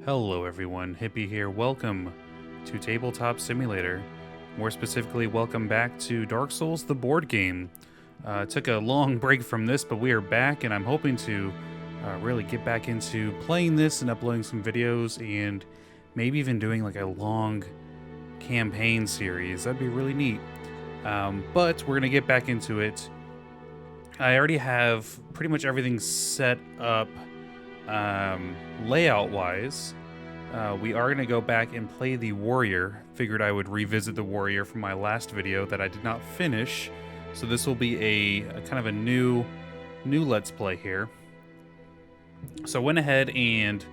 Hello everyone, Hippie here. Welcome to Tabletop Simulator. More specifically, welcome back to Dark Souls, the board game. Took a long break from this, but we are back, and I'm hoping to really get back into playing this and uploading some videos, and maybe even doing like a long campaign series. That'd be really neat. But we're gonna get back into it. I already have pretty much everything set up layout-wise. We are going to go back and play the warrior. Figured I would revisit the warrior from my last video that I did not finish. So this will be a kind of a new let's play here. So I went ahead and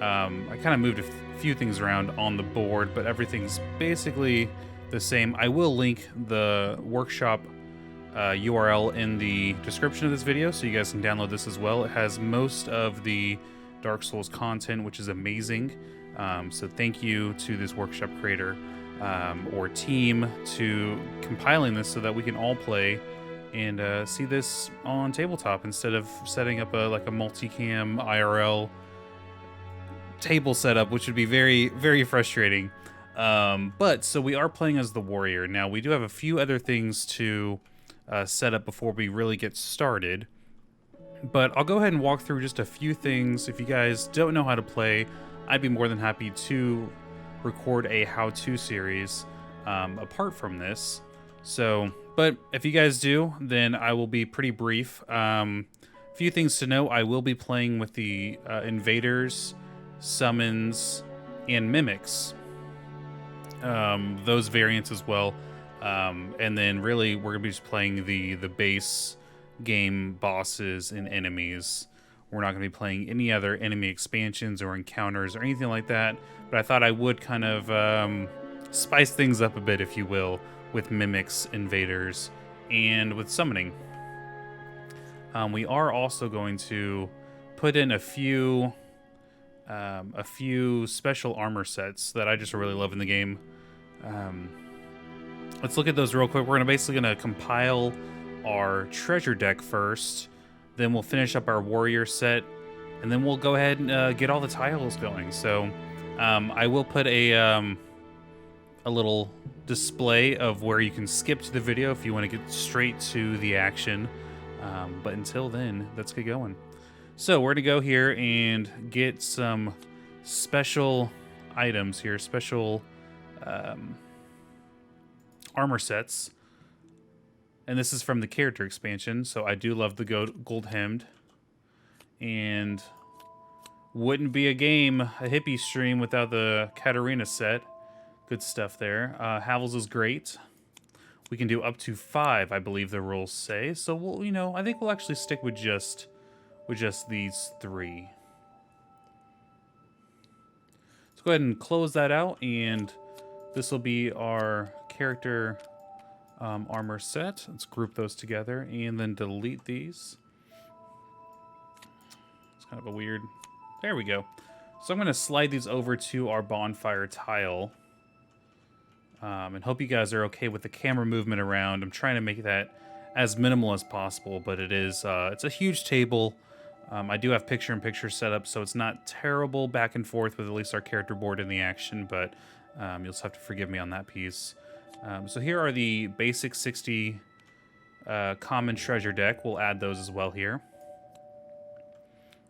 I kind of moved a few things around on the board, but everything's basically the same. I will link the workshop URL in the description of this video, so you guys can download this as well. It has most of the Dark Souls content, which is amazing. So thank you to this workshop creator or team to compiling this so that we can all play and see this on tabletop instead of setting up like a multicam IRL table setup, which would be very, very frustrating. But so we are playing as the warrior. Now we do have a few other things to set up before we really get started. But I'll go ahead and walk through just a few things. If you guys don't know how to play, I'd be more than happy to record a how-to series apart from this. So, but if you guys do, then I will be pretty brief. A few things to know: I will be playing with the invaders, summons, and mimics. Those variants as well. And then really we're gonna be just playing the base game bosses and enemies. We're not going to be playing any other enemy expansions or encounters or anything like that, but I thought I would kind of spice things up a bit, if you will, with mimics, invaders, and with summoning. We are also going to put in a few special armor sets that I just really love in the game. Let's look at those real quick. We're basically going to compile our treasure deck first, then we'll finish up our warrior set, and then we'll go ahead and get all the tiles going. So I will put a little display of where you can skip to the video if you want to get straight to the action. But until then, let's get going. So we're gonna go here and get some special items here, special armor sets. And this is from the character expansion, so I do love the gold hemmed. And wouldn't be a game, a hippie stream, without the Katarina set. Good stuff there. Havel's is great. We can do up to 5, I believe the rules say. So we'll, I think we'll actually stick with just these 3. Let's go ahead and close that out, and this will be our character armor set. Let's group those together and then delete these. It's kind of a weird... There we go. So I'm going to slide these over to our bonfire tile. And hope you guys are okay with the camera movement around. I'm trying to make that as minimal as possible, but it is it's a huge table. I do have picture-in-picture set up, so it's not terrible back and forth with at least our character board in the action, but you'll just have to forgive me on that piece. So here are the basic 60 common treasure deck. We'll add those as well here.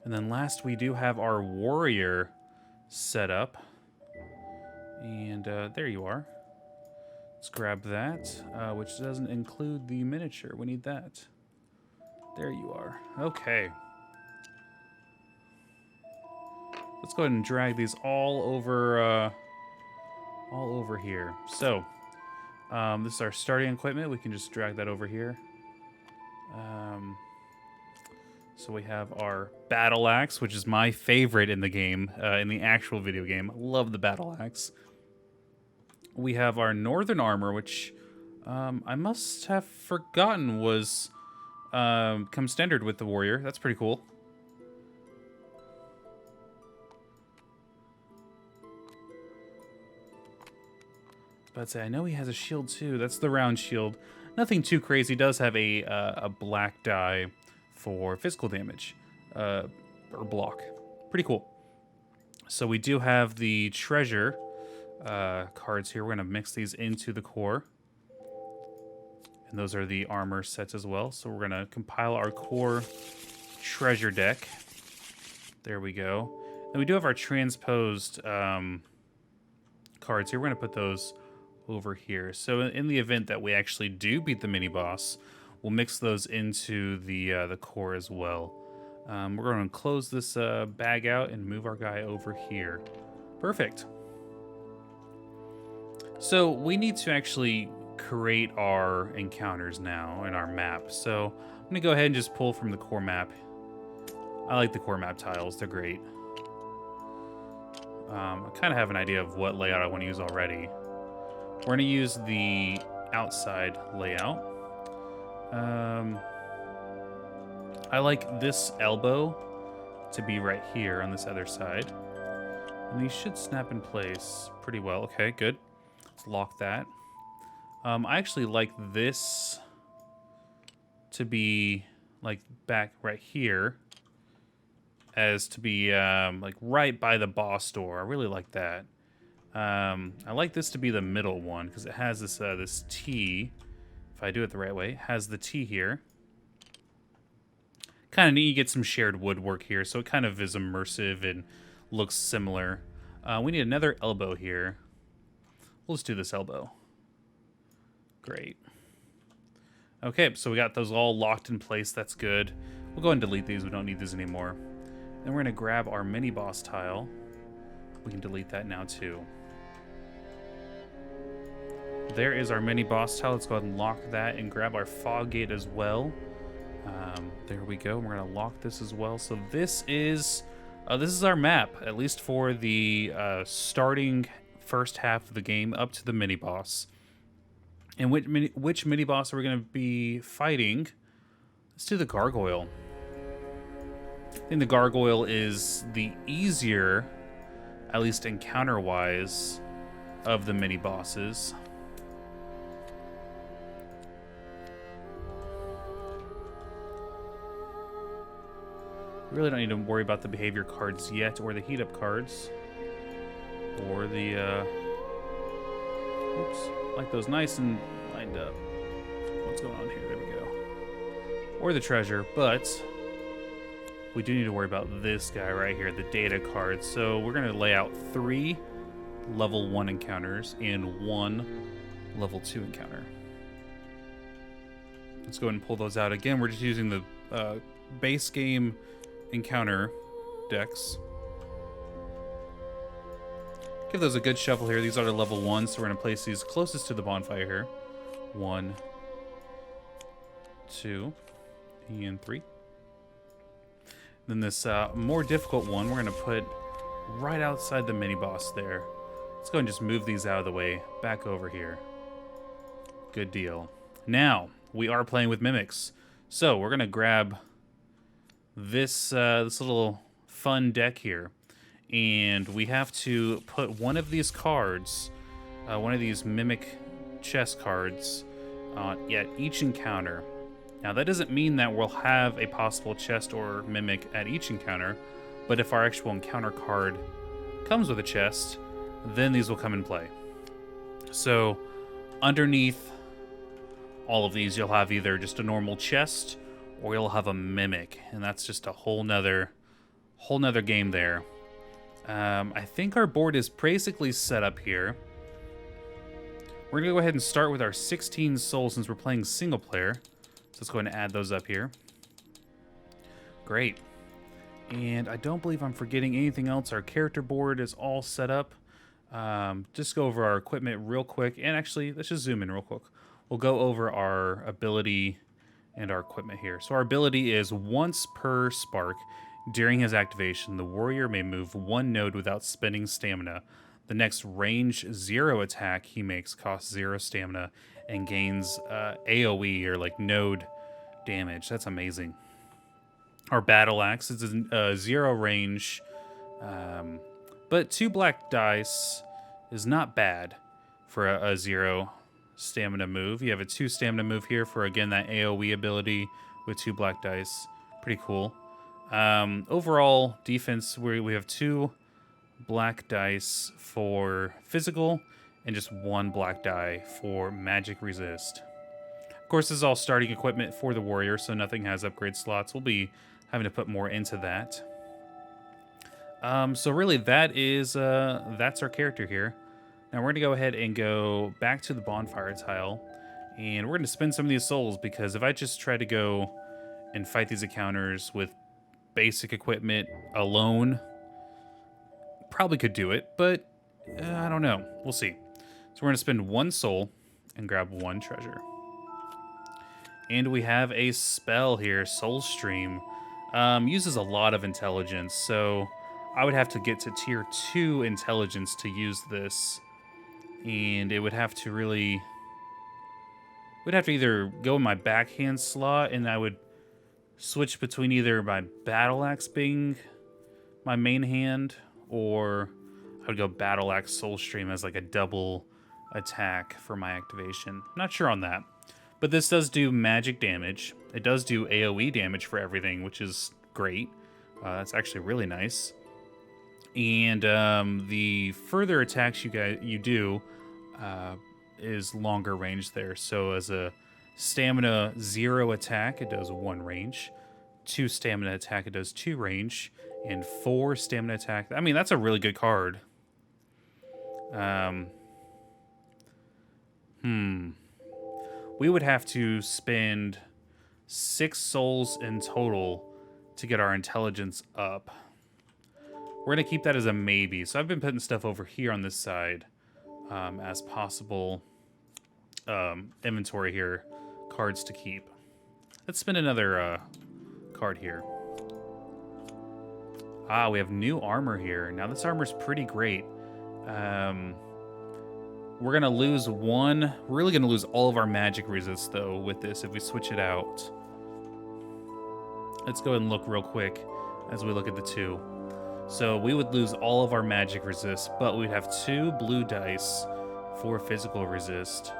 And then last, we do have our warrior set up. And there you are. Let's grab that, which doesn't include the miniature. We need that. There you are. Okay. Let's go ahead and drag these all over here. So... this is our starting equipment. We can just drag that over here. So we have our battle axe, which is my favorite in the game, in the actual video game. I love the battle axe. We have our northern armor, which I must have forgotten was comes standard with the warrior. That's pretty cool. But I know he has a shield too. That's the round shield. Nothing too crazy. He does have a black die for physical damage or block. Pretty cool. So we do have the treasure cards here. We're going to mix these into the core. And those are the armor sets as well. So we're going to compile our core treasure deck. There we go. And we do have our transposed cards here. We're going to put those over here. So in the event that we actually do beat the mini-boss, we'll mix those into the core as well. We're going to close this bag out and move our guy over here. Perfect. So we need to actually create our encounters now in our map. So I'm going to go ahead and just pull from the core map. I like the core map tiles. They're great. I kind of have an idea of what layout I want to use already. We're going to use the outside layout. I like this elbow to be right here on this other side. And these should snap in place pretty well. Okay, good. Let's lock that. I actually like this to be like back right here as to be like right by the boss door. I really like that. I like this to be the middle one because it has this this T. If I do it the right way, it has the T here. Kind of neat. You get some shared woodwork here, so it kind of is immersive and looks similar. We need another elbow here. We'll just do this elbow. Great. Okay, so we got those all locked in place. That's good. We'll go ahead and delete these. We don't need these anymore. Then we're going to grab our mini-boss tile. We can delete that now, too. There is our mini-boss tile. Let's go ahead and lock that and grab our fog gate as well. There we go. We're going to lock this as well. So this is our map, at least for the starting first half of the game up to the mini-boss. And which mini-boss are we going to be fighting? Let's do the Gargoyle. I think the Gargoyle is the easier, at least encounter-wise, of the mini-bosses. We really don't need to worry about the behavior cards yet, or the heat-up cards, or the, oops, like those nice and lined up. What's going on here? There we go. Or the treasure, but we do need to worry about this guy right here, the data card. So we're going to lay out 3 level 1 encounters and 1 level 2 encounter. Let's go ahead and pull those out. Again, we're just using the base game encounter decks. Give those a good shuffle here. These are the level 1, so we're going to place these closest to the bonfire here. 1, 2, and 3. Then this more difficult one, we're going to put right outside the mini-boss there. Let's go and just move these out of the way, back over here. Good deal. Now, we are playing with mimics. So, we're going to grab this little fun deck here. And we have to put one of these cards, one of these mimic chess cards, at each encounter. Now, that doesn't mean that we'll have a possible chest or mimic at each encounter, but if our actual encounter card comes with a chest, then these will come in play. So, underneath all of these, you'll have either just a normal chest, or you'll have a mimic, and that's just a whole nother game there. I think our board is basically set up here. We're gonna go ahead and start with our 16 souls since we're playing single player. So let's go ahead and add those up here. Great. And I don't believe I'm forgetting anything else. Our character board is all set up. Just go over our equipment real quick. And actually, let's just zoom in real quick. We'll go over our ability and our equipment here. So our ability is once per spark. During his activation, the warrior may move 1 node without spending stamina. The next range 0 attack he makes costs 0 stamina and gains AoE, or like node damage. That's amazing. Our battle axe is a 0 range, but 2 black dice is not bad for a 0 stamina move. You have a 2 stamina move here for, again, that AoE ability with 2 black dice. Pretty cool. Overall defense, we have 2 black dice for physical and just 1 black die for magic resist. Of course, this is all starting equipment for the warrior, so nothing has upgrade slots. We'll be having to put more into that. So really, that's our character here. Now we're going to go ahead and go back to the bonfire tile, and we're going to spend some of these souls, because if I just try to go and fight these encounters with basic equipment alone, probably could do it, but I don't know. We'll see. So we're going to spend 1 soul and grab 1 treasure. And we have a spell here, Soul Stream. Uses a lot of intelligence, so I would have to get to tier 2 intelligence to use this. And it would have to really... would have to either go in my backhand slot, and I would switch between either my battle axe being my main hand, or I would go battle axe Soul Stream as like a double attack for my activation. Not sure on that. But this does do magic damage. It does do AoE damage for everything, which is great. That's actually really nice. And the further attacks you do is longer range there. So as a stamina 0 attack, it does 1 range. 2 stamina attack, it does 2 range. And 4 stamina attack. I mean, that's a really good card. We would have to spend 6 souls in total to get our intelligence up. We're going to keep that as a maybe. So I've been putting stuff over here on this side as possible inventory here, cards to keep. Let's spin another card here. Ah, we have new armor here. Now this armor's pretty great. We're going to lose 1. We're really going to lose all of our magic resist, though, with this if we switch it out. Let's go ahead and look real quick as we look at the 2. So we would lose all of our magic resist, but we'd have 2 blue dice for physical resist.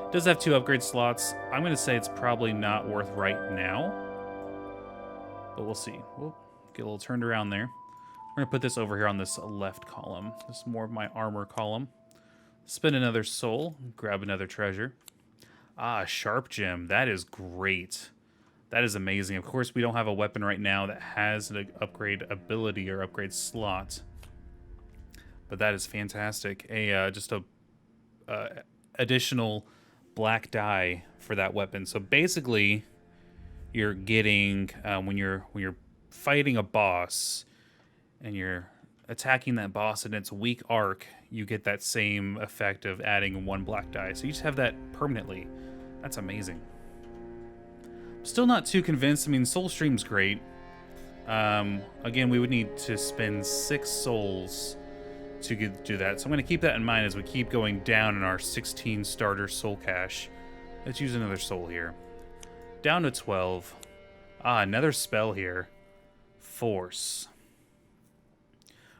It does have 2 upgrade slots. I'm going to say it's probably not worth right now, but we'll see. We'll get a little turned around there. We're going to put this over here on this left column. This is more of my armor column. Spend another soul. Grab another treasure. Ah, sharp gem. That is great. That is amazing. Of course, we don't have a weapon right now that has an upgrade ability or upgrade slot. But that is fantastic. Just a additional black die for that weapon. So basically, you're getting when you're fighting a boss and you're attacking that boss in its weak arc, you get that same effect of adding 1 black die. So you just have that permanently. That's amazing. Still not too convinced. I mean, Soul Stream's great. Again, we would need to spend 6 souls to do that. So I'm going to keep that in mind as we keep going down in our 16 starter soul cache. Let's use another soul here. Down to 12. Ah, another spell here. Force.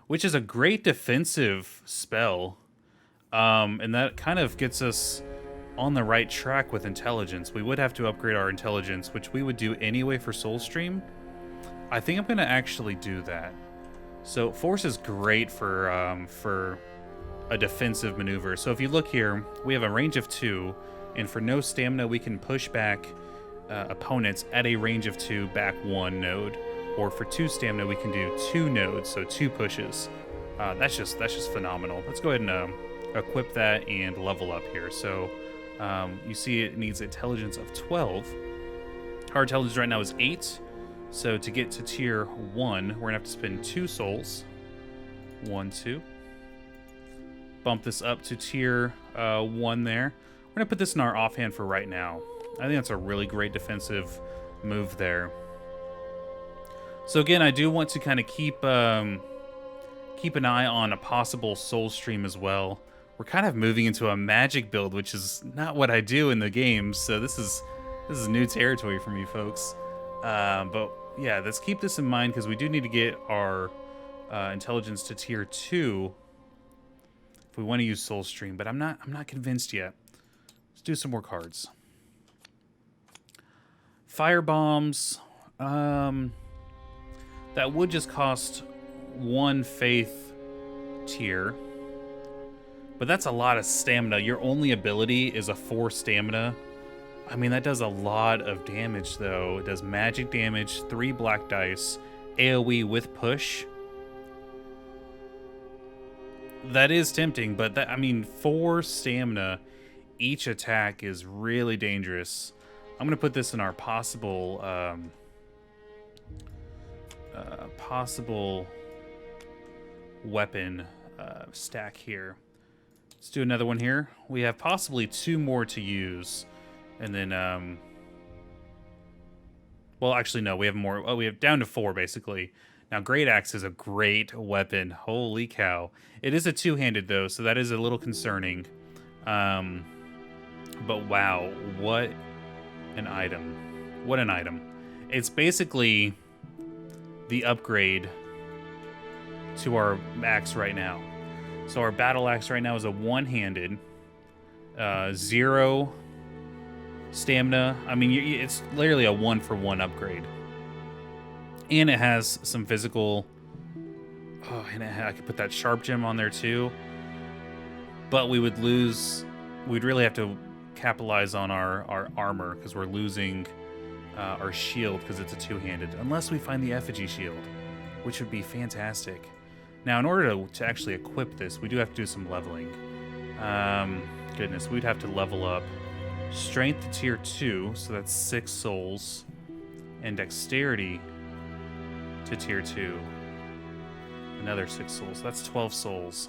Which is a great defensive spell. And that kind of gets us on the right track with intelligence. We would have to upgrade our intelligence, which we would do anyway for Soul Stream. I think I'm going to actually do that. So Force is great for a defensive maneuver. So if you look here, we have a range of 2, and for no stamina, we can push back opponents at a range of 2 back 1 node. Or for 2 stamina, we can do 2 nodes, so 2 pushes. That's just phenomenal. Let's go ahead and equip that and level up here. So you see it needs intelligence of 12. Our intelligence right now is 8. So to get to tier 1, we're going to have to spend 2 souls. 1, 2. Bump this up to tier 1 there. We're going to put this in our offhand for right now. I think that's a really great defensive move there. So again, I do want to kind of keep an eye on a possible Soul Stream as well. We're kind of moving into a magic build, which is not what I do in the game, so this is new territory for me, folks. But yeah, let's keep this in mind because we do need to get our intelligence to tier 2 if we want to use Soul Stream. But I'm not convinced yet. Let's do some more cards. Fire bombs. That would just cost 1 faith tier. But that's a lot of stamina. Your only ability is a 4 stamina. I mean, that does a lot of damage, though. It does magic damage, 3 black dice, AoE with push. That is tempting, but that, I mean, 4 stamina, each attack is really dangerous. I'm going to put this in our possible weapon stack here. Let's do another one here. We have possibly 2 more to use. And then, well, actually, no, we have more. Oh, we have down to 4, basically. Now, Great Axe is a great weapon. Holy cow. It is a 2-handed, though, so that is a little concerning. But wow, what an item. What an item. It's basically the upgrade to our axe right now. So our battle axe right now is a 1-handed, 0 stamina. I mean, it's literally a 1-for-1 upgrade. And it has some physical... Oh, and I could put that sharp gem on there too. But we would lose... We'd really have to capitalize on our armor, because we're losing our shield because it's a 2-handed. Unless we find the effigy shield, which would be fantastic. Now, in order to actually equip this, we do have to do some leveling. Goodness, we'd have to level up strength to tier 2, so that's 6 souls, and dexterity to tier 2, another 6 souls. That's 12 souls.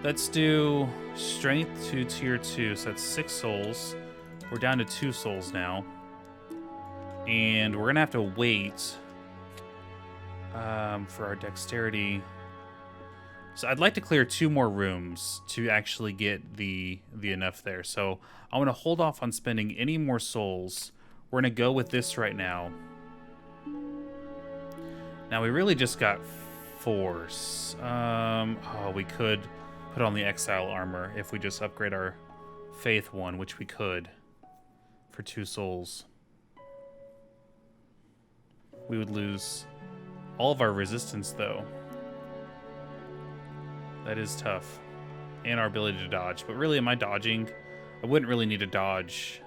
Let's do strength to tier 2, so that's 6 souls. We're down to 2 souls now. And we're gonna have to wait for our dexterity. So I'd like to clear 2 more rooms to actually get the enough there. So I want to hold off on spending any more souls. We're gonna go with this right now. Now we really just got force. Oh, we could put on the exile armor if we just upgrade our faith one, which we could for 2 souls. We would lose all of our resistance, though. That is tough. And our ability to dodge. But really, am I dodging? I wouldn't really need to dodge.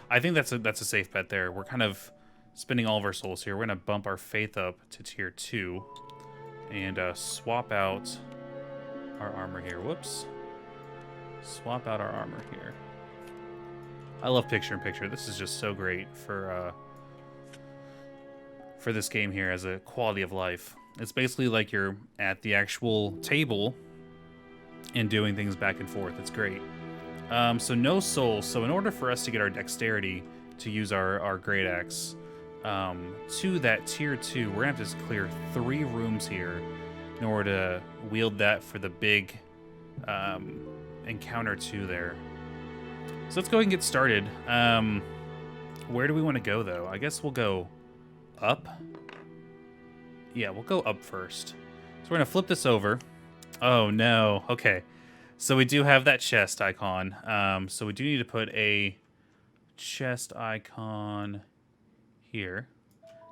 I think that's a safe bet there. We're kind of spending all of our souls here. We're going to bump our faith up to tier 2. And swap out our armor here. Whoops. Swap out our armor here. I love picture-in-picture. This is just so great for this game here as a quality of life. It's basically like you're at the actual table and doing things back and forth. It's great. So no souls. So in order for us to get our dexterity to use our great axe to that tier 2, we're gonna have to clear 3 rooms here in order to wield that for the big encounter 2 there. So let's go ahead and get started. Where do we want to go, though? I guess we'll go up. Yeah, we'll go up first. So we're going to flip this over. Oh, no. Okay. So we do have that chest icon. So we do need to put a chest icon here,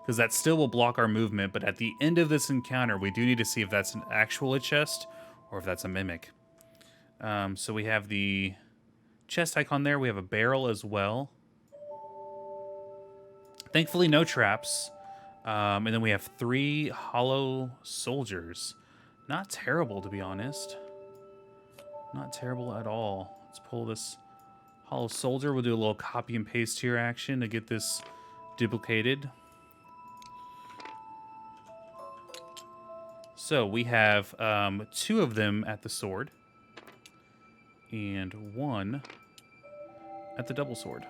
because that still will block our movement. But at the end of this encounter, we do need to see if that's an actual chest or if that's a mimic. So we have the chest icon there. We have a barrel as well. Thankfully, no traps. And then we have 3 hollow soldiers. Not terrible, to be honest. Not terrible at all. Let's pull this hollow soldier. We'll do a little copy and paste here action to get this duplicated. So we have 2 of them at the sword. And 1 at the double sword.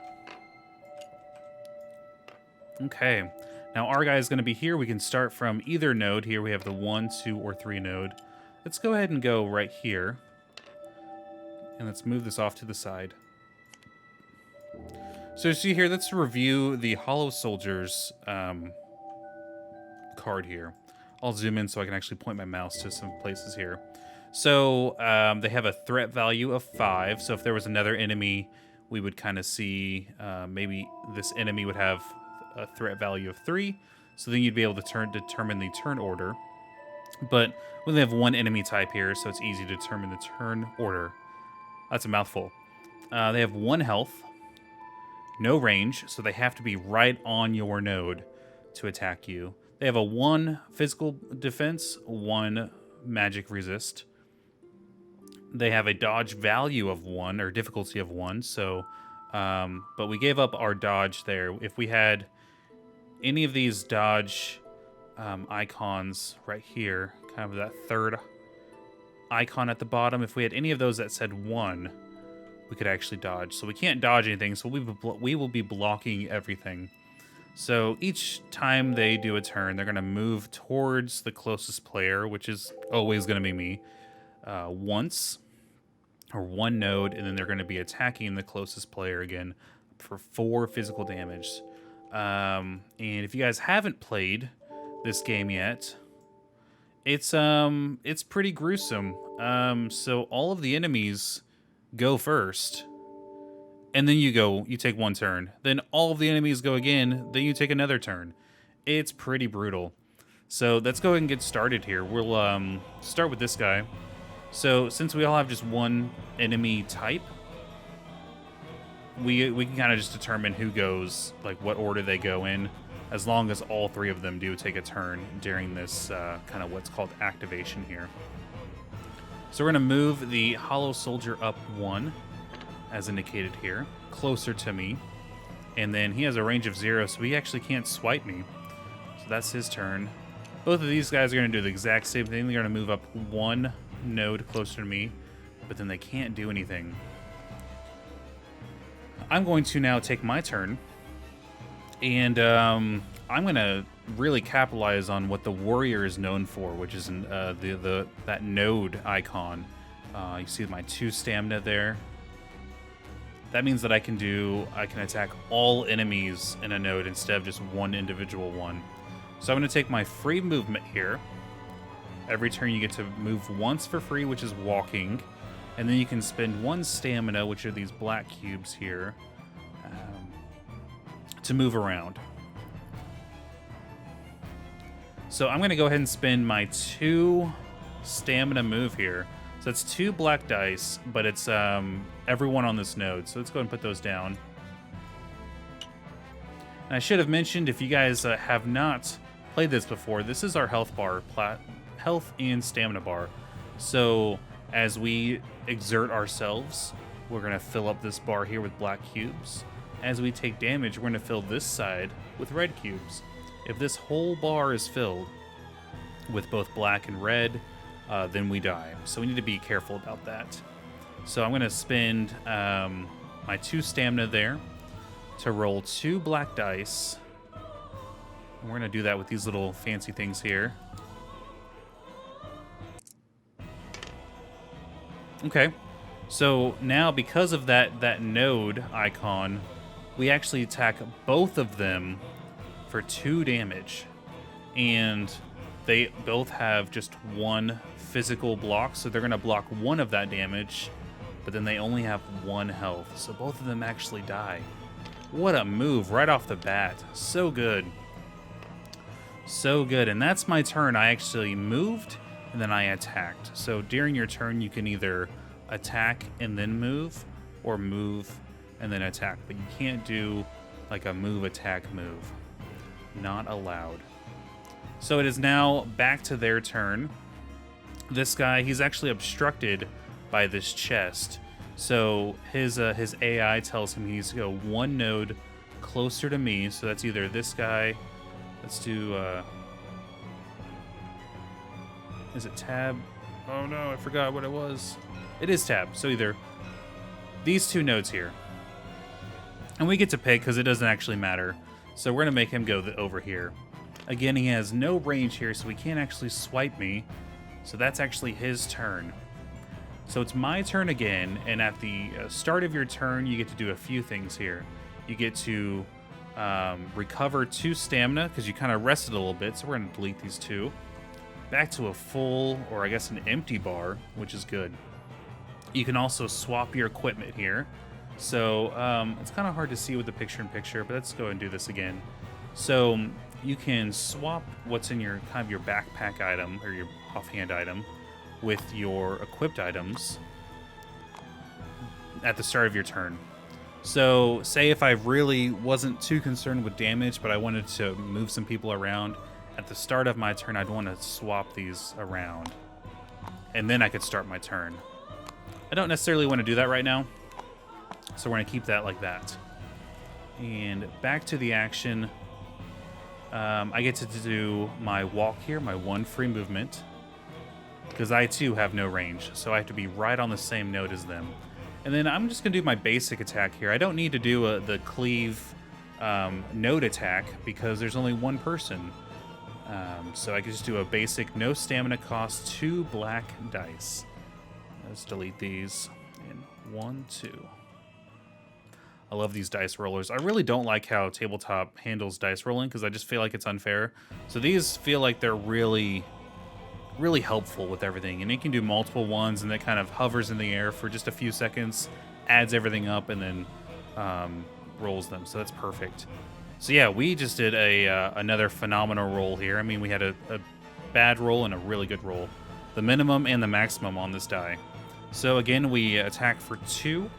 Okay. Now our guy is going to be here. We can start from either node. Here we have the 1, 2, or 3 node. Let's go ahead and go right here. And let's move this off to the side. So see here, let's review the Hollow Soldiers card here. I'll zoom in so I can actually point my mouse to some places here. So they have a threat value of 5. So if there was another enemy we would kind of see maybe this enemy would have a threat value of 3. So then you'd be able to determine the turn order. But we only have one enemy type here, so it's easy to determine the turn order. That's a mouthful. They have 1 health, no range, so they have to be right on your node to attack you. They have a 1 physical defense, 1 magic resist. They have a dodge value of 1, or difficulty of 1, so... but we gave up our dodge there. If we had any of these dodge icons right here, kind of that third icon at the bottom, if we had any of those that said 1, we could actually dodge. So we can't dodge anything, so we will be blocking everything. So each time they do a turn, they're going to move towards the closest player, which is always going to be me, once, or 1 node, and then they're going to be attacking the closest player again for 4 physical damage. And if you guys haven't played this game yet, it's pretty gruesome. So all of the enemies go first, and then you take 1 turn. Then all of the enemies go again, then you take another turn. It's pretty brutal. So let's go ahead and get started here. We'll start with this guy. So since we all have just 1 enemy type, we can kind of just determine who goes, like what order they go in, as long as all 3 of them do take a turn during this kind of what's called activation here. So we're going to move the Hollow Soldier up 1, as indicated here, closer to me. And then he has a range of 0, so he actually can't swipe me. So that's his turn. Both of these guys are going to do the exact same thing. They're going to move up 1 node closer to me, but then they can't do anything. I'm going to now take my turn, and I'm going to really capitalize on what the warrior is known for, which is that node icon. You see my 2 stamina there. That means that I can attack all enemies in a node instead of just 1 individual one. So I'm going to take my free movement here. Every turn you get to move once for free, which is walking. And then you can spend 1 stamina, which are these black cubes here, to move around. So I'm going to go ahead and spend my 2 stamina move here. So it's 2 black dice, but it's everyone on this node. So let's go ahead and put those down. And I should have mentioned, if you guys have not played this before, this is our health bar, health and stamina bar. So as we exert ourselves, we're going to fill up this bar here with black cubes. As we take damage, we're going to fill this side with red cubes. If this whole bar is filled with both black and red, then we die. So we need to be careful about that. So I'm going to spend my 2 stamina there to roll 2 black dice. And we're going to do that with these little fancy things here. Okay. So now, because of that node icon, we actually attack both of them for 2 damage. And they both have just 1 physical block, so they're going to block 1 of that damage, but then they only have 1 health. So both of them actually die. What a move right off the bat. So good. So good. And that's my turn. I actually moved, and then I attacked. So during your turn, you can either attack and then move, or move and then attack. But you can't do like a move-attack move. Not allowed. So it is now back to their turn. This guy, he's actually obstructed by this chest. So his AI tells him he needs to go 1 node closer to me. So that's either this guy. Let's do, is it tab? Oh no, I forgot what it was. It is tab. So either these 2 nodes here. And we get to pick because it doesn't actually matter. So we're going to make him go over here. Again, he has no range here, so he can't actually swipe me. So that's actually his turn. So it's my turn again, and at the start of your turn, you get to do a few things here. You get to recover 2 stamina, because you kind of rested a little bit, so we're going to delete these 2. Back to a full, or I guess an empty bar, which is good. You can also swap your equipment here. So it's kind of hard to see with the picture-in-picture, but let's go ahead and do this again. So you can swap what's in your kind of your backpack item or your offhand item with your equipped items at the start of your turn. So say if I really wasn't too concerned with damage, but I wanted to move some people around, at the start of my turn, I'd want to swap these around. And then I could start my turn. I don't necessarily want to do that right now, so we're going to keep that like that. And back to the action. I get to do my walk here, my 1 free movement, because I too have no range, so I have to be right on the same note as them. And then I'm just going to do my basic attack here. I don't need to do the cleave note attack because there's only one person. So I can just do a basic no stamina cost 2 black dice. Let's delete these. And 1, 2. I love these dice rollers. I really don't like how Tabletop handles dice rolling because I just feel like it's unfair. So these feel like they're really helpful with everything. And it can do multiple ones, and it kind of hovers in the air for just a few seconds, adds everything up, and then rolls them. So that's perfect. So yeah, we just did another phenomenal roll here. I mean, we had a bad roll and a really good roll. The minimum and the maximum on this die. So again, we attack for 2.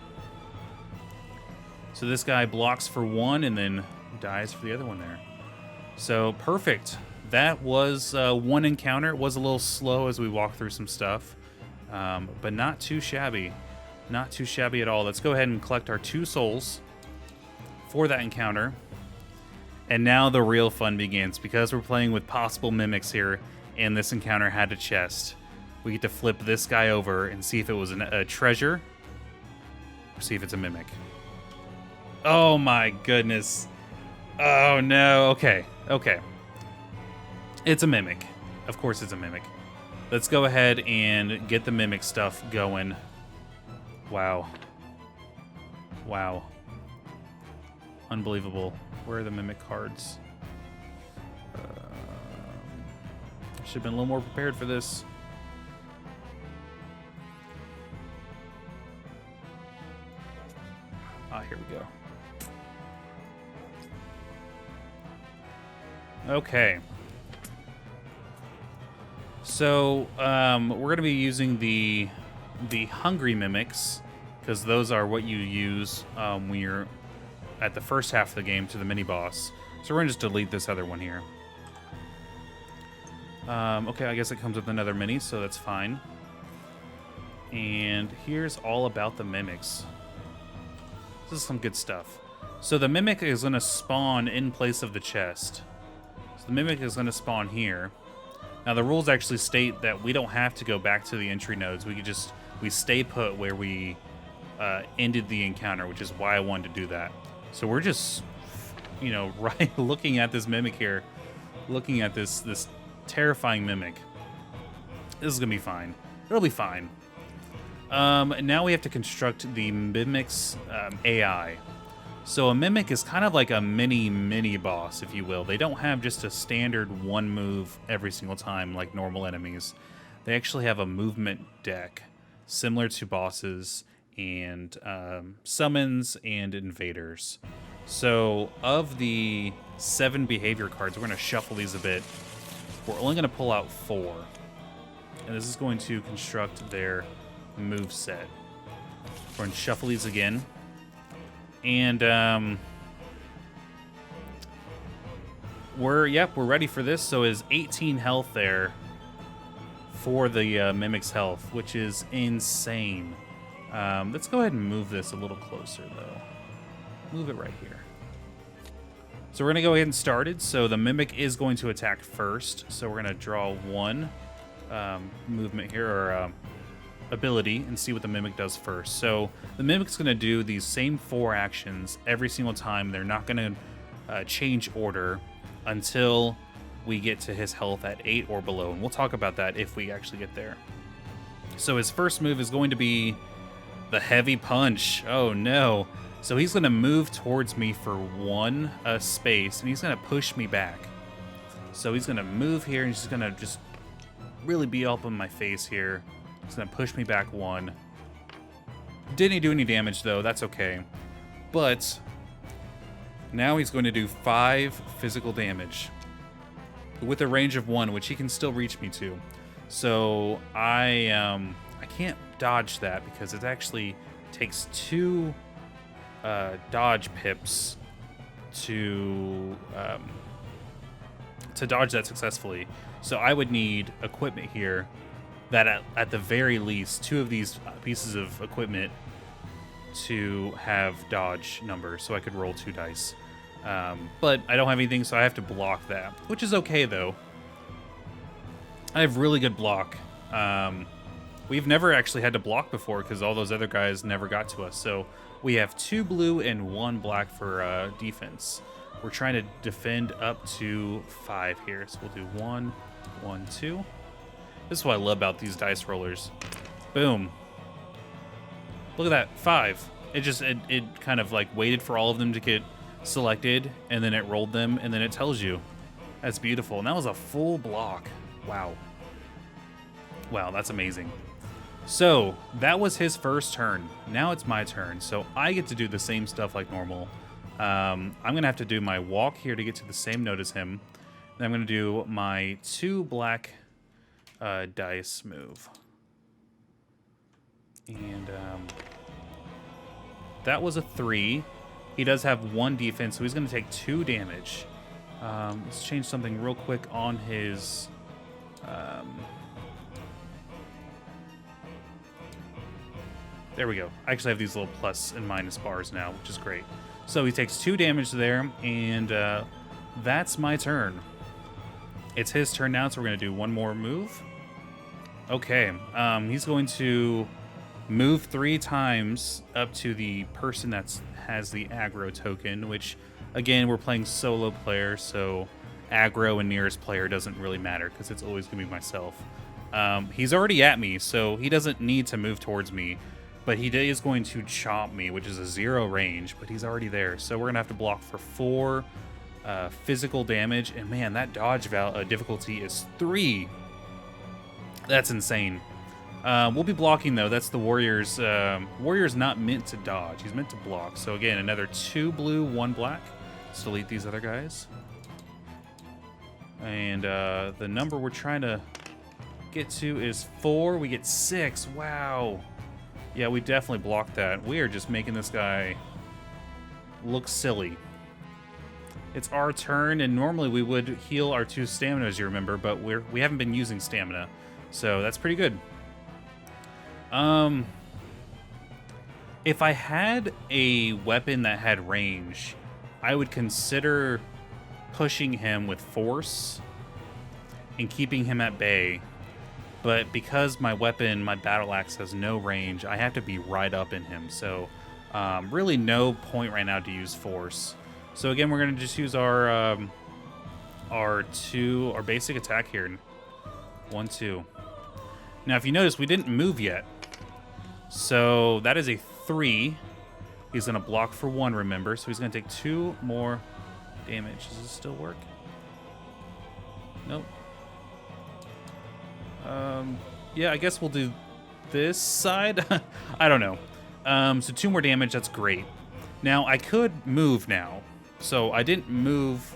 So this guy blocks for 1 and then dies for the other one there. So perfect. That was one encounter. It was a little slow as we walked through some stuff, but not too shabby. Not too shabby at all. Let's go ahead and collect our 2 souls for that encounter. And now the real fun begins. Because we're playing with possible mimics here, and this encounter had a chest, we get to flip this guy over and see if it was a treasure or see if it's a mimic. Oh my goodness. Oh no. Okay. It's a mimic. Of course it's a mimic. Let's go ahead and get the mimic stuff going. Wow. Unbelievable. Where are the mimic cards? I should have been a little more prepared for this. Here we go. Okay. So, we're going to be using the hungry mimics, because those are what you use when you're at the first half of the game to the mini-boss. So we're going to just delete this other one here. Okay, I guess it comes with another mini, so that's fine. And here's all about the mimics. This is some good stuff. So the mimic is going to spawn in place of the chest. So the mimic is going to spawn here. Now the rules actually state that we don't have to go back to the entry nodes. We stay put where we ended the encounter, which is why I wanted to do that. So we're just, right looking at this mimic here, looking at this terrifying mimic. This is gonna be fine. It'll be fine. Now we have to construct the mimic's AI. So a mimic is kind of like a mini boss, if you will. They don't have just a standard one move every single time like normal enemies. They actually have a movement deck similar to bosses and summons and invaders. So of the 7 behavior cards, we're going to shuffle these a bit. We're only going to pull out 4. And this is going to construct their move set. We're going to shuffle these again. And we're ready for this. So is 18 health there for the Mimic's health, which is insane. Let's go ahead and move this a little closer, though. Move it right here. So we're going to go ahead and start it. So the Mimic is going to attack first. So we're going to draw 1 movement here, or ability, and see what the Mimic does first. So the Mimic's going to do these same 4 actions every single time. They're not going to change order until we get to his health at 8 or below. And we'll talk about that if we actually get there. So his first move is going to be the heavy punch. Oh no. So he's going to move towards me for 1 space, and he's going to push me back. So he's going to move here, and he's going to just really be up in my face here. He's going to push me back 1. Didn't do any damage, though. That's okay. But now he's going to do 5 physical damage with a range of 1, which he can still reach me to. So I can't dodge that because it actually takes 2 dodge pips to dodge that successfully. So I would need equipment here that at the very least 2 of these pieces of equipment to have dodge numbers, so I could roll 2 dice. But I don't have anything, so I have to block that, which is okay though. I have really good block. We've never actually had to block before because all those other guys never got to us. So we have 2 blue and 1 black for defense. We're trying to defend up to 5 here. So we'll do 1, 1, 2. This is what I love about these dice rollers. Boom. Look at that, 5. It kind of like waited for all of them to get selected, and then it rolled them, and then it tells you. That's beautiful. And that was a full block. Wow. Wow, that's amazing. So that was his first turn. Now it's my turn. So I get to do the same stuff like normal. I'm going to have to do my walk here to get to the same note as him. Then I'm going to do my 2 black dice move. And that was a 3. He does have 1 defense, so he's going to take 2 damage. Let's change something real quick on his... there we go. I actually have these little plus and minus bars now, which is great. So he takes 2 damage there, and that's my turn. It's his turn now, so we're going to do 1 more move. Okay, he's going to move 3 times up to the person that has the aggro token, which, again, we're playing solo player, so aggro and nearest player doesn't really matter because it's always going to be myself. He's already at me, so he doesn't need to move towards me. But he is going to chomp me, which is a 0 range, but he's already there. So we're going to have to block for 4 physical damage. And man, that dodge difficulty is 3. That's insane. We'll be blocking, though. That's the warrior's... warrior's not meant to dodge. He's meant to block. So again, another 2 blue, 1 black. Let's delete these other guys. And the number we're trying to get to is 4. We get 6. Wow. Yeah, we definitely blocked that. We are just making this guy look silly. It's our turn, and normally we would heal our 2 stamina, as you remember, but we haven't been using stamina, so that's pretty good. If I had a weapon that had range, I would consider pushing him with force and keeping him at bay. But because my weapon, my battle axe, has no range, I have to be right up in him. So really no point right now to use force. So again, we're going to just use our basic attack here. 1, 2. Now, if you notice, we didn't move yet. So that is a 3. He's going to block for 1, remember. So he's going to take 2 more damage. Does this still work? Nope. Yeah, I guess we'll do this side. I don't know. So 2 more damage, that's great. Now, I could move now. So I didn't move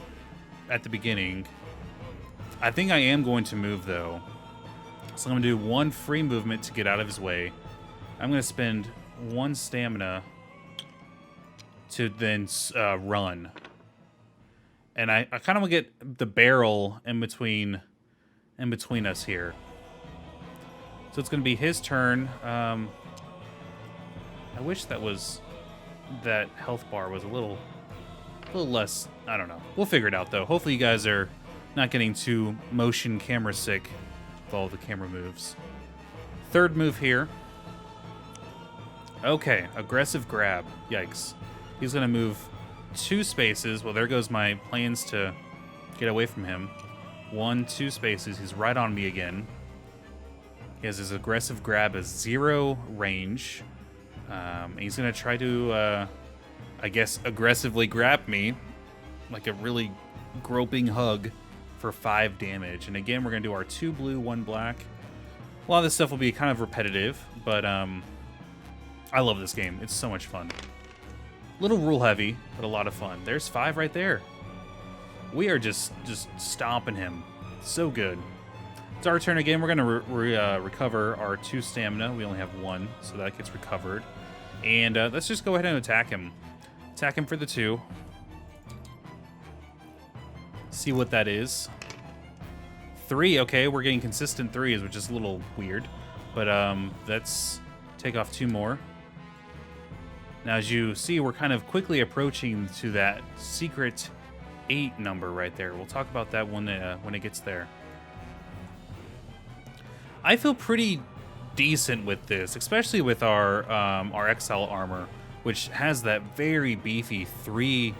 at the beginning. I think I am going to move, though. So I'm going to do 1 free movement to get out of his way. I'm going to spend 1 stamina to then run. And I kind of want to get the barrel in between us here. So it's going to be his turn. I wish that health bar was a little less. I don't know. We'll figure it out, though. Hopefully you guys are not getting too motion camera sick with all the camera moves. 3rd move here. Okay, aggressive grab. Yikes. He's going to move 2 spaces. Well, there goes my plans to get away from him. 1, 2 spaces. He's right on me again. He has his aggressive grab as 0 range. He's going to try to, I guess, aggressively grab me. Like a really groping hug for 5 damage. And again, we're going to do our 2 blue, 1 black. A lot of this stuff will be kind of repetitive, but I love this game. It's so much fun. Little rule heavy, but a lot of fun. There's 5 right there. We are just stomping him. So good. It's our turn again. We're going to recover our 2 stamina. We only have 1, so that gets recovered. And let's just go ahead and attack him. Attack him for the 2. See what that is. 3, okay, we're getting consistent 3s, which is a little weird. But let's take off 2 more. Now, as you see, we're kind of quickly approaching to that secret 8 number right there. We'll talk about that when it gets there. I feel pretty decent with this, especially with our Exile armor, which has that very beefy 3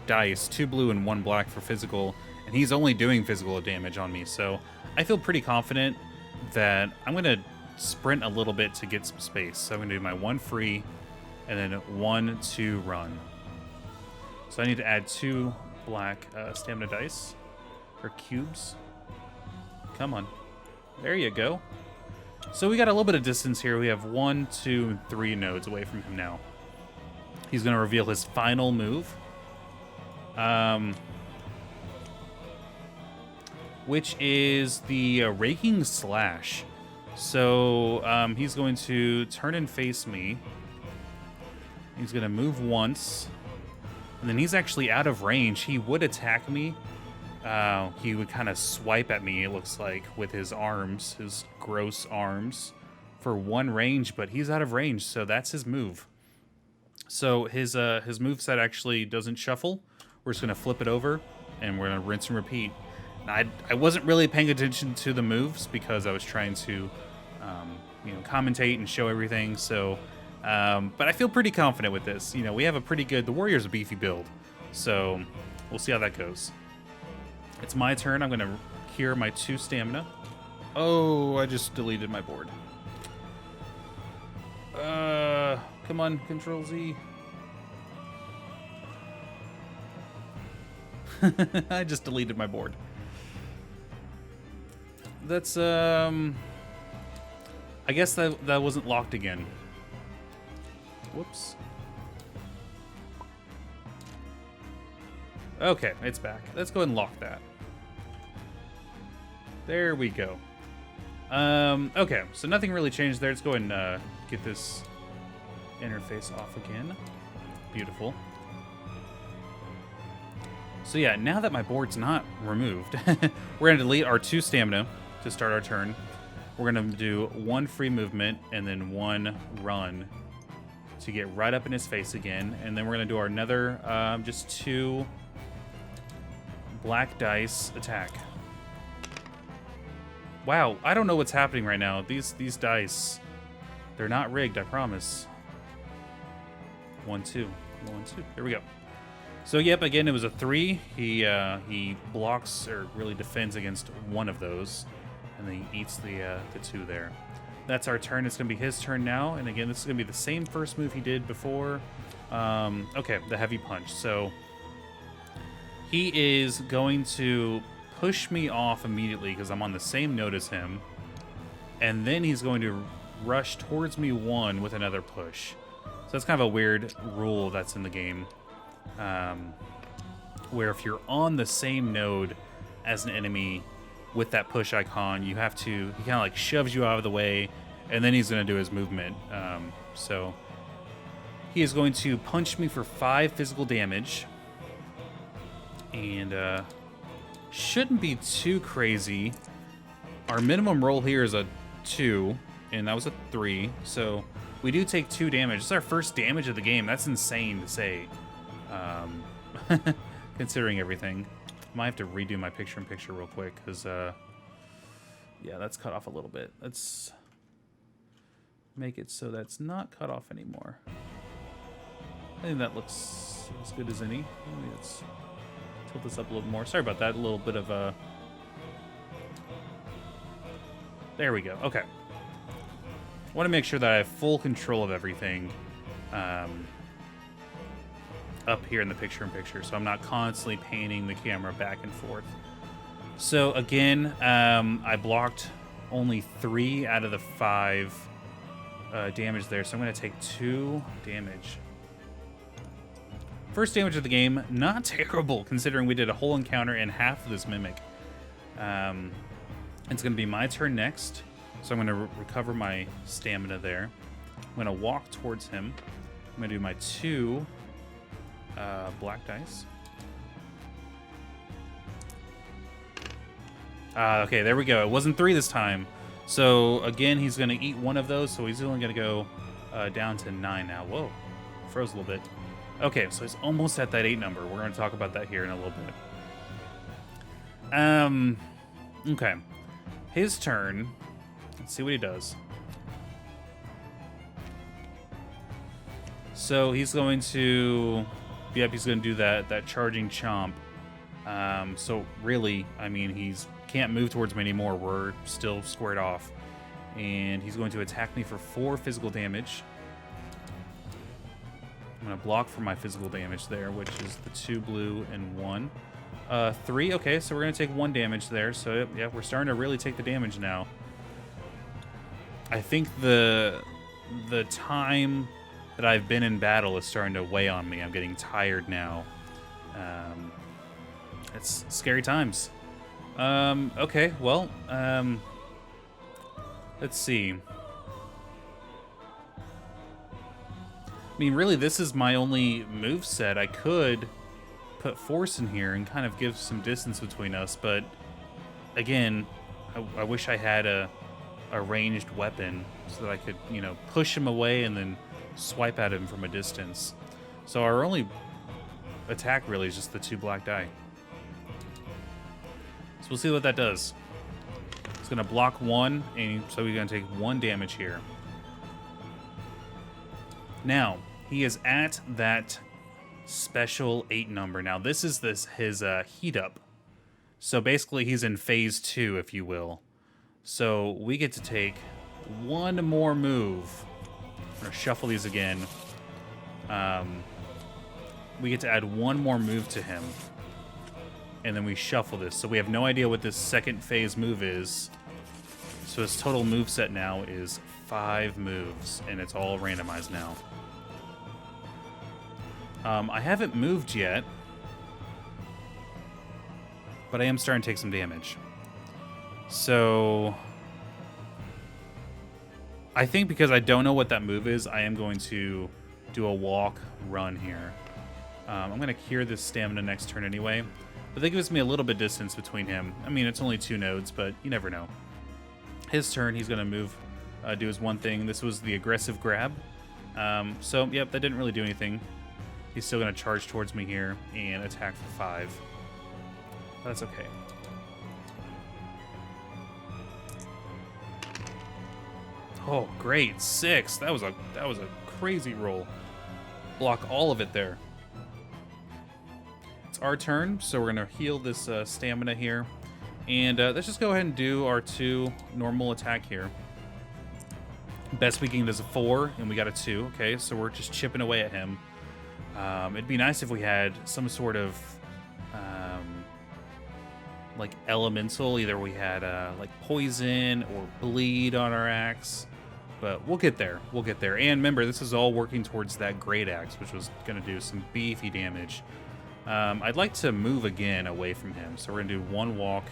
dice, 2 blue and 1 black for physical, and he's only doing physical damage on me. So I feel pretty confident that I'm going to sprint a little bit to get some space. So I'm going to do my 1 free and then 1, 2 run. So I need to add 2 black stamina dice or cubes. Come on. There you go. So we got a little bit of distance here. We have 1, 2, and 3 nodes away from him now. He's going to reveal his final move. Which is the Raking Slash. So he's going to turn and face me. He's going to move once. And then he's actually out of range. He would attack me. He would kind of swipe at me, it looks like, with his arms, his gross arms, for 1 range. But he's out of range, so that's his move. So his moveset actually doesn't shuffle. We're just going to flip it over, and we're going to rinse and repeat. Now, I wasn't really paying attention to the moves because I was trying to, commentate and show everything. So, but I feel pretty confident with this. We have a pretty good. The Warrior's a beefy build, so we'll see how that goes. It's my turn. I'm going to cure my 2 stamina. Oh, I just deleted my board. Come on, Control Z. I just deleted my board. That's, I guess that wasn't locked again. Whoops. Okay, it's back. Let's go ahead and lock that. There we go. Okay, so nothing really changed there. Let's go ahead and get this interface off again. Beautiful. So yeah, now that my board's not removed, we're going to delete our 2 stamina to start our turn. We're going to do 1 free movement and then 1 run to get right up in his face again. And then we're going to do our another, just 2 black dice attack. Wow, I don't know what's happening right now. These dice, they're not rigged, I promise. 1, 2, 1, 2. Here we go. So yep, again, it was a 3. He blocks or really defends against 1 of those, and then he eats the 2 there. That's our turn. It's gonna be his turn now, and again, this is gonna be the same first move he did before. Okay, the heavy punch. So he is going to push me off immediately because I'm on the same node as him, and then he's going to rush towards me 1 with another push. So that's kind of a weird rule that's in the game. Where if you're on the same node as an enemy with that push icon, he kind of like shoves you out of the way, and then he's going to do his movement. So he is going to punch me for 5 physical damage, and shouldn't be too crazy. Our minimum roll here is a 2, and that was a 3, so we do take 2 damage. This is our first damage of the game. That's insane to say. Considering everything. Might have to redo my picture-in-picture real quick, because, yeah, that's cut off a little bit. Let's make it so that's not cut off anymore. I think that looks as good as any. Let's tilt this up a little more. Sorry about that. A little bit of a... There we go. Okay. I want to make sure that I have full control of everything. Up here in the picture-in-picture, so I'm not constantly panning the camera back and forth. So again, I blocked only 3 out of the 5 damage there, so I'm going to take 2 damage. First damage of the game, not terrible, considering we did a whole encounter and half of this Mimic. It's going to be my turn next, so I'm going to recover my stamina there. I'm going to walk towards him. I'm going to do my 2 black dice. Okay, there we go. It wasn't 3 this time. So, again, he's going to eat 1 of those, so he's only going to go down to 9 now. Whoa, froze a little bit. Okay, so he's almost at that 8 number. We're going to talk about that here in a little bit. Okay. His turn. Let's see what he does. So he's going to... Yep, he's going to do that charging chomp. So really, I mean, he's can't move towards me anymore. We're still squared off. And he's going to attack me for 4 physical damage. I'm going to block for my physical damage there, which is the 2 blue and 1. 3, okay, so we're going to take 1 damage there. So, yeah, we're starting to really take the damage now. I think the time that I've been in battle is starting to weigh on me. I'm getting tired now. It's scary times. Okay, well, let's see. I mean, really, this is my only moveset. I could put force in here and kind of give some distance between us, but again, I wish I had a ranged weapon so that I could, you know, push him away and then swipe at him from a distance. So our only attack really is just the 2 black die. So we'll see what that does. It's going to block 1, and so he's going to take 1 damage here. Now, he is at that special 8 number. Now, this is his heat up. So basically, he's in phase 2, if you will. So we get to take 1 more move. I'm going to shuffle these again. We get to add 1 more move to him. And then we shuffle this. So we have no idea what this second phase move is. So his total move set now is 5 moves, and it's all randomized now. I haven't moved yet, but I am starting to take some damage. So I think because I don't know what that move is, I am going to do a walk run here. I'm going to cure this stamina next turn anyway. But that gives me a little bit distance between him. I mean, it's only 2 nodes, but you never know. His turn, he's going to move, do his one thing. This was the aggressive grab. So, yep, that didn't really do anything. He's still going to charge towards me here and attack for 5. That's okay. Oh, great. 6. That was a crazy roll. Block all of it there. It's our turn, so we're going to heal this stamina here. And let's just go ahead and do our 2 normal attack here. Best we can is a 4, and we got a 2. Okay, so we're just chipping away at him. It'd be nice if we had some sort of like elemental. Either we had like poison or bleed on our axe. But we'll get there. We'll get there. And remember, this is all working towards that great axe, which was going to do some beefy damage. I'd like to move again away from him. So we're going to do 1 walk.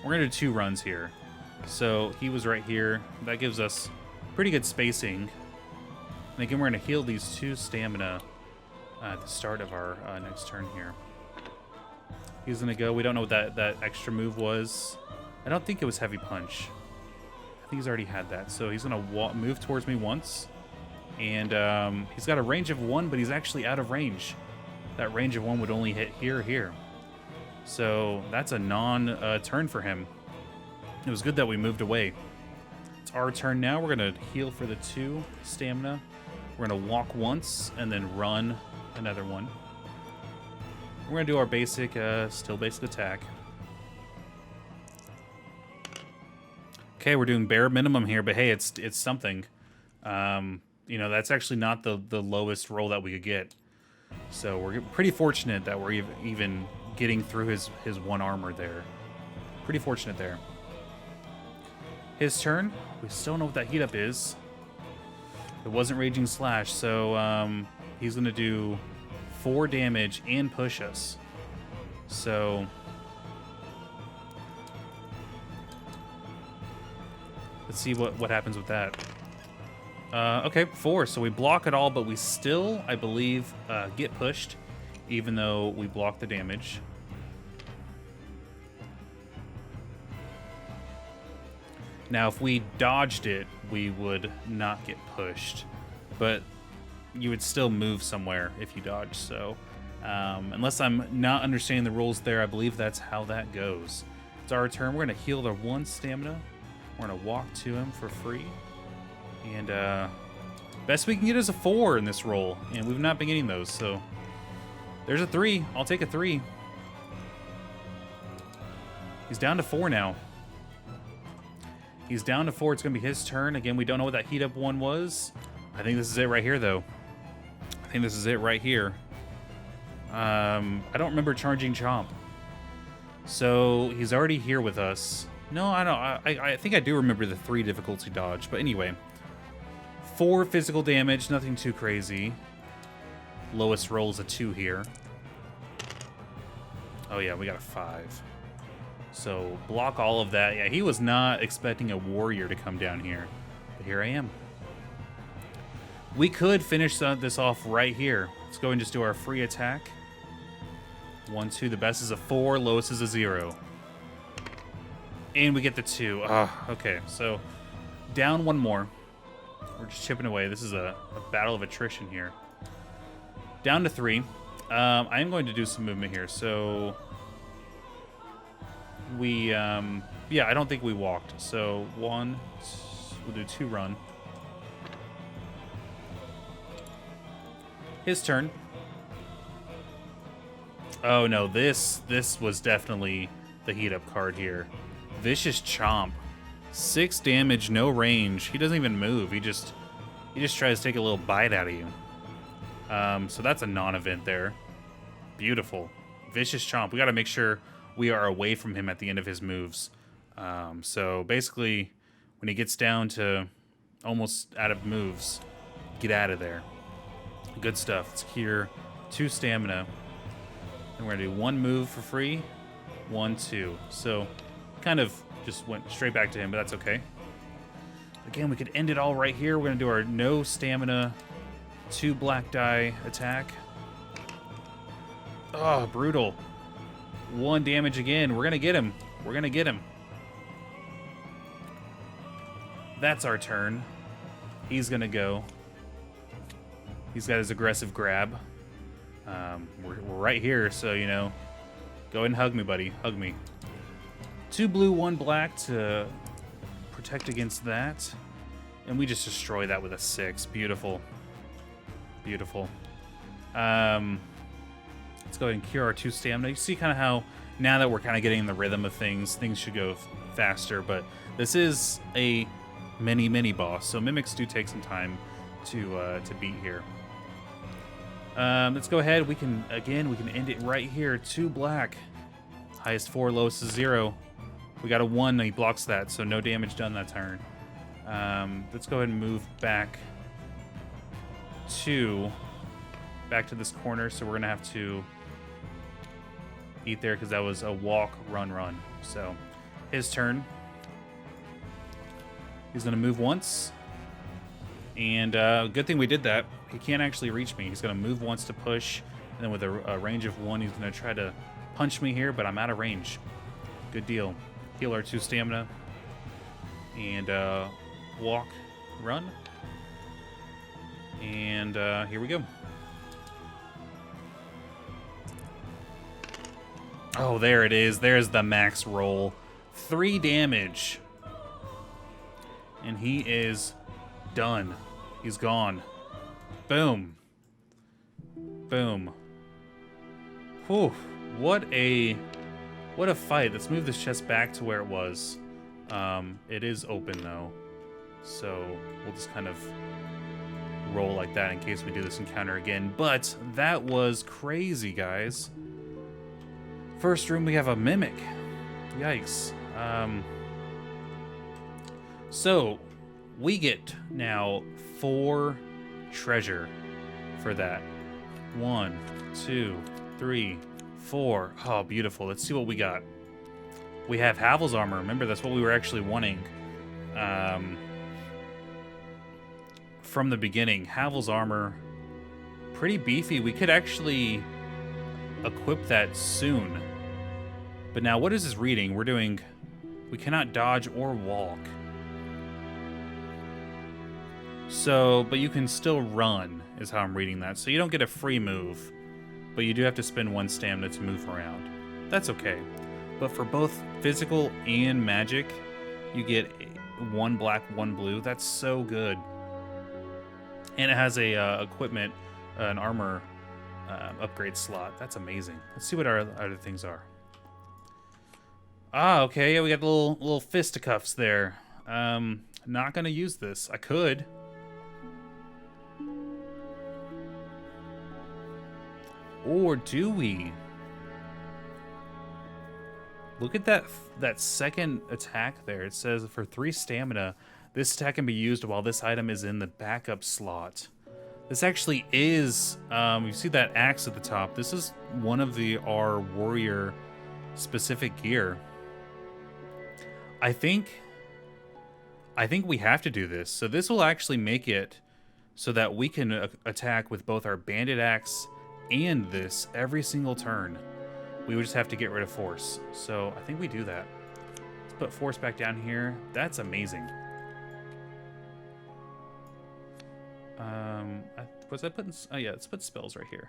We're going to do 2 runs here. So he was right here. That gives us pretty good spacing. And again, we're going to heal these 2 stamina at the start of our next turn here. He's going to go. We don't know what that extra move was. I don't think it was Heavy Punch. I think he's already had that. So he's going to move towards me once. And he's got a range of 1, but he's actually out of range. That range of 1 would only hit here or here. So that's a non-turn for him. It was good that we moved away. It's our turn now. We're going to heal for the 2 stamina. We're going to walk once and then run another one. We're going to do our basic, still basic attack. Okay, we're doing bare minimum here, but hey, it's something. You know, that's actually not the lowest roll that we could get. So we're pretty fortunate that we're even getting through his 1 armor there. Pretty fortunate there. His turn. We still don't know what that heat up is. It wasn't Raging Slash, so he's going to do 4 damage and push us. So let's see what happens with that. Okay, 4. So we block it all, but we still, I believe, get pushed, even though we block the damage. Now, if we dodged it, we would not get pushed, but you would still move somewhere if you dodge. So, unless I'm not understanding the rules there, I believe that's how that goes. It's our turn. We're going to heal their 1 stamina. We're going to walk to him for free. And best we can get is a 4 in this roll, and we've not been getting those. So there's a 3. I'll take a 3. He's down to 4 now. He's down to 4. It's going to be his turn. Again, we don't know what that heat up one was. I think this is it right here, though. I think this is it right here. I don't remember charging Chomp. So he's already here with us. No, I don't. I think I do remember the 3 difficulty dodge. But anyway, 4 physical damage. Nothing too crazy. Lowest roll is a 2 here. Oh, yeah, we got a 5. So block all of that. Yeah, he was not expecting a warrior to come down here. But here I am. We could finish this off right here. Let's go and just do our free attack. 1, 2. The best is a 4. Lowest is a 0. And we get the 2. Okay, so down 1 more. We're just chipping away. This is a battle of attrition here. Down to 3. I am going to do some movement here. So we, yeah, I don't think we walked. So 1, we'll do 2 run. His turn. Oh no, this was definitely the heat up card here. Vicious Chomp. 6 damage, no range. He doesn't even move. He just tries to take a little bite out of you. So that's a non-event there. Beautiful. Vicious Chomp. We got to make sure we are away from him at the end of his moves. So basically, when he gets down to almost out of moves, get out of there. Good stuff. Let's cure 2 stamina. And we're going to do 1 move for free. 1, 2. So kind of just went straight back to him, but that's okay. Again, we could end it all right here. We're going to do our no stamina, 2 black die attack. Oh, brutal. 1 damage again. We're going to get him. We're going to get him. That's our turn. He's going to go. He's got his aggressive grab. We're right here, so, you know, go ahead and hug me, buddy. Hug me. 2 blue, 1 black to protect against that. And we just destroy that with a 6. Beautiful. Beautiful. Let's go ahead and cure our 2 stamina. You see kind of how, now that we're kind of getting in the rhythm of things should go faster. But this is a mini boss, so mimics do take some time to beat here. Let's go ahead. We can end it right here. 2 black. Highest 4, lowest is 0. We got a 1, he blocks that, so no damage done that turn. Let's go ahead and move back to this corner, so we're going to have to eat there because that was a walk, run. So his turn. He's going to move once. And good thing we did that. He can't actually reach me. He's going to move once to push. And then with a range of 1, he's going to try to punch me here, but I'm out of range. Good deal. Heal our 2 stamina. And walk, run. And here we go. Oh, there it is. There's the max roll. 3 damage. And he is done. He's gone. Boom. Boom. Whew. What a fight. Let's move this chest back to where it was. It is open though. So we'll just kind of roll like that in case we do this encounter again. But that was crazy, guys. First room, we have a mimic. Yikes. So we get now 4 treasure for that. 1, 2, 3, 4. Oh, beautiful. Let's see what we got. We have Havel's armor. Remember, that's what we were actually wanting from the beginning. Havel's armor, pretty beefy. We could actually equip that soon. But now, what is this reading? We're doing... We cannot dodge or walk. So, but you can still run, is how I'm reading that. So you don't get a free move, but you do have to spend 1 stamina to move around. That's okay. But for both physical and magic, you get 1 black, 1 blue. That's so good. And it has a equipment, an armor upgrade slot. That's amazing. Let's see what our other things are. Ah, okay. Yeah, we got the little fisticuffs there. Not gonna use this. I could. Or do we? Look at that second attack there. It says for 3 stamina, this attack can be used while this item is in the backup slot. This actually is, you see that axe at the top. This is one of our warrior specific gear. I think we have to do this. So this will actually make it so that we can attack with both our bandit axe and this every single turn. We would just have to get rid of force. So I think we do that. Let's put force back down here. That's amazing. Was I putting... Oh yeah, let's put spells right here.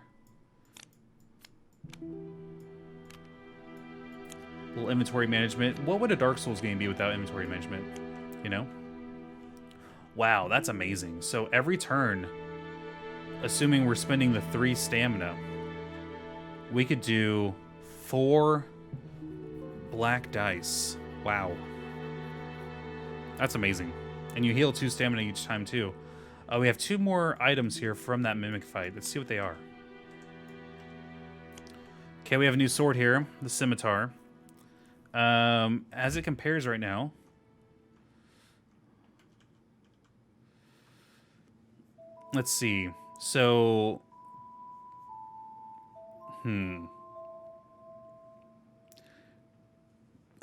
Little inventory management. What would a Dark Souls game be without inventory management? You know? Wow, that's amazing. So every turn, assuming we're spending the 3 stamina, we could do 4 black dice. Wow. That's amazing. And you heal 2 stamina each time, too. We have 2 more items here from that mimic fight. Let's see what they are. Okay, we have a new sword here, the scimitar. As it compares right now... Let's see. So... I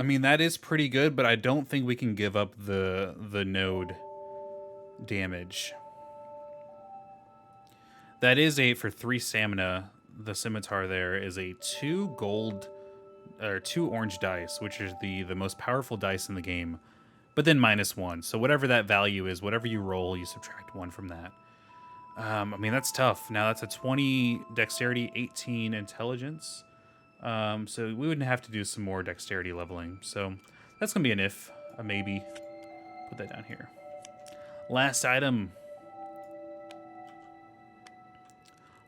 mean, that is pretty good, but I don't think we can give up the node damage. That is for 3 stamina. The scimitar there is a 2 gold or 2 orange dice, which is the most powerful dice in the game, but then -1. So whatever that value is, whatever you roll, you subtract 1 from that. I mean, that's tough. Now that's a 20 dexterity, 18 intelligence. So we wouldn't have to do some more dexterity leveling. So that's gonna be an if, a maybe. Put that down here. Last item.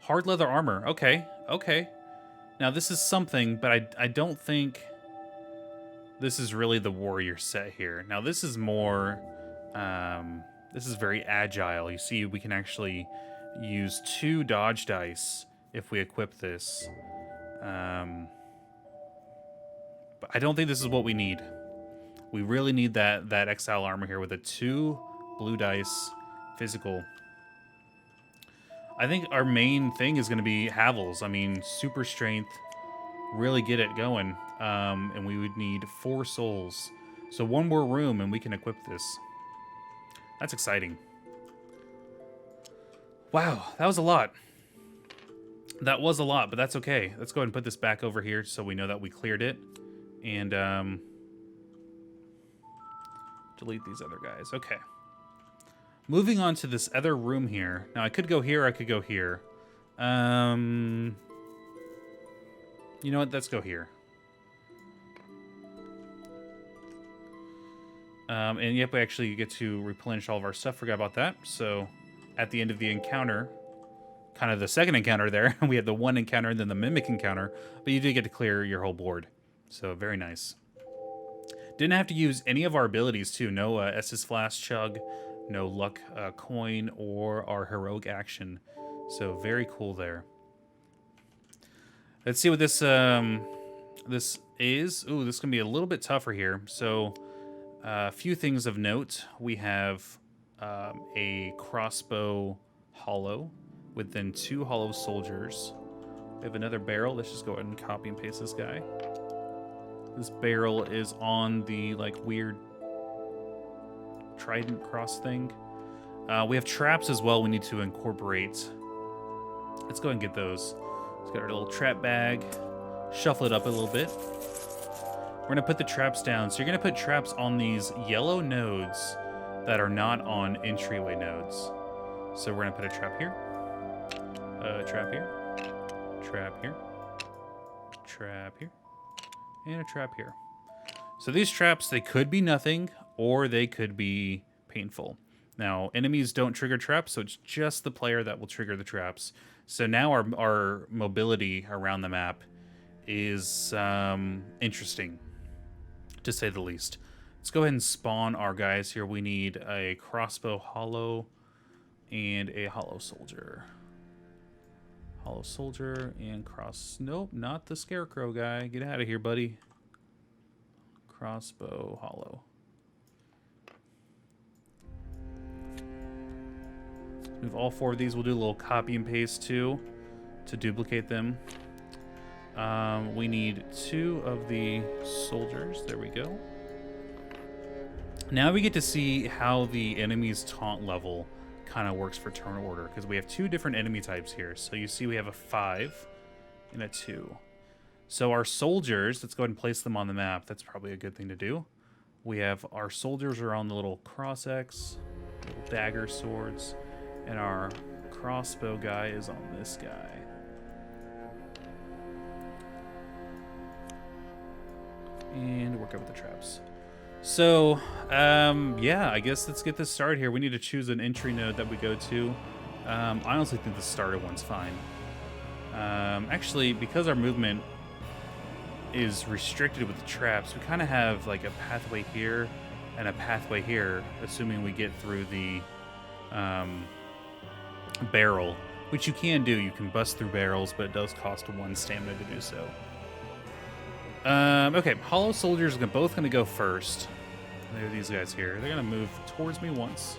Hard leather armor. Okay, okay. Now this is something, but I don't think this is really the warrior set here. Now this is more, this is very agile. You see, we can actually use 2 dodge dice if we equip this. But I don't think this is what we need. We really need that exile armor here with a 2 blue dice physical. I think our main thing is going to be Havel's. I mean, super strength, really get it going. And we would need 4 souls. So 1 more room and we can equip this. That's exciting. Wow, that was a lot. That was a lot, but that's okay. Let's go ahead and put this back over here so we know that we cleared it. And delete these other guys. Okay. Moving on to this other room here. Now, I could go here, I could go here. You know what? Let's go here. And yep, we actually get to replenish all of our stuff. Forgot about that. So, at the end of the encounter, kind of the second encounter there, we had the 1 encounter and then the mimic encounter, but you did get to clear your whole board. So, very nice. Didn't have to use any of our abilities, too. No Estus Flask Chug, no Luck Coin, or our Heroic Action. So, very cool there. Let's see what this this is. Ooh, this is going to be a little bit tougher here. So, A few things of note. We have a crossbow hollow with then 2 hollow soldiers. We have another barrel. Let's just go ahead and copy and paste this guy. This barrel is on the like weird trident cross thing. We have traps as well we need to incorporate. Let's go ahead and get those. Let's get our little trap bag, shuffle it up a little bit. We're gonna put the traps down. So you're gonna put traps on these yellow nodes that are not on entryway nodes. So we're gonna put a trap here, trap here, trap here, trap here, and a trap here. So these traps, they could be nothing or they could be painful. Now, enemies don't trigger traps, so it's just the player that will trigger the traps. So now our mobility around the map is interesting, to say the least. Let's go ahead and spawn our guys here. We need a crossbow hollow and a hollow soldier. Hollow soldier and cross... Nope, not the scarecrow guy. Get out of here, buddy. Crossbow hollow. Move all 4 of these. We'll do a little copy and paste too to duplicate them. We need 2 of the soldiers. There we go. Now we get to see how the enemy's taunt level kind of works for turn order, because we have 2 different enemy types here. So you see we have a 5 and a 2. So our soldiers, let's go ahead and place them on the map. That's probably a good thing to do. We have our soldiers are on the little cross X, little dagger swords, and our crossbow guy is on this guy. And work out with the traps. So, yeah, I guess let's get this started here. We need to choose an entry node that we go to. I honestly think the starter one's fine. Actually, because our movement is restricted with the traps, we kind of have like a pathway here and a pathway here, assuming we get through the barrel, which you can do. You can bust through barrels, but it does cost 1 stamina to do so. Okay, hollow soldiers are both going to go first. There are these guys here. They're going to move towards me once.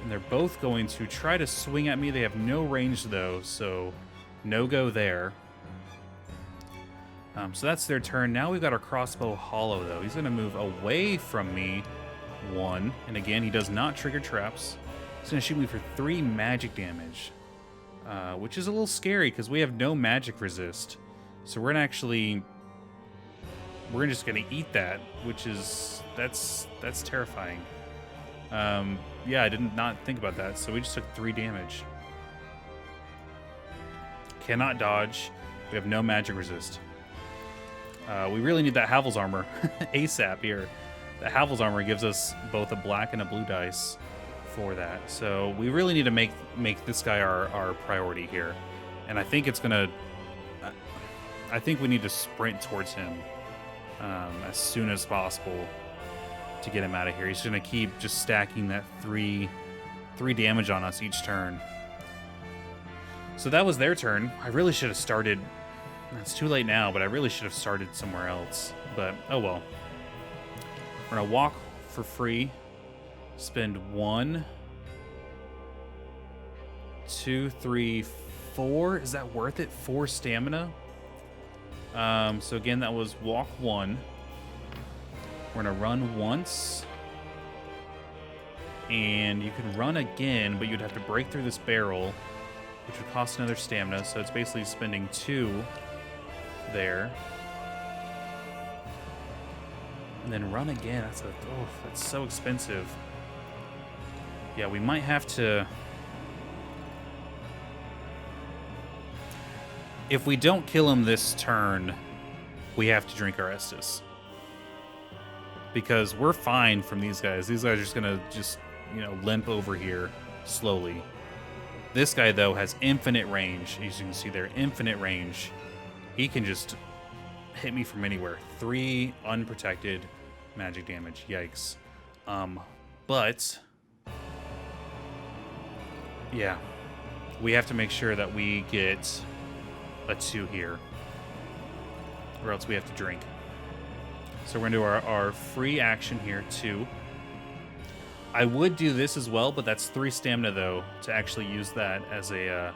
And they're both going to try to swing at me. They have no range, though, so no go there. So that's their turn. Now we've got our crossbow hollow, though. He's going to move away from me 1. And again, he does not trigger traps. He's going to shoot me for 3 magic damage, which is a little scary because we have no magic resist. So we're just gonna eat that, which is that's terrifying. Yeah, I did not think about that. So we just took 3 damage. Cannot dodge. We have no magic resist. We really need that Havel's armor ASAP here. The Havel's armor gives us both a black and a blue dice for that. So we really need to make this guy our priority here. And I think it's gonna. I think we need to sprint towards him as soon as possible to get him out of here. He's going to keep just stacking that 3 damage on us each turn. So that was their turn. I really should have started... It's too late now, but I really should have started somewhere else. But, oh well. We're going to walk for free. Spend 1, 2, 3, 4. Is that worth it? 4 stamina? So again, that was walk 1. We're gonna run once. And you can run again, but you'd have to break through this barrel, which would cost another stamina. So it's basically spending 2 there. And then run again. That's so expensive. Yeah, we might have to... If we don't kill him this turn, we have to drink our Estus. Because we're fine from these guys. These guys are just going to limp over here slowly. This guy, though, has infinite range. As you can see there, infinite range. He can just hit me from anywhere. 3 unprotected magic damage. Yikes. But, yeah. We have to make sure that we get... a 2 here, or else we have to drink. So we're going to do our free action here, 2. I would do this as well, but that's 3 stamina, though, to actually use that as a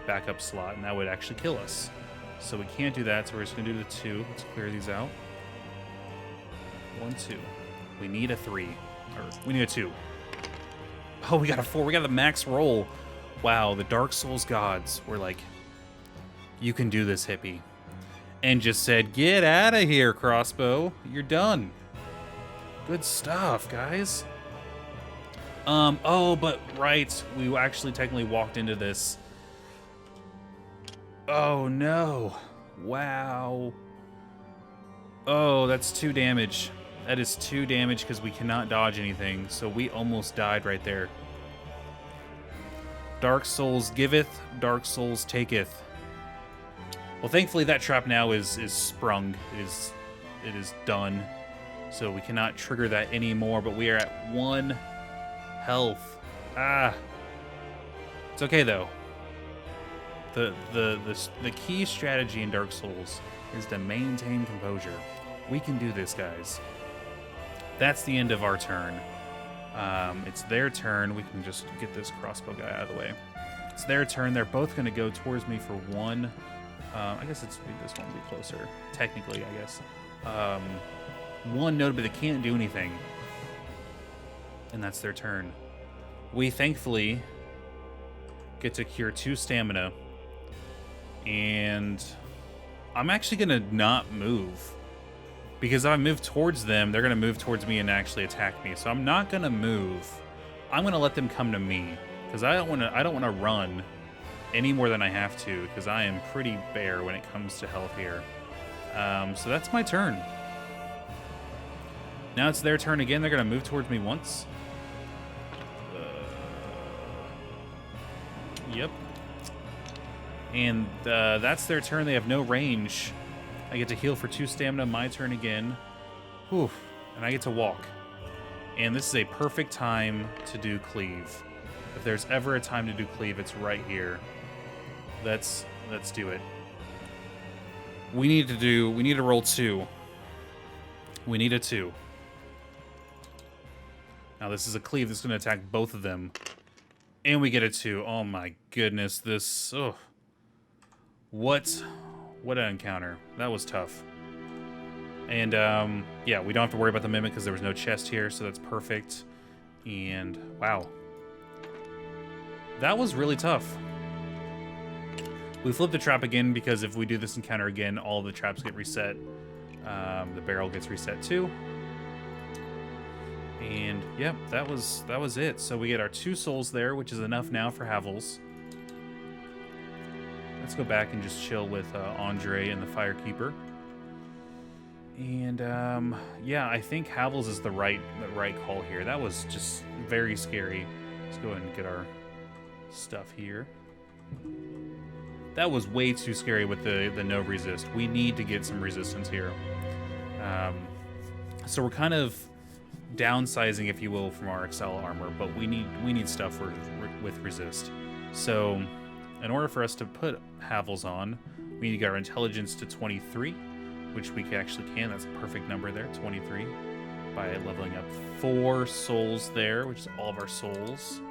backup slot, and that would actually kill us. So we can't do that, so we're just going to do the 2. Let's clear these out. 1, 2. We need a 3. Or, we need a 2. Oh, we got a 4. We got the max roll. Wow, the Dark Souls gods were like, you can do this, hippie. And just said, get out of here, crossbow. You're done. Good stuff, guys. Oh, but right, we actually technically walked into this. Oh, no. Wow. Oh, that's 2 damage. That is 2 damage because we cannot dodge anything, so we almost died right there. Dark Souls giveth, Dark Souls taketh. Well, thankfully that trap now is sprung. It is done. So we cannot trigger that anymore, but we are at 1 health. Ah. It's okay though. The key strategy in Dark Souls is to maintain composure. We can do this, guys. That's the end of our turn. It's their turn. We can just get this crossbow guy out of the way. It's their turn. They're both going to go towards me for 1. I guess this one will be closer. Technically, I guess. 1 node, but they can't do anything. And that's their turn. We thankfully get to cure 2 stamina. And I'm actually going to not move. Because if I move towards them, they're going to move towards me and actually attack me. So I'm not going to move. I'm going to let them come to me. Because I don't want to run any more than I have to. Because I am pretty bare when it comes to health here. So that's my turn. Now it's their turn again. They're going to move towards me once. Yep. And that's their turn. They have no range. I get to heal for 2 stamina. My turn again. Whew. And I get to walk. And this is a perfect time to do cleave. If there's ever a time to do cleave, it's right here. Let's do it. We need to roll 2. We need a 2. Now this is a cleave that's going to attack both of them. And we get a 2. Oh my goodness, this... Oh. What an encounter. That was tough. And, yeah, we don't have to worry about the mimic because there was no chest here, so that's perfect. And, wow. That was really tough. We flipped the trap again because if we do this encounter again, all the traps get reset. The barrel gets reset too. And, yeah, that was it. So we get our 2 souls there, which is enough now for Havel's. Let's go back and just chill with Andre and the Firekeeper. And yeah, I think Havel's is the right call here. That was just very scary. Let's go ahead and get our stuff here. That was way too scary with the no resist. We need to get some resistance here. So we're kind of downsizing, if you will, from our Excel armor, but we need stuff with resist. So in order for us to put Havel's on, we need to get our intelligence to 23, which we actually can. That's a perfect number there, 23, by leveling up 4 souls there, which is all of our souls.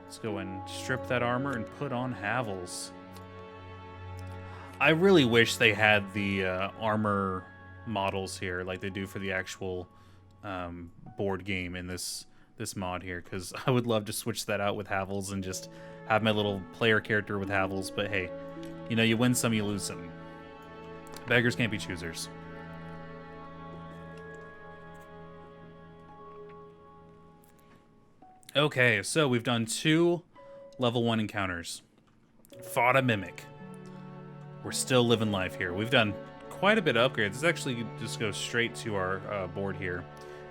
Let's go and strip that armor and put on Havel's. I really wish they had the armor models here like they do for the actual board game in this mod here, because I would love to switch that out with Havel's and just have my little player character with Havel's, but hey, you know, you win some, you lose some. Beggars can't be choosers. Okay, so we've done 2 level 1 encounters. Fought a mimic. We're still living life here. We've done quite a bit of upgrades. Let's actually just go straight to our board here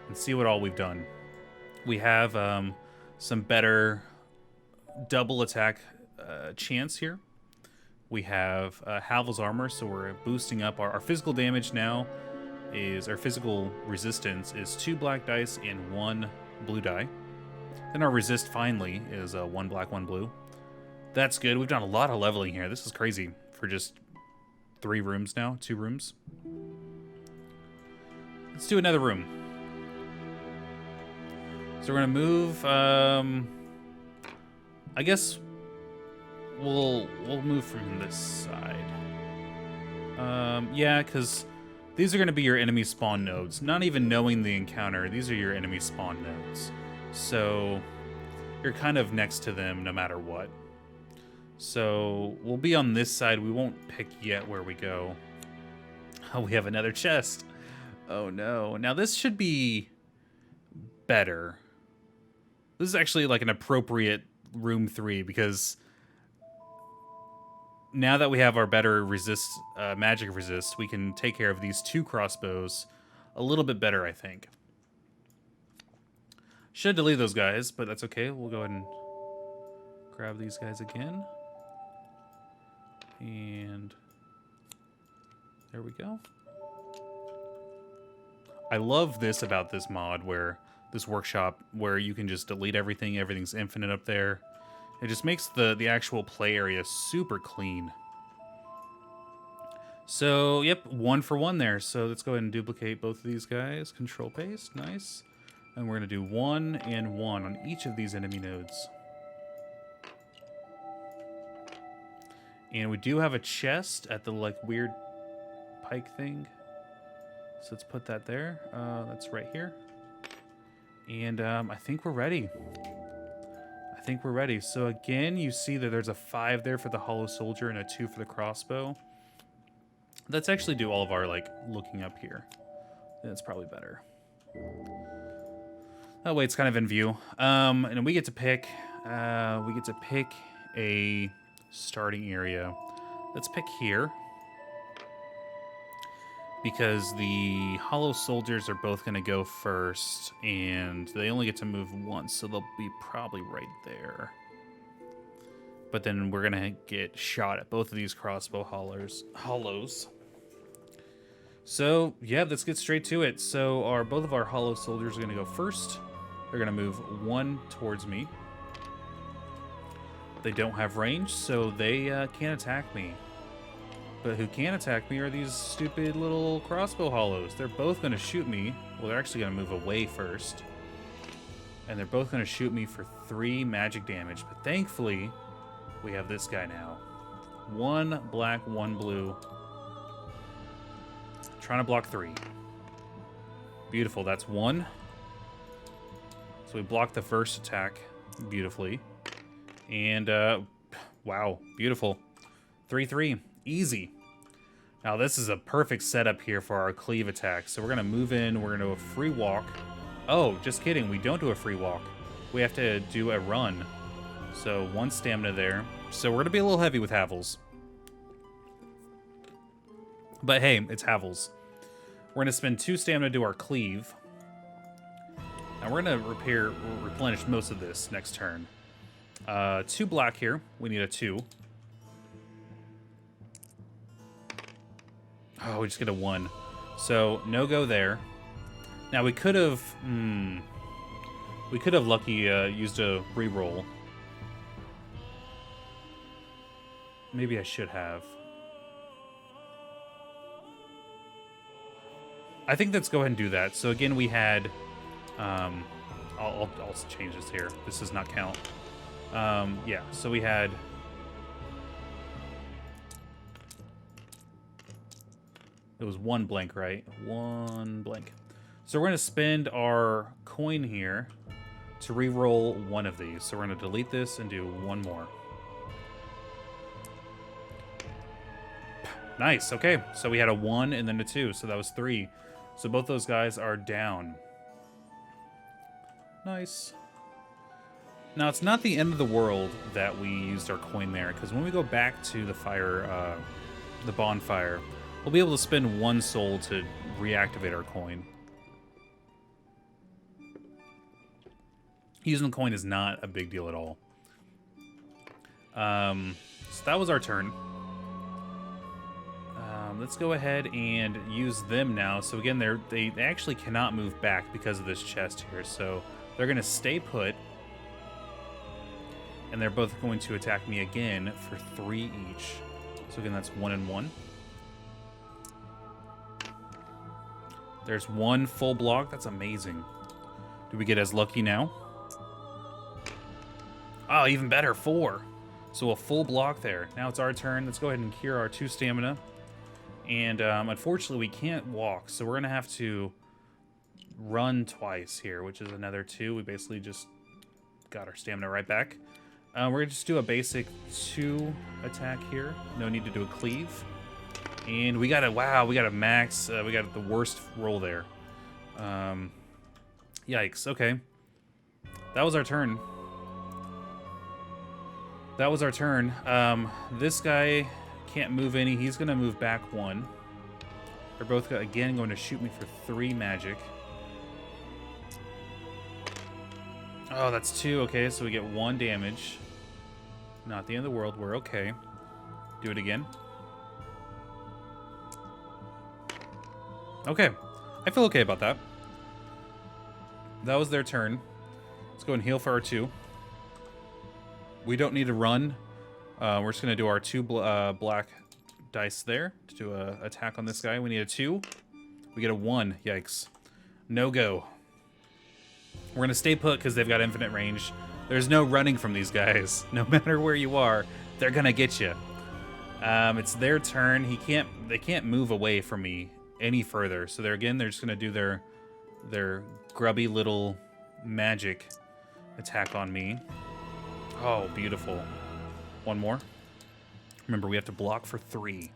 and see what all we've done. We have some better double attack chance here. We have Havel's armor, so we're boosting up our physical damage now. Our physical resistance is 2 black dice and 1 blue die. Then our resist finally is 1 black, 1 blue. That's good. We've done a lot of leveling here. This is crazy for just 3 rooms now, 2 rooms. Let's do another room. So we're gonna move. I guess we'll move from this side. Yeah, because these are gonna be your enemy spawn nodes. Not even knowing the encounter, these are your enemy spawn nodes. So you're kind of next to them no matter what. So we'll be on this side. We won't pick yet where we go. Oh, we have another chest. Oh no. Now this should be better. This is actually like an appropriate room 3 because now that we have our better magic resist, we can take care of these 2 crossbows a little bit better, I think. Should delete those guys, but that's okay. We'll go ahead and grab these guys again. And there we go. I love this about this mod, where this workshop, where you can just delete everything. Everything's infinite up there. It just makes the actual play area super clean. So, yep, 1 for 1 there. So let's go ahead and duplicate both of these guys. Control paste, nice. And we're gonna do 1 and 1 on each of these enemy nodes. And we do have a chest at the like weird pike thing. So let's put that there. That's right here. And I think we're ready. I think we're ready. So again, you see that there's a 5 there for the hollow soldier and a 2 for the crossbow. Let's actually do all of our like looking up here. That's probably better. That way it's kind of in view. And we get to pick. We get to pick a starting area. Let's pick here. Because the hollow soldiers are both going to go first, and they only get to move once, so they'll be probably right there. But then we're going to get shot at both of these crossbow hollows. So, yeah, let's get straight to it. So both of our hollow soldiers are going to go first. They're going to move 1 towards me. They don't have range, so they can't attack me. But who can attack me are these stupid little crossbow hollows. They're both going to shoot me. Well, they're actually going to move away first. And they're both going to shoot me for 3 magic damage. But thankfully, we have this guy now. 1 black, 1 blue. Trying to block 3. Beautiful, that's 1. So we blocked the first attack beautifully. And, wow, beautiful. 3-3. Easy. Now this is a perfect setup here for our cleave attack. So we're going to move in. We're going to do a free walk. Oh, just kidding. We don't do a free walk. We have to do a run. So 1 stamina there. So we're going to be a little heavy with Havels. But hey, it's Havels. We're going to spend 2 stamina to do our cleave. And we're going to replenish most of this next turn. 2 black here. We need a 2. Oh, we just get a 1. So, no go there. Now, we could have... we could have lucky used a reroll. Maybe I should have. I think let's go ahead and do that. So, again, we had... I'll change this here. This does not count. Yeah, so we had... It was 1 blank, right? 1 blank. So we're going to spend our coin here to re-roll 1 of these. So we're going to delete this and do 1 more. Nice. Okay. So we had a 1 and then a 2. So that was 3. So both those guys are down. Nice. Now, it's not the end of the world that we used our coin there, because when we go back to the bonfire, we'll be able to spend 1 soul to reactivate our coin. Using the coin is not a big deal at all. So that was our turn. Let's go ahead and use them now. So again, they actually cannot move back because of this chest here. So they're going to stay put. And they're both going to attack me again for 3 each. So again, that's 1 and 1. There's one full block. That's amazing. Do we get as lucky now? Oh, even better, 4. So a full block there. Now it's our turn. Let's go ahead and cure our 2 stamina. And unfortunately, we can't walk, so we're going to have to run twice here, which is another 2. We basically just got our stamina right back. We're going to just do a basic 2 attack here. No need to do a cleave. And we got a, wow, we got a max. We got the worst roll there. Yikes, okay. That was our turn. That was our turn. This guy can't move any. He's going to move back 1. They're both, again, going to shoot me for 3 magic. Oh, that's 2. Okay, so we get 1 damage. Not the end of the world. We're okay. Do it again. Okay. I feel okay about that. That was their turn. Let's go and heal for our 2. We don't need to run. We're just going to do our 2 black dice there to do an attack on this guy. We need a 2. We get a 1. Yikes. No go. We're going to stay put because they've got infinite range. There's no running from these guys. No matter where you are, they're going to get you. It's their turn. They can't move away from me any further. So they're just going to do their grubby little magic attack on me. Oh, beautiful. 1 more. Remember, we have to block for 3.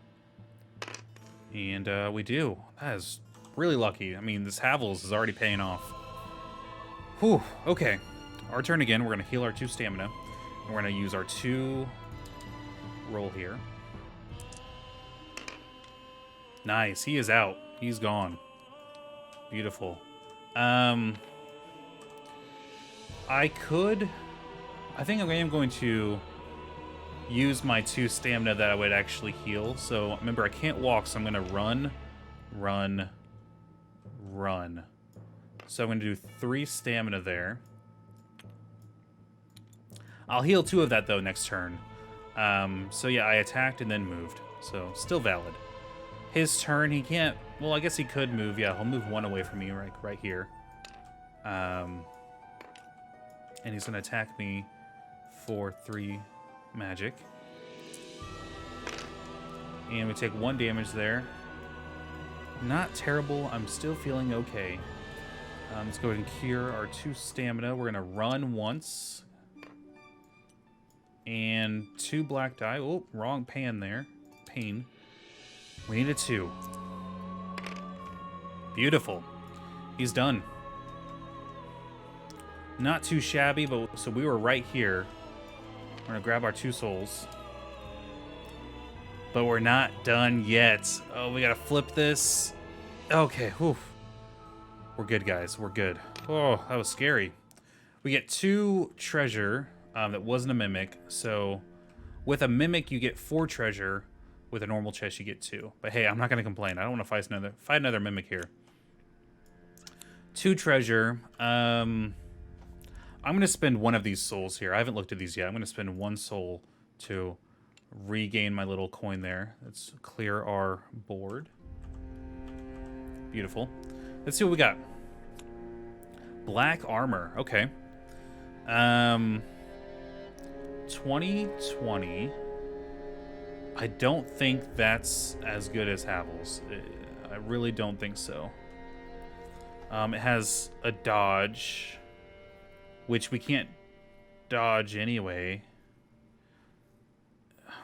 And we do. That is really lucky. I mean, this Havel's is already paying off. Whew. Okay. Our turn again. We're going to heal our 2 stamina. And we're going to use our 2 roll here. Nice. He is out. He's gone. Beautiful. I think I am going to use my 2 stamina that I would actually heal. So remember, I can't walk, so I'm going to run. So I'm going to do 3 stamina there. I'll heal 2 of that, though, next turn. So yeah, I attacked and then moved. So still valid. His turn, he can't... Well, I guess he could move. Yeah, he'll move 1 away from me right here. And he's going to attack me for 3 magic. And we take 1 damage there. Not terrible. I'm still feeling okay. Let's go ahead and cure our 2 stamina. We're going to run once. And 2 black die. Oh, wrong pan there. Pain. We need a 2. Beautiful. He's done. Not too shabby, but so we were right here. We're going to grab our 2 souls. But we're not done yet. Oh, we got to flip this. Okay, whew. We're good, guys. We're good. Oh, that was scary. We get 2 treasure. That wasn't a mimic. So with a mimic, you get 4 treasure. With a normal chest, you get 2. But hey, I'm not going to complain. I don't want to fight another mimic here. 2 treasure. I'm going to spend 1 of these souls here. I haven't looked at these yet. I'm going to spend 1 soul to regain my little coin there. Let's clear our board. Beautiful. Let's see what we got. Black armor. Okay. 2020. I don't think that's as good as Havel's. I really don't think so. It has a dodge, which we can't dodge anyway.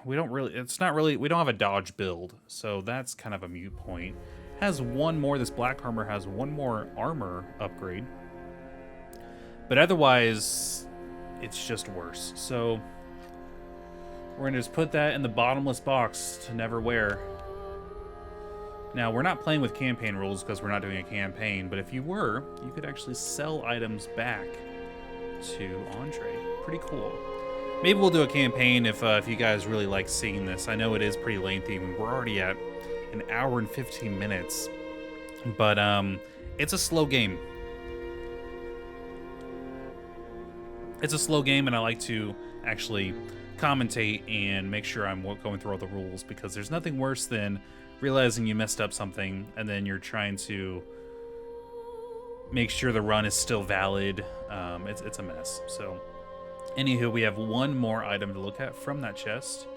We don't have a dodge build, so that's kind of a moot point. Has 1 more, this black armor has 1 more armor upgrade. But otherwise, it's just worse. So we're going to just put that in the bottomless box to never wear. Now, we're not playing with campaign rules because we're not doing a campaign, but if you were, you could actually sell items back to Andre. Pretty cool. Maybe we'll do a campaign if you guys really like seeing this. I know it is pretty lengthy. We're already at 1 hour and 15 minutes. But it's a slow game. It's a slow game, and I like to actually commentate and make sure I'm going through all the rules, because there's nothing worse than realizing you messed up something and then you're trying to make sure the run is still valid. It's a mess. So, anywho, we have one more item to look at from that chest.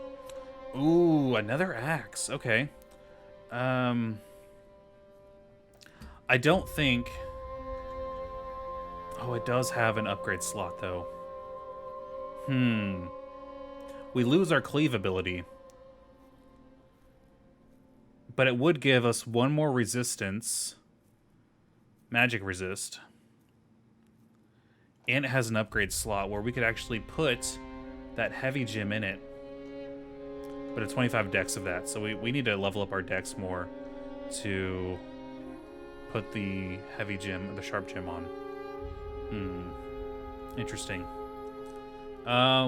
Ooh, another axe. Okay. I don't think... Oh, it does have an upgrade slot, though. We lose our cleave ability. But it would give us one more resistance. Magic resist. And it has an upgrade slot where we could actually put that heavy gem in it. But it's 25 dex of that, so we need to level up our dex more to put the heavy gem, the sharp gem on. Interesting.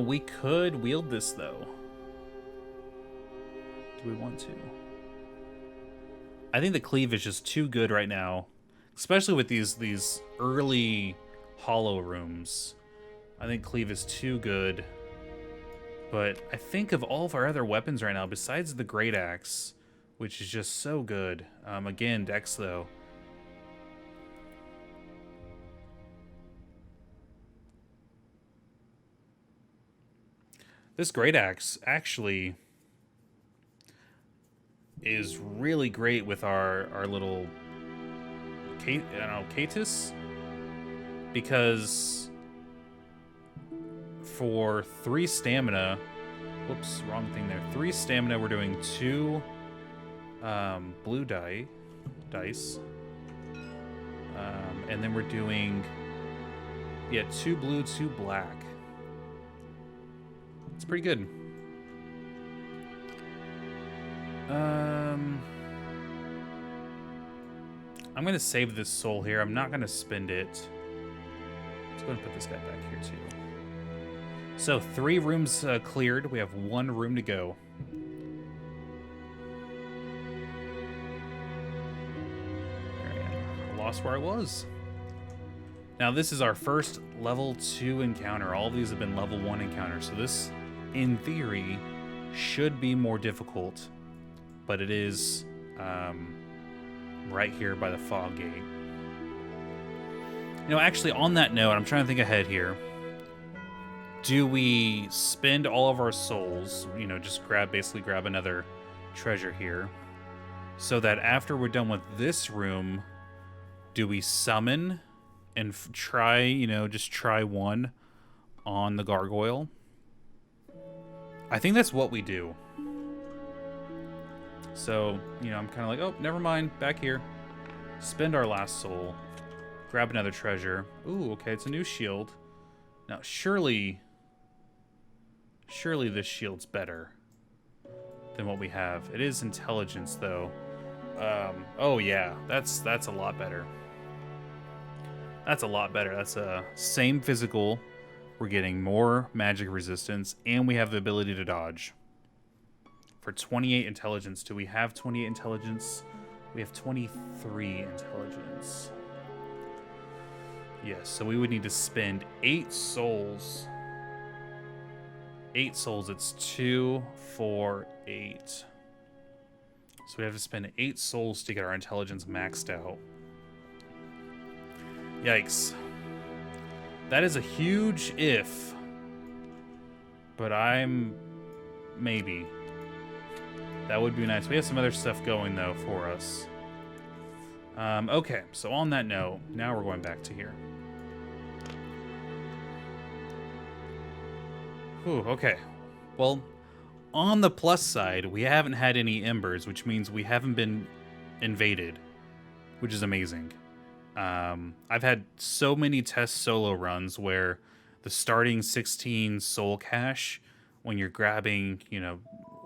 We could wield this, though. Do we want to? I think the cleave is just too good right now, especially with these early hollow rooms. I think cleave is too good. But I think of all of our other weapons right now, besides the great axe, which is just so good. Again, dex though. This great axe actually is really great with our little Catus, because for 3 stamina, whoops, wrong thing there. 3 stamina, we're doing 2 blue dice, and then we're doing 2 blue, 2 black. It's pretty good. I'm gonna save this soul here. I'm not gonna spend it. Let's go ahead and put this guy back here too. So 3 rooms cleared. We have 1 room to go. There I am. I lost where I was. Now this is our first level 2 encounter. All of these have been level 1 encounters. So this, in theory, should be more difficult. But it is right here by the fog gate. You know, actually, on that note, I'm trying to think ahead here. Do we spend all of our souls, you know, just basically grab another treasure here, so that after we're done with this room, do we summon and try, you know, just try one on the gargoyle? I think that's what we do. So, you know, I'm kind of like, oh, never mind, back here. Spend our last soul. Grab another treasure. Ooh, okay, it's a new shield. Now, surely this shield's better than what we have. It is intelligence, though. Oh, yeah, that's a lot better. That's a lot better. That's a same physical. We're getting more magic resistance, and we have the ability to dodge. For 28 intelligence. Do we have 28 intelligence? We have 23 intelligence. Yes, so we would need to spend 8 souls. 8 souls. It's 2, 4, 8. So we have to spend 8 souls to get our intelligence maxed out. Yikes. That is a huge if. But maybe. That would be nice. We have some other stuff going, though, for us. Okay, so on that note, now we're going back to here. Whew, okay. Well, on the plus side, we haven't had any embers, which means we haven't been invaded, which is amazing. I've had so many test solo runs where the starting 16 soul cache, when you're grabbing, you know,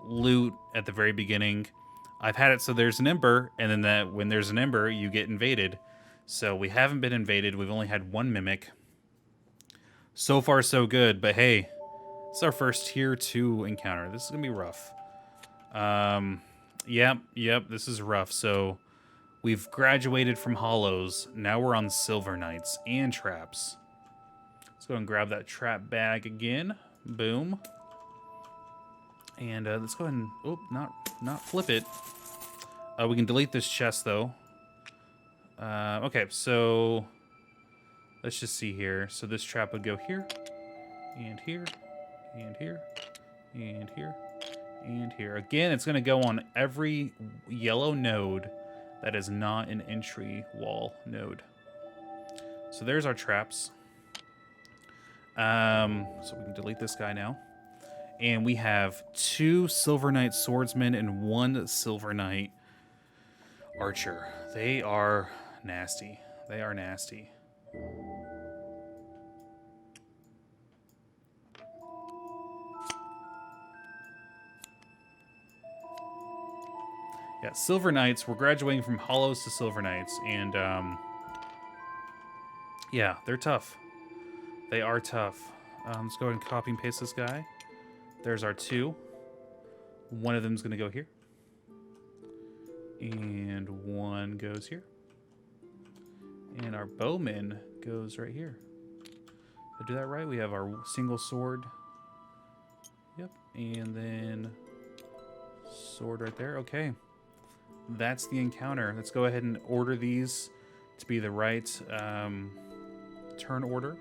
loot at the very beginning, I've had it so there's an ember, and then when there's an ember, you get invaded. So we haven't been invaded. We've only had 1 mimic. So far, so good. But hey, it's our first tier 2 encounter. This is gonna be rough. Yep, this is rough. So we've graduated from hollows. Now we're on silver knights and traps. Let's go and grab that trap bag again. Boom. And let's go ahead and, oh, not flip it. We can delete this chest, though. Okay, so Let's just see here. So this trap would go here, and here, and here, and here, and here. Again, it's going to go on every yellow node that is not an entry wall node. So there's our traps. So we can delete this guy now. And we have 2 Silver Knight Swordsmen and 1 Silver Knight Archer. They are nasty. They are nasty. Yeah, Silver Knights. We're graduating from Hollows to Silver Knights. And, yeah, they're tough. They are tough. Let's go ahead and copy and paste this guy. There's our 2. One of them's going to go here. And 1 goes here. And our bowman goes right here. Did I do that right? We have our single sword. Yep. And then sword right there. Okay. That's the encounter. Let's go ahead and order these to be the right turn order.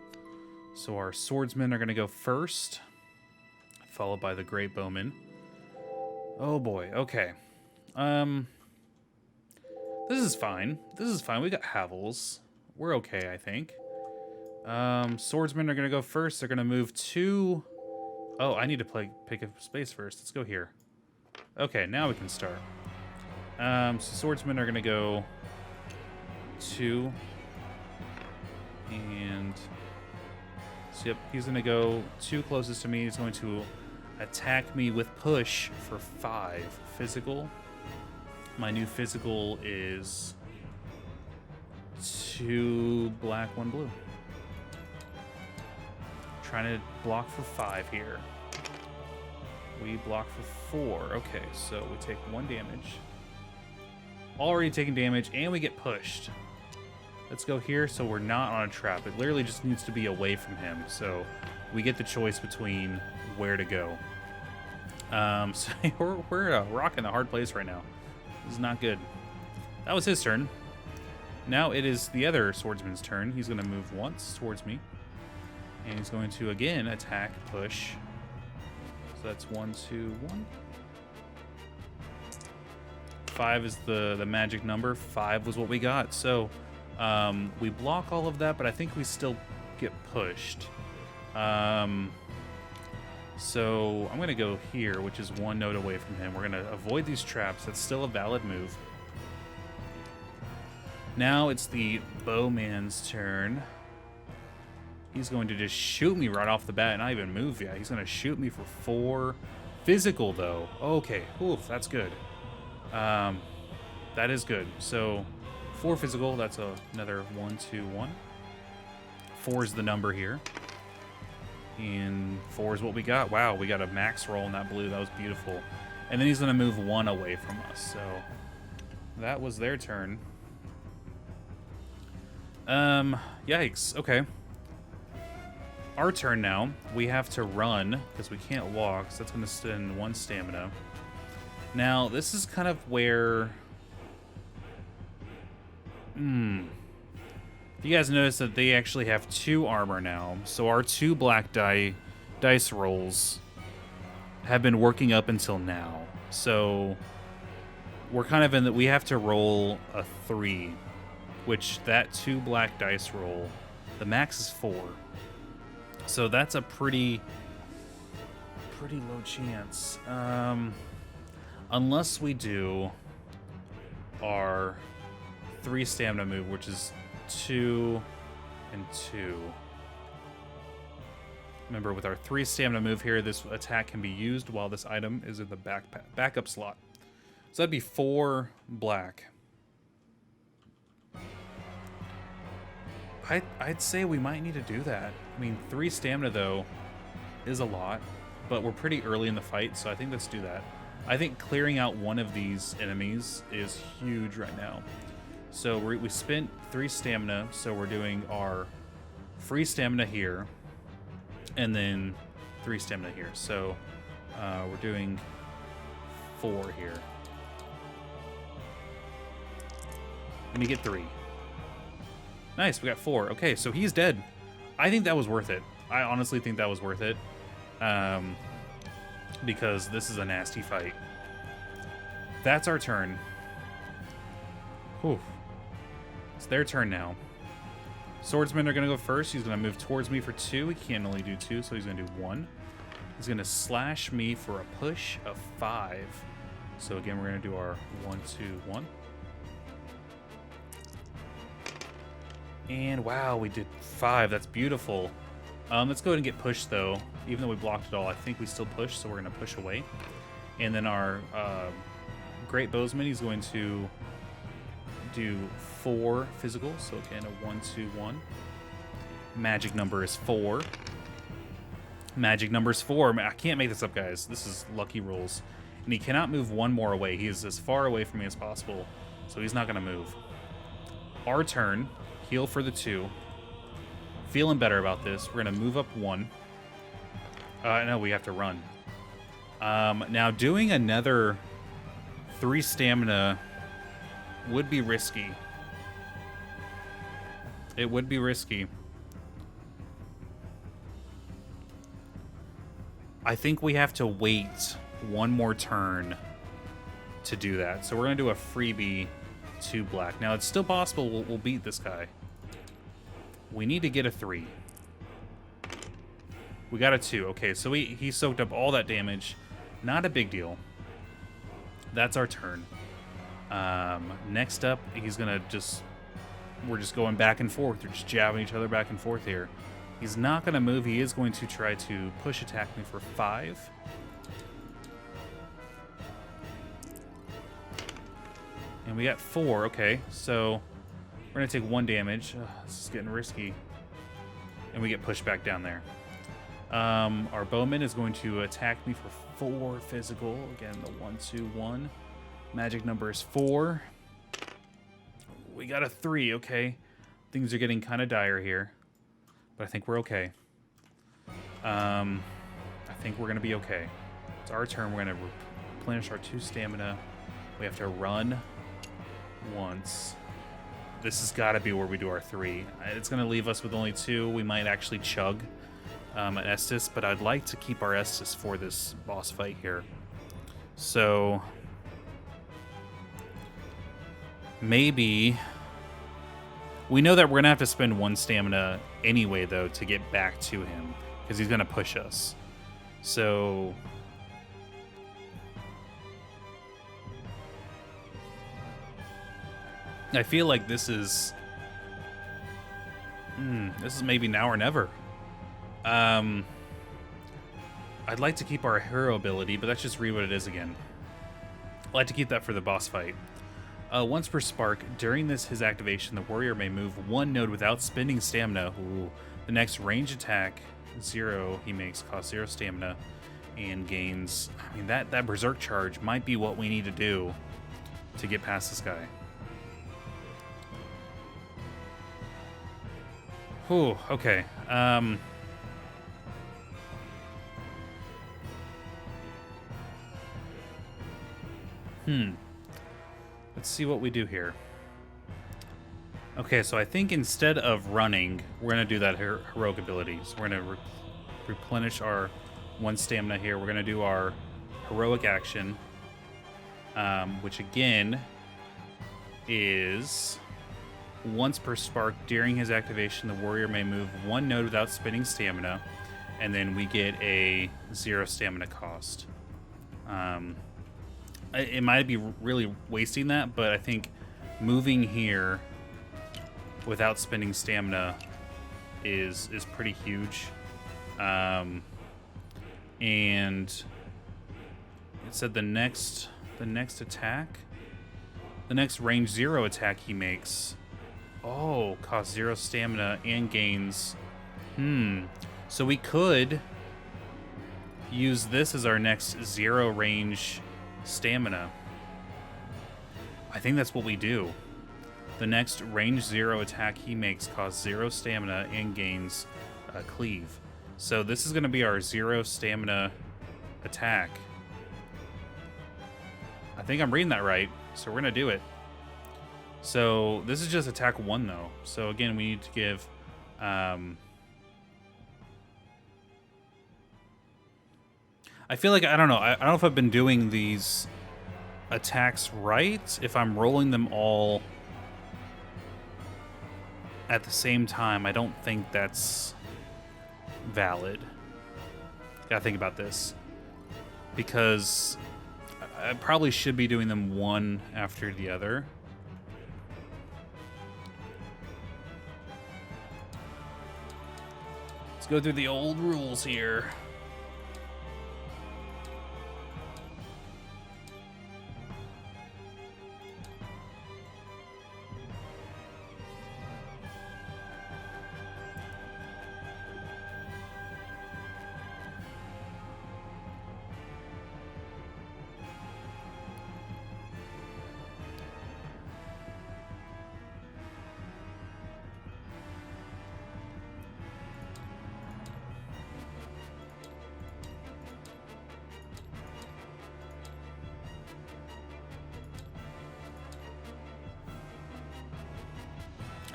So our swordsmen are going to go first, followed by the great bowman. Oh boy, okay. This is fine. This is fine. We got Havels. We're okay, I think. Swordsmen are going to go first. They're going to move to... Oh, I need to pick a space first. Let's go here. Okay, now we can start. So swordsmen are going to go 2. And... So, yep, he's going to go 2 closest to me. He's going to attack me with push for 5 physical. My new physical is 2 black, 1 blue. Trying to block for 5 here. We block for 4. Okay, so we take 1 damage. Already taking damage, and we get pushed. Let's go here so we're not on a trap. It literally just needs to be away from him. So we get the choice between where to go. So we're rocking the hard place right now. This is not good. That was his turn. Now it is the other swordsman's turn. He's going to move once towards me. And he's going to, again, attack, push. So that's 1, 2, 1. 5 is the magic number. 5 was what we got. So... we block all of that, but I think we still get pushed. So I'm going to go here, which is 1 node away from him. We're going to avoid these traps. That's still a valid move. Now it's the bowman's turn. He's going to just shoot me right off the bat, not even move yet. He's going to shoot me for 4 physical, though. Okay, oof, that's good. That is good. So... 4 physical, that's another 1, 2, 1. 4 is the number here. And 4 is what we got. Wow, we got a max roll in that blue. That was beautiful. And then he's going to move 1 away from us. So that was their turn. Yikes. Okay. Our turn now. We have to run because we can't walk. So that's going to spend 1 stamina. Now, this is kind of where... You guys notice that they actually have 2 armor now. So our 2 black dice rolls have been working up until now. So we're kind of in that we have to roll a 3, which that 2 black dice roll, the max is 4. So that's a pretty low chance. Unless we do our 3 stamina move, which is 2 and 2. Remember, with our 3 stamina move here, this attack can be used while this item is in the backup slot. So that'd be 4 black. I'd say we might need to do that. I mean, 3 stamina, though, is a lot, but we're pretty early in the fight, so I think let's do that. I think clearing out one of these enemies is huge right now. So we spent 3 stamina, so we're doing our free stamina here, and then 3 stamina here. So we're doing 4 here. Let me get 3. Nice, we got 4. Okay, so he's dead. I think that was worth it. I honestly think that was worth it. Because this is a nasty fight. That's our turn. Whew. It's their turn now. Swordsmen are going to go first. He's going to move towards me for 2. He can only do 2, so he's going to do 1. He's going to slash me for a push of 5. So again, we're going to do our 1, 2, 1. And wow, we did 5. That's beautiful. Let's go ahead and get pushed, though. Even though we blocked it all, I think we still push, so we're going to push away. And then our Great Bowsman, he's going to do 4 physical. So again, a 1, 2, 1. Magic number is 4. Magic number is 4. I can't make this up, guys. This is lucky rolls. And he cannot move 1 more away. He is as far away from me as possible, so he's not going to move. Our turn. Heal for the 2. Feeling better about this. We're going to move up 1. No, we have to run. Now, doing another 3 stamina would be risky. It would be risky. I think we have to wait 1 more turn to do that. So we're going to do a freebie 2 black. Now, it's still possible we'll beat this guy. We need to get a 3. We got a 2. Okay, so he soaked up all that damage. Not a big deal. That's our turn. Next up, he's going to we're just going back and forth. We're just jabbing each other back and forth here. He's not going to move. He is going to try to push attack me for 5. And we got 4. Okay, so we're going to take 1 damage. This is getting risky. And we get pushed back down there. Our bowman is going to attack me for 4 physical. Again, the 1, 2, 1. Magic number is 4. We got a 3. Okay. Things are getting kind of dire here. But I think we're okay. I think we're going to be okay. It's our turn. We're going to replenish our 2 stamina. We have to run once. This has got to be where we do our 3. It's going to leave us with only 2. We might actually chug an Estus, but I'd like to keep our Estus for this boss fight here. So maybe we know that we're going to have to spend 1 stamina anyway, though, to get back to him, because he's going to push us. So I feel like this is maybe now or never. I'd like to keep our hero ability, but let's just read what it is again. I'd like to keep that for the boss fight. Once per spark, during his activation, the warrior may move 1 node without spending stamina. Ooh. The next range attack, 0 he makes, costs 0 stamina, and gains... I mean, that berserk charge might be what we need to do to get past this guy. Whew, okay. Let's see what we do here. Okay, so I think instead of running, we're going to do that heroic ability. So we're going to replenish our 1 stamina here. We're going to do our heroic action, which again is once per spark. During his activation, the warrior may move 1 node without spending stamina, and then we get a 0 stamina cost. It might be really wasting that, but I think moving here without spending stamina is pretty huge. And it said the next attack, the next range 0 attack he makes, costs 0 stamina and gains. So we could use this as our next 0 range stamina. I think that's what we do. The next range 0 attack he makes costs 0 stamina and gains cleave. So this is going to be our 0 stamina attack. I think I'm reading that right, so we're going to do it. So this is just attack 1 though. So again, we need to give I feel like, I don't know. I don't know if I've been doing these attacks right. If I'm rolling them all at the same time, I don't think that's valid. Gotta think about this. Because I probably should be doing them one after the other. Let's go through the old rules here.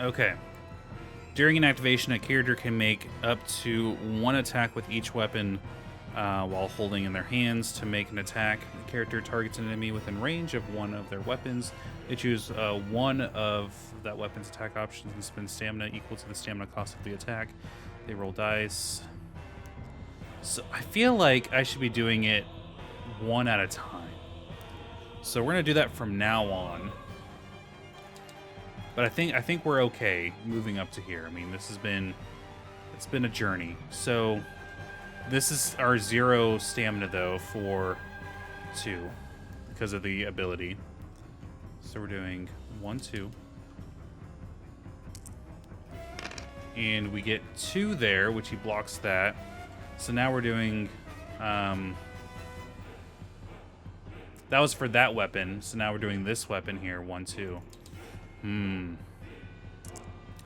Okay. During an activation, a character can make up to 1 attack with each weapon while holding in their hands. To make an attack, the character targets an enemy within range of 1 of their weapons. They choose 1 of that weapon's attack options and spend stamina equal to the stamina cost of the attack. They roll dice. So I feel like I should be doing it 1 at a time. So we're going to do that from now on. But I think we're okay moving up to here. I mean, it's been a journey. So this is our 0 stamina though for 2 because of the ability. So we're doing 1, 2. And we get 2 there, which he blocks that. So now we're doing that was for that weapon. So now we're doing this weapon here, 1, 2. I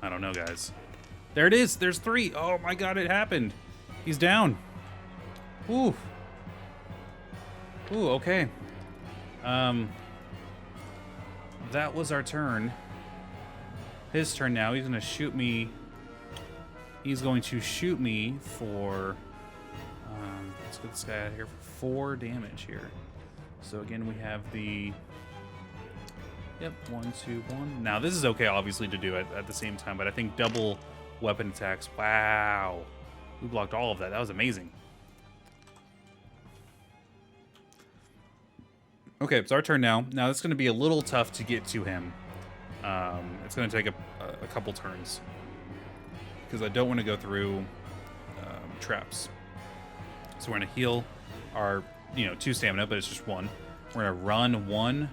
don't know, guys. There it is. There's 3. Oh my god, it happened. He's down. Ooh. Ooh, okay. That was our turn. His turn now. He's going to shoot me. He's going to shoot me for... let's get this guy out of here for 4 damage here. So again, we have the... Yep, 1, 2, 1. Now, this is okay, obviously, to do at the same time, but I think double weapon attacks. Wow. We blocked all of that. That was amazing. Okay, it's our turn now. Now, it's going to be a little tough to get to him. It's going to take a couple turns. Because I don't want to go through traps. So we're going to heal our, 2 stamina, but it's just 1. We're going to run 1,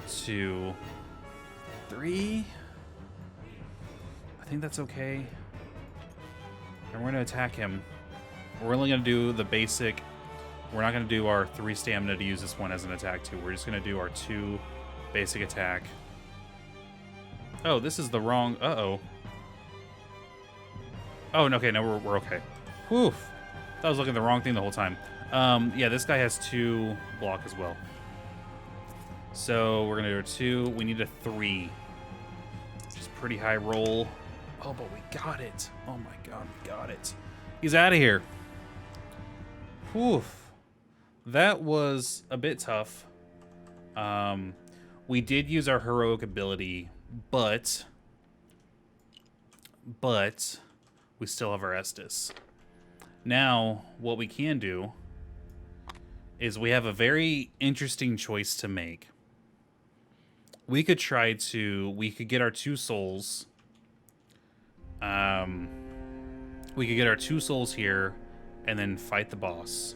2, 3. I think that's okay. And we're going to attack him. We're only going to do the basic. We're not going to do our 3 stamina to use this one as an attack too. We're just going to do our 2 basic attack. Oh, this is the wrong... Uh-oh. Oh, okay, no, we're okay. Whew. I was looking at the wrong thing the whole time. Yeah, this guy has 2 block as well. So we're going to do a 2. We need a 3. Which is pretty high roll. Oh, but we got it. Oh my god, we got it. He's out of here. Whew. That was a bit tough. We did use our heroic ability, but we still have our Estus. Now, what we can do is we have a very interesting choice to make. We could get our 2 souls. We could get our 2 souls here and then fight the boss.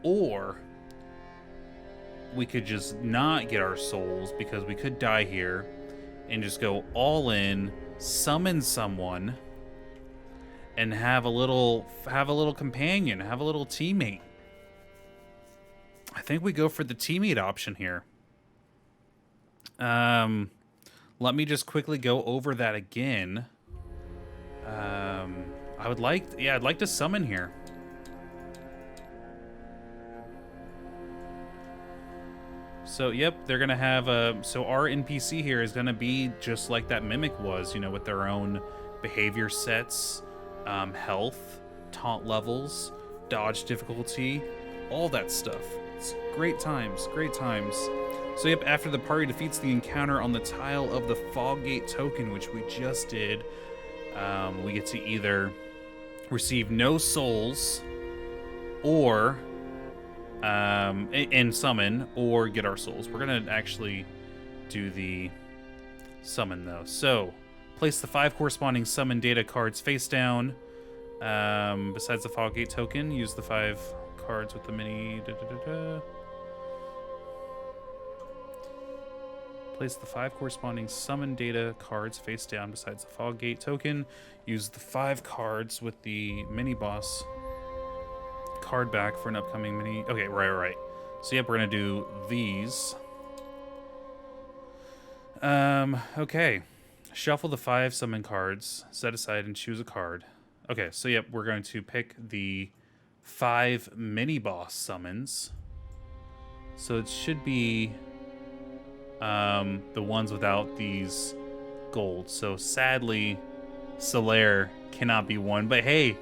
Or we could just not get our souls because we could die here and just go all in, summon someone, and have a little companion, have a little teammate. I think we go for the teammate option here. Let me just quickly go over that again. I'd like to summon here. So, yep, they're going to have so our NPC here is going to be just like that Mimic was, you know, with their own behavior sets, health, taunt levels, dodge difficulty, all that stuff. It's great times, great times. So, yep, after the party defeats the encounter on the tile of the Foggate token, which we just did, we get to either receive no souls or and summon, or get our souls. We're gonna actually do the summon though. So place the 5 corresponding summon data cards face down. Besides the Foggate token, use the 5 cards with the mini Place the 5 corresponding summon data cards face down besides the Foggate token. Use the 5 cards with the mini boss card back for an upcoming mini. Okay, right. So yep, we're gonna do these. Okay. Shuffle the 5 summon cards, set aside and choose a card. Okay, so yep, we're going to pick the 5 mini boss summons. So it should be the ones without these gold. So sadly, Solaire cannot be one, but hey,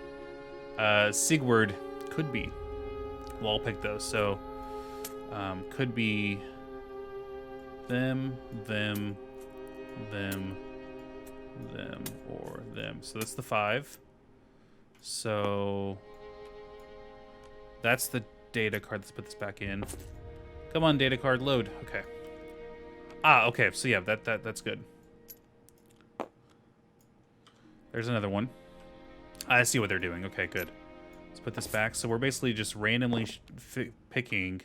Sigurd could be. Well, I'll pick those. So could be them, or them. So that's the 5. So that's the data card. Let's put this back in. Come on, data card, load. Okay. Okay. So yeah, that's good. There's another one. I see what they're doing. Okay, good. Let's put this back. So we're basically just randomly picking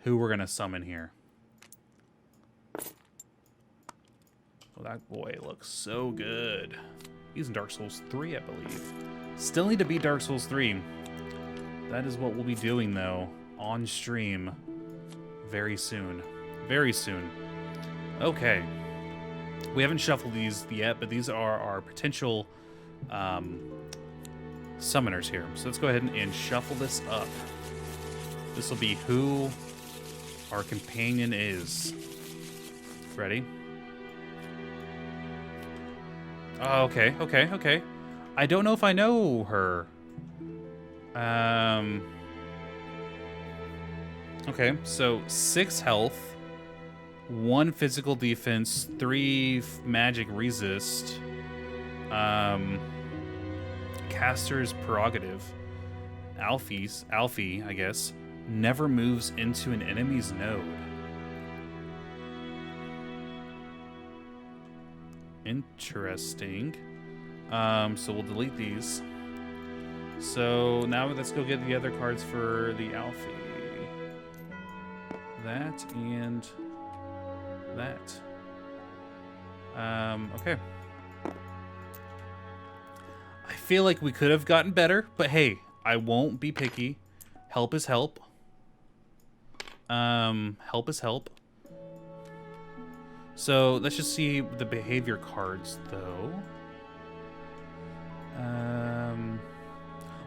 who we're gonna summon here. Oh, that boy looks so good. He's in Dark Souls 3, I believe. Still need to beat Dark Souls 3. That is what we'll be doing, though, on stream very soon. Very soon. Okay. We haven't shuffled these yet, but these are our potential summoners here. So let's go ahead and shuffle this up. This will be who our companion is. Ready? Oh, okay. I don't know if I know her. Okay, so 6 health, 1 physical defense, 3 magic resist, caster's prerogative, Alfie, I guess, never moves into an enemy's node. Interesting. So we'll delete these. So now let's go get the other cards for the Alfie. That and that. Okay. I feel like we could have gotten better, but hey, I won't be picky. Help is help. Help is help. So let's just see the behavior cards, though.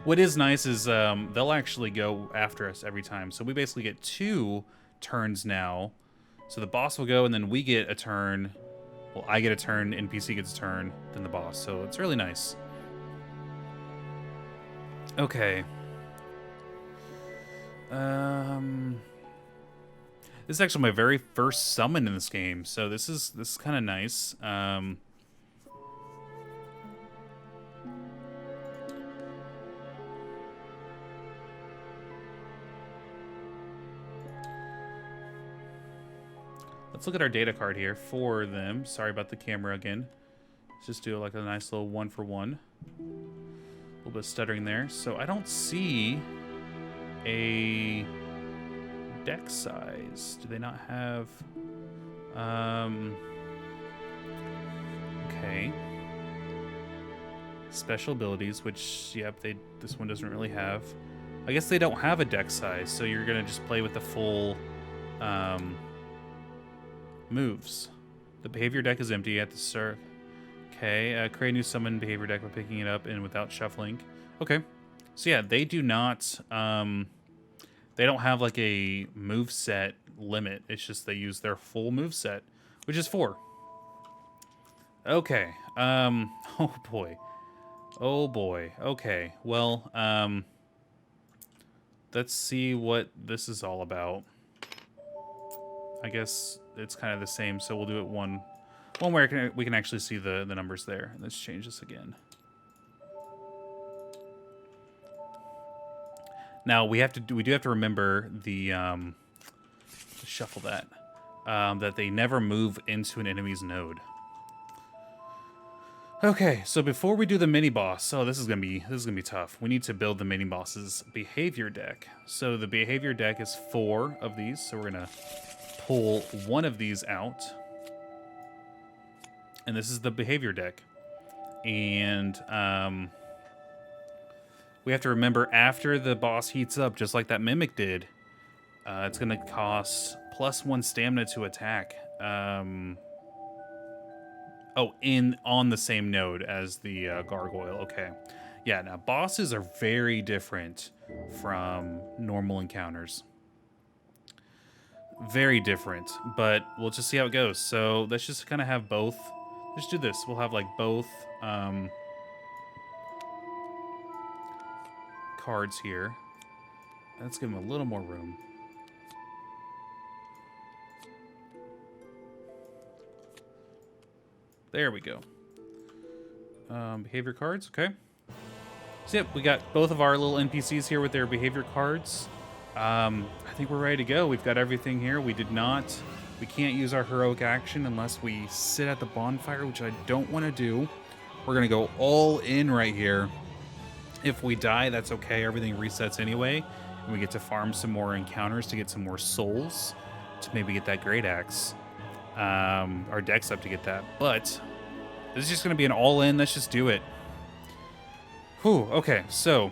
What is nice is they'll actually go after us every time. So we basically get 2 turns now. So the boss will go, and then we get a turn. Well, I get a turn, NPC gets a turn, then the boss. So it's really nice. Okay. This is actually my very first summon in this game, so this is kind of nice. Let's look at our data card here for them. Sorry about the camera again. Let's just do like a nice little 1-for-1. A little bit of stuttering there. So I don't see a deck size. Do they not have okay, special abilities, which yep, this one doesn't really have. I guess they don't have a deck size, so you're gonna just play with the full moves. The behavior deck is empty at the start. Okay, create a new summon behavior deck by picking it up and without shuffling. Okay, so yeah, they do not They don't have like a move set limit. It's just they use their full move set, which is 4. Okay. Oh boy. Oh boy. Okay. Well, let's see what this is all about. I guess it's kind of the same, so we'll do it one where we can actually see the numbers there. Let's change this again. Now we do have to remember the shuffle that that they never move into an enemy's node. Okay, so before we do the mini boss, this is gonna be tough. We need to build the mini boss's behavior deck. So the behavior deck is 4 of these. So we're gonna pull 1 of these out, and this is the behavior deck. And we have to remember after the boss heats up, just like that mimic did, it's gonna cost +1 stamina to attack. On the same node as the gargoyle. Okay. Yeah, now bosses are very different from normal encounters. Very different, but we'll just see how it goes. So let's just kind of have both. Let's do this. We'll have like both cards here. Let's give them a little more room. There we go. Behavior cards, okay. So yep, we got both of our little NPCs here with their behavior cards. I think we're ready to go. We've got everything here. We can't use our heroic action unless we sit at the bonfire, which I don't want to do. We're gonna go all in right here. If we die, that's okay. Everything resets anyway. And we get to farm some more encounters to get some more souls to maybe get that great axe. Our deck's up to get that, but this is just gonna be an all-in. Let's just do it. Whew. Okay, so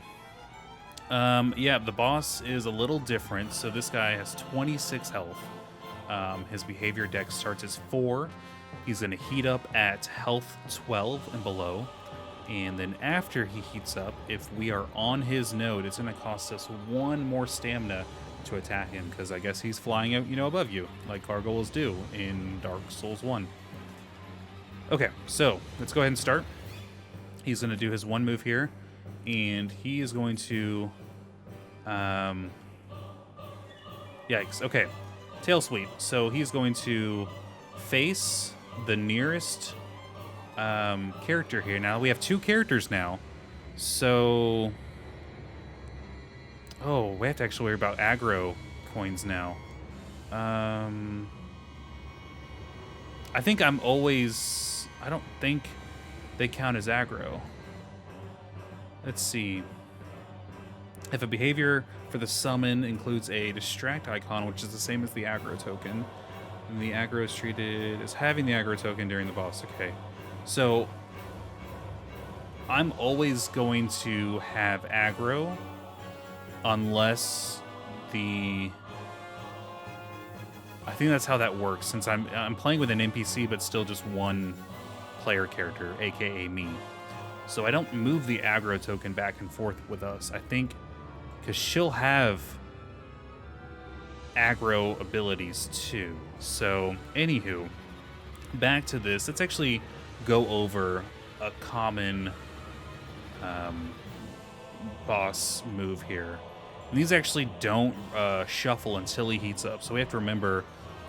yeah, the boss is a little different. So this guy has 26 health. His behavior deck starts as 4. He's gonna heat up at health 12 and below, and then after he heats up, if we are on his node, it's gonna cost us 1 more stamina to attack him, because I guess he's flying out, above you, like gargoyles do in Dark Souls 1. Okay, so let's go ahead and start. He's going to do his 1 move here, and he is going to... Yikes, okay. Tail sweep. So he's going to face the nearest character here. Now, we have 2 characters now, so... Oh, we have to actually worry about aggro coins now. I think I don't think they count as aggro. Let's see. If a behavior for the summon includes a distract icon, which is the same as the aggro token, then the aggro is treated as having the aggro token during the boss. Okay. So I'm always going to have aggro unless I think that's how that works, since I'm playing with an NPC but still just 1 player character, aka me. So I don't move the aggro token back and forth with us. I think because she'll have aggro abilities too. So anywho, back to this. Let's actually go over a common boss move here. And these actually don't shuffle until he heats up, so we have to remember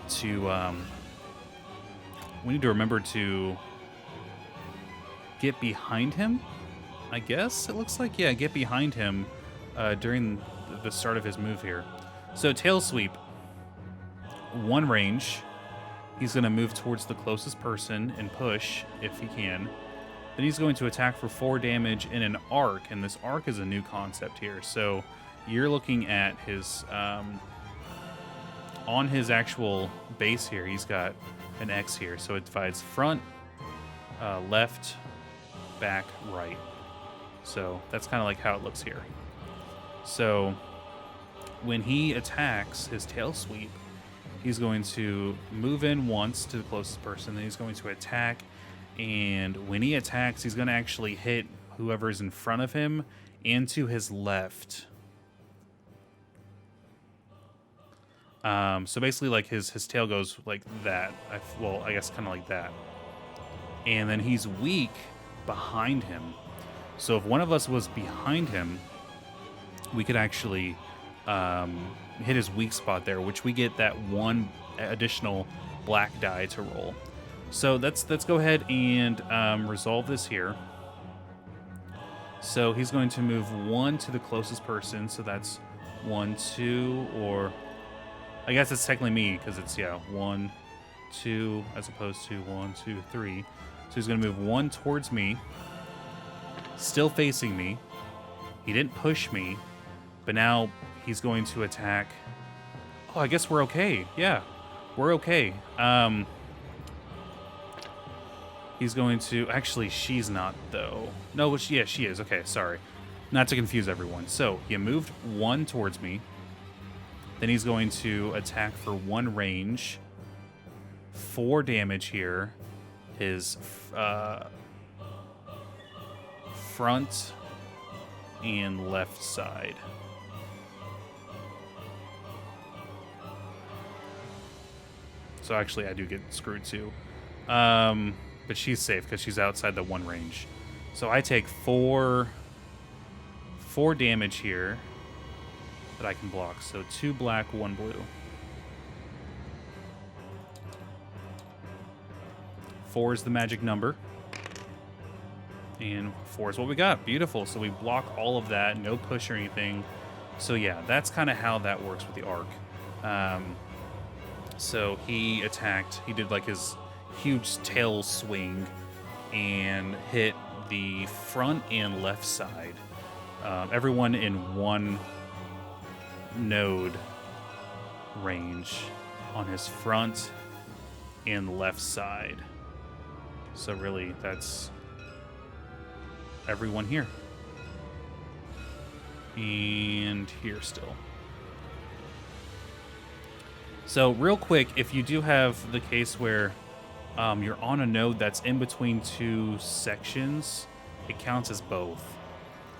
to we need to remember to get behind him, I guess it looks like. Yeah, get behind him during the start of his move here. So tail sweep, 1 range. He's going to move towards the closest person and push if he can. Then he's going to attack for 4 damage in an arc, and this arc is a new concept here. So you're looking at his, on his actual base here, he's got an X here. So it divides front, left, back, right. So that's kind of like how it looks here. So when he attacks his tail sweep, he's going to move in once to the closest person, then he's going to attack, and when he attacks, he's going to actually hit whoever's in front of him and to his left. So basically, like his tail goes like that. Well, I guess kind of like that. And then he's weak behind him. So if one of us was behind him, we could actually hit his weak spot there, which we get that one additional black die to roll. So let's go ahead and resolve this here. So he's going to move 1 to the closest person. So that's 1, 2, or I guess it's technically me because it's, yeah, 1, 2, as opposed to 1, 2, 3. So he's going to move 1 towards me, still facing me. He didn't push me, but now he's going to attack. Oh, I guess we're okay. Yeah, we're okay. He's going to... Actually, she's not, though. No, yeah, she is. Okay, sorry. Not to confuse everyone. So, he moved 1 towards me. Then he's going to attack for 1 range. 4 damage here. His front and left side. So actually, I do get screwed too. But she's safe because she's outside the 1 range. So I take 4 damage here that I can block. So 2 black, 1 blue. 4 is the magic number. And 4 is what we got. Beautiful. So we block all of that. No push or anything. So yeah, that's kind of how that works with the arc. So he attacked. He did like his huge tail swing and hit the front and left side. Everyone in 1 node range on his front and left side. So really, that's everyone here. And here still. So real quick, if you do have the case where you're on a node that's in between 2 sections, it counts as both.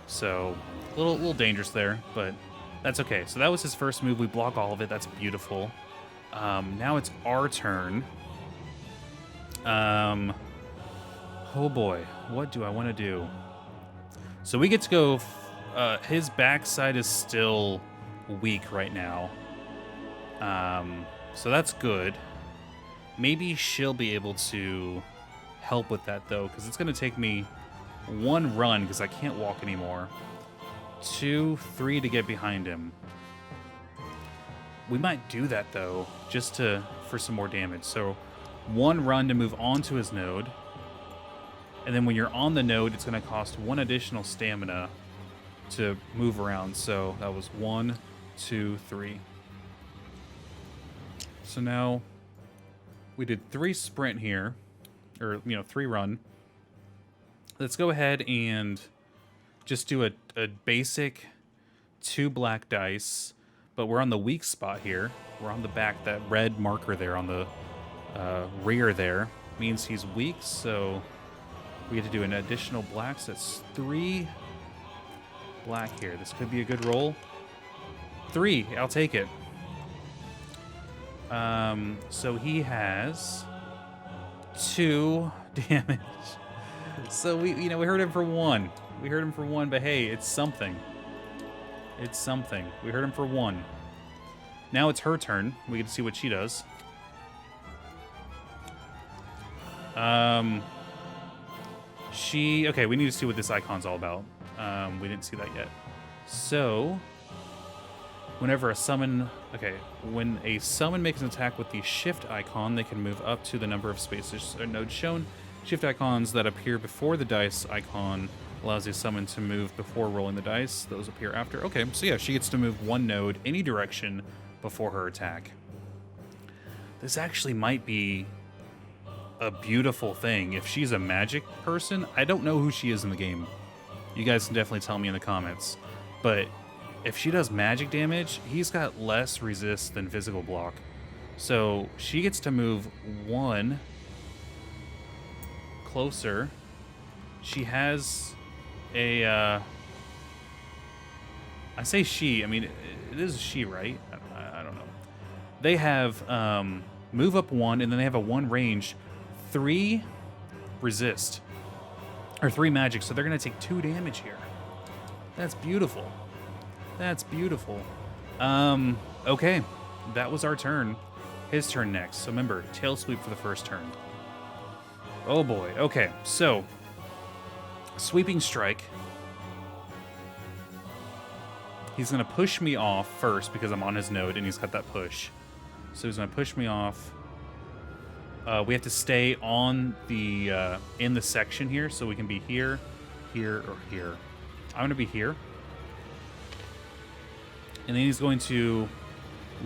So a little dangerous there, but that's okay. So that was his first move. We block all of it. That's beautiful. Now it's our turn. Oh boy, what do I want to do? So we get to go. His backside is still weak right now. So that's good. Maybe she'll be able to help with that, though, because it's going to take me 1 run, because I can't walk anymore. 2, 3 to get behind him. We might do that, though, just for some more damage. So 1 run to move onto his node. And then when you're on the node, it's going to cost 1 additional stamina to move around. So that was 1, 2, 3. So now we did 3 sprint here, or 3 run. Let's go ahead and just do a basic 2 black dice, but we're on the weak spot here. We're on the back. That red marker there on the rear there means he's weak, so we get to do an additional black. So that's 3 black here. This could be a good roll. 3, I'll take it. So he has 2 damage. So we heard him for 1. We heard him for 1, but hey, it's something. It's something. We heard him for 1. Now it's her turn. We get to see what she does. Okay, we need to see what this icon's all about. We didn't see that yet. So, whenever a summon... Okay, when a summon makes an attack with the shift icon, they can move up to the number of spaces or nodes shown. Shift icons that appear before the dice icon allows the summon to move before rolling the dice. Those appear after. Okay, so yeah, she gets to move 1 node any direction before her attack. This actually might be a beautiful thing. If she's a magic person, I don't know who she is in the game. You guys can definitely tell me in the comments. But if she does magic damage, he's got less resist than physical block. So she gets to move 1 closer. She has a... I say she, I mean, it is she, right? I don't know. they have move up 1, and then they have a 1 range, 3 resist, or 3 magic, so they're going to take 2 damage here. That's beautiful. That's beautiful. Okay, that was our turn. His turn next. So remember, tail sweep for the first turn. Oh boy. Okay, so sweeping strike. He's going to push me off first because I'm on his node and he's got that push. So he's going to push me off. We have to stay on the in the section here, so we can be here, here, or here. I'm going to be here. And then he's going to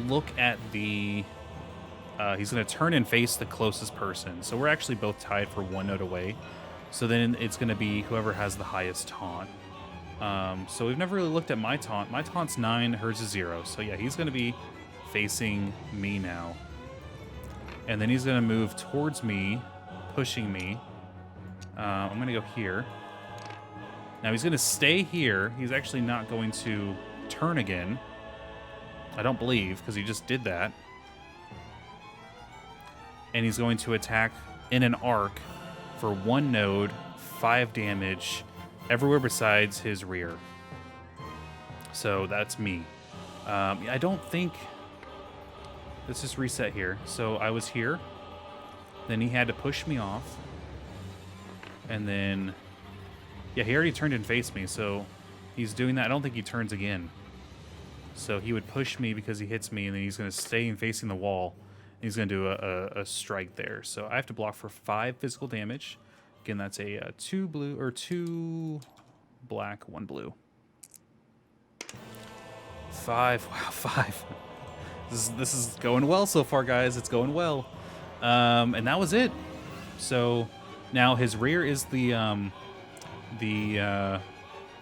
look at the... he's going to turn and face the closest person. So we're actually both tied for 1 node away. So then it's going to be whoever has the highest taunt. So we've never really looked at my taunt. My taunt's 9, hers is 0. So yeah, he's going to be facing me now. And then he's going to move towards me, pushing me. I'm going to go here. Now he's going to stay here. He's actually not going to turn again. I don't believe, because he just did that. And he's going to attack in an arc for 1 node, 5 damage, everywhere besides his rear. So that's me. I don't think... Let's just reset here. So I was here. Then he had to push me off. And then... Yeah, he already turned and faced me, so he's doing that. I don't think he turns again. So he would push me because he hits me, and then he's going to stay facing the wall. And he's going to do a strike there. So I have to block for 5 physical damage. Again, that's a 2 blue, or 2 black, 1 blue. 5. Wow, 5. This is going well so far, guys. It's going well. And that was it. So now his rear is the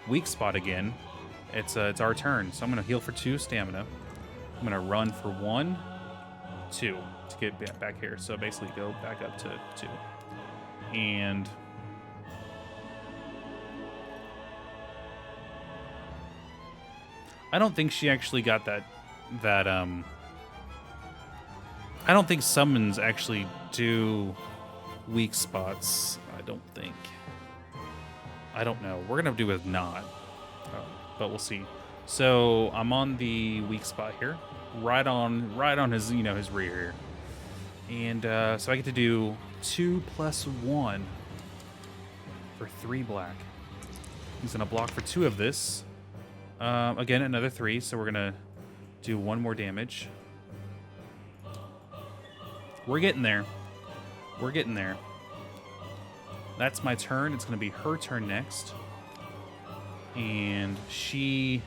weak spot again. It's our turn. So I'm going to heal for 2 stamina. I'm going to run for 1, 2 to get back here. So basically go back up to 2. And I don't think she actually got that I don't think summons actually do weak spots. I don't think. I don't know. We're gonna do with not, but we'll see. So I'm on the weak spot here, right on his his rear here, and so I get to do 2 + 1 for 3 black. He's gonna block for 2 of this. Again, another 3. So we're gonna do 1 more damage. We're getting there. We're getting there. That's my turn. It's going to be her turn next. And she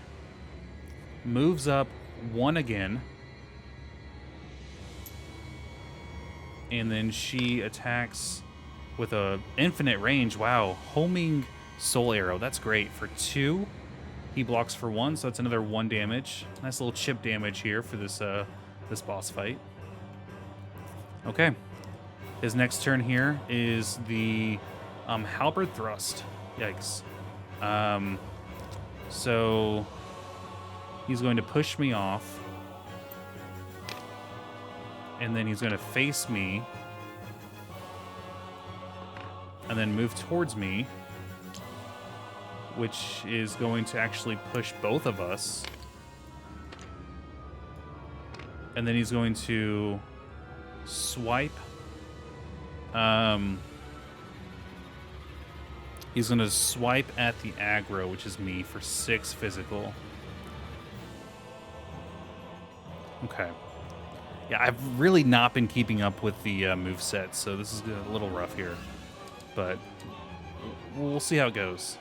moves up 1 again. And then she attacks with a infinite range. Wow. Homing soul arrow. That's great. For 2. He blocks for 1, so that's another 1 damage. Nice little chip damage here for this this boss fight. Okay. His next turn here is the halberd thrust. Yikes. So he's going to push me off. And then he's going to face me. And then move towards me, which is going to actually push both of us. And then he's going to swipe. He's going to swipe at the aggro, which is me, for 6 physical. Okay. Yeah, I've really not been keeping up with the moveset, so this is a little rough here. But we'll see how it goes.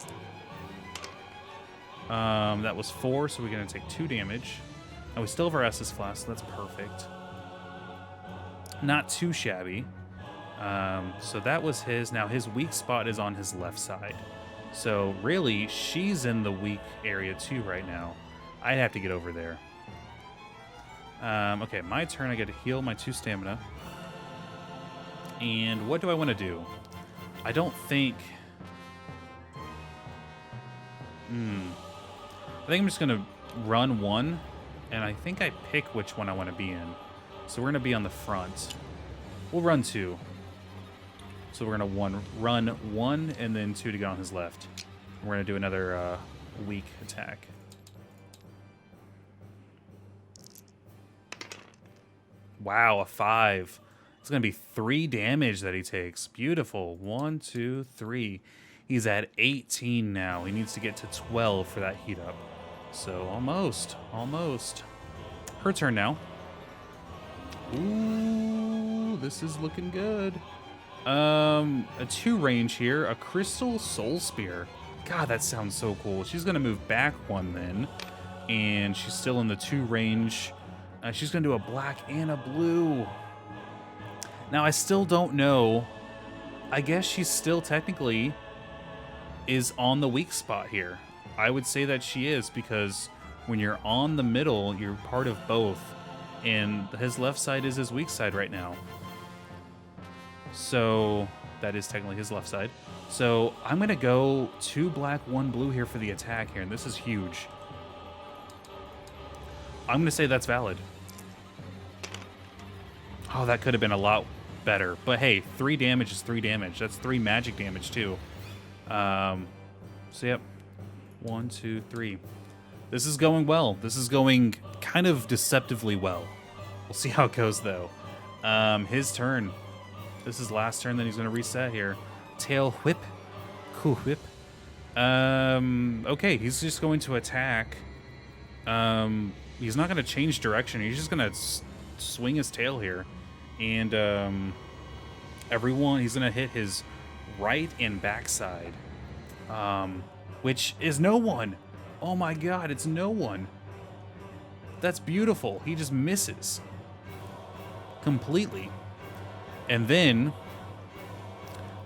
That was 4, so we're going to take 2 damage. And we still have our Estus Flask, so that's perfect. Not too shabby. So that was his. Now his weak spot is on his left side. So really, she's in the weak area too right now. I'd have to get over there. Okay, my turn. I get to heal my 2 stamina. And what do I want to do? I don't think... I think I'm just going to run 1, and I think I pick which one I want to be in. So we're going to be on the front. We'll run 2. So we're going to run 1 and then 2 to get on his left. We're going to do another weak attack. Wow, a 5. It's going to be 3 damage that he takes. Beautiful. 1, 2, 3. He's at 18 now. He needs to get to 12 for that heat up. So almost. Her turn now. Ooh, this is looking good. A 2 range here. A Crystal Soul Spear. God, that sounds so cool. She's going to move back 1 then. And she's still in the 2 range. She's going to do a black and a blue. Now, I still don't know. I guess she's still technically is on the weak spot here. I would say that she is, because when you're on the middle, you're part of both. And his left side is his weak side right now. So that is technically his left side. So I'm going to go 2 black, 1 blue here for the attack here. And this is huge. I'm going to say that's valid. Oh, that could have been a lot better. But hey, 3 damage is 3 damage. That's 3 magic damage too. So yep. 1, 2, 3. This is going well. This is going kind of deceptively well. We'll see how it goes though. His turn. This is last turn, then he's going to reset here. Tail whip. Cool whip. Okay, he's just going to attack. He's not going to change direction. He's just going to swing his tail here. And he's going to hit his right and backside. Which is no one. Oh my god, it's no one. That's beautiful. He just misses. Completely. And then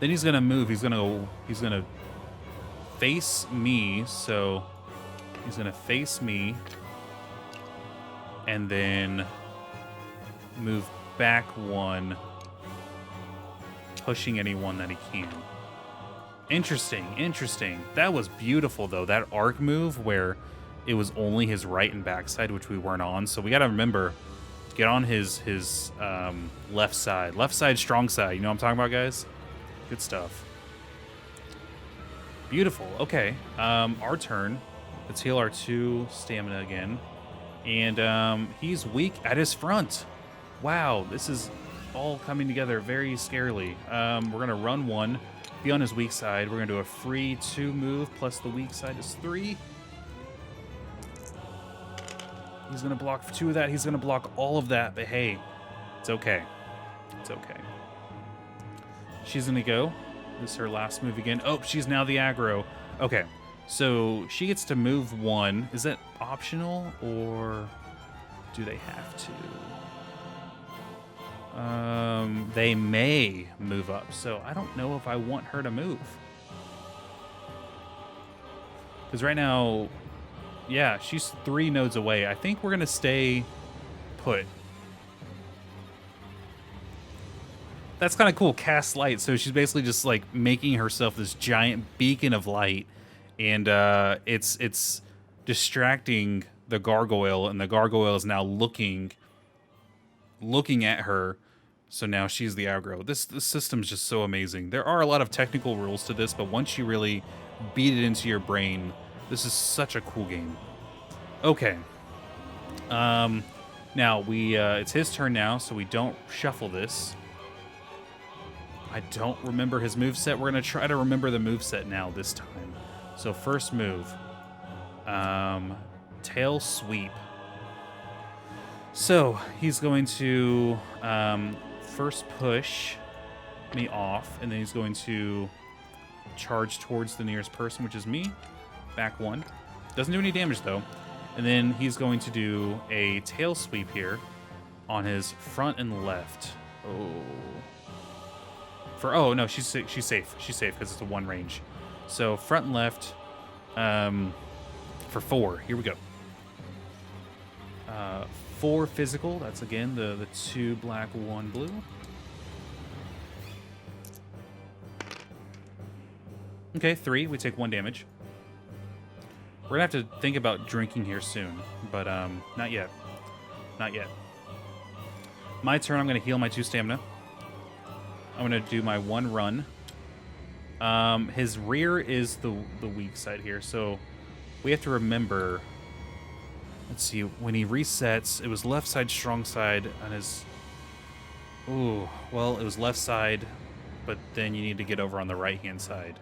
he's going to move. He's going to face me. So he's going to face me. And then move back 1, pushing anyone that he can. Interesting. That was beautiful, though. That arc move where it was only his right and backside, which we weren't on. So we got to remember, get on his left side. Left side, strong side. You know what I'm talking about, guys? Good stuff. Beautiful. Okay. Our turn. Let's heal our 2 stamina again. And he's weak at his front. Wow, this is all coming together very scarily. We're going to run 1, be on his weak side. We're going to do a free 2 move, plus the weak side is 3. He's going to block 2 of that. He's going to block all of that, but hey, it's okay. It's okay. She's going to go. This is her last move again. Oh, she's now the aggro. Okay, so she gets to move 1. Is that optional, or do they have to? They may move up, so I don't know if I want her to move. Because right now, yeah, she's 3 nodes away. I think we're going to stay put. That's kind of cool. Cast light. So she's basically just like making herself this giant beacon of light. And it's distracting the gargoyle. And the gargoyle is now looking at her. So now she's the aggro. This system's just so amazing. There are a lot of technical rules to this, but once you really beat it into your brain, this is such a cool game. Okay. Now it's his turn now, so we don't shuffle this. I don't remember his moveset. We're gonna try to remember the moveset now this time. So first move. Tail sweep. So he's going to first push me off, and then he's going to charge towards the nearest person, which is me. Back 1. Doesn't do any damage though. And then he's going to do a tail sweep here on his front and left. Oh no, she's safe. She's safe because it's a 1 range. So front and left for 4. Here we go. 4 physical. That's again the 2 black, 1 blue. Okay, 3. We take 1 damage. We're gonna have to think about drinking here soon, but not yet. Not yet. My turn, I'm going to heal my 2 stamina. I'm going to do my 1 run. His rear is the weak side here, so we have to remember... Let's see, when he resets, it was left side, strong side on his... Ooh, well, it was left side, but then you need to get over on the right-hand side.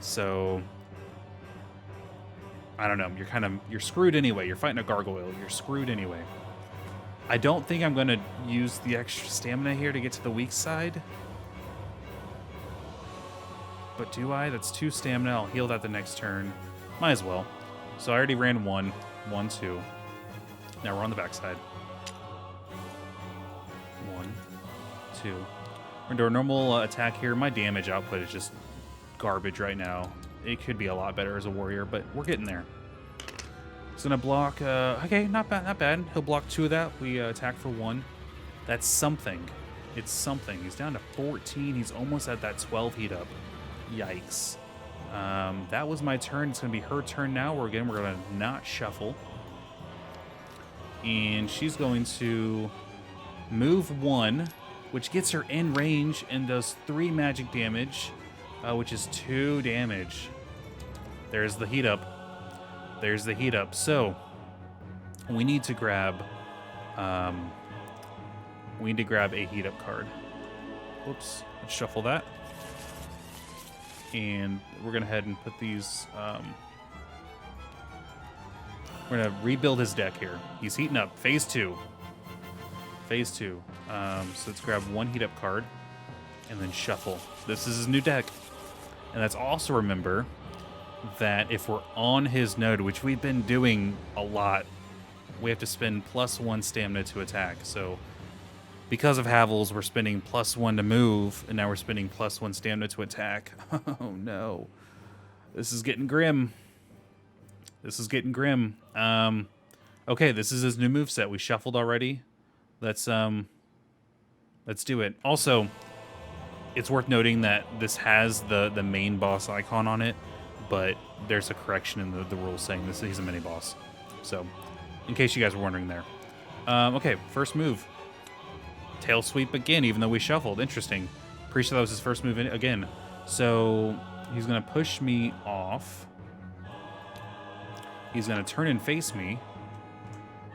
So... I don't know, you're screwed anyway. You're fighting a gargoyle, you're screwed anyway. I don't think I'm going to use the extra stamina here to get to the weak side. But do I? That's 2 stamina. I'll heal that the next turn. Might as well. So I already ran 1, 1, 2. Now we're on the backside. 1, 2. We're going to do a normal attack here. My damage output is just garbage right now. It could be a lot better as a warrior, but we're getting there. He's going to block... okay, not bad, not bad. He'll block 2 of that. We attack for 1. That's something. It's something. He's down to 14. He's almost at that 12 heat up. Yikes. That was my turn. It's going to be her turn now. We're going to not shuffle. And she's going to move 1, which gets her in range and does 3 magic damage, which is 2 damage. There's the heat up. There's the heat up. So we need to grab a heat up card. Whoops. Let's shuffle that. And we're going to head and put these... we're going to rebuild his deck here. He's heating up. Phase 2. Phase 2. So let's grab 1 heat up card and then shuffle. This is his new deck. And let's also remember that if we're on his node, which we've been doing a lot, we have to spend +1 stamina to attack. So because of Havel's, we're spending +1 to move, and now we're spending +1 stamina to attack. Oh no. This is getting grim. This is getting grim. Okay, this is his new moveset. We shuffled already. Let's do it. Also, it's worth noting that this has the main boss icon on it, but there's a correction in the rules saying he's a mini boss. So, in case you guys were wondering there. Okay, first move. Tail sweep again, even though we shuffled. Interesting. Pretty sure that was his first move again. So, he's going to push me off. He's going to turn and face me,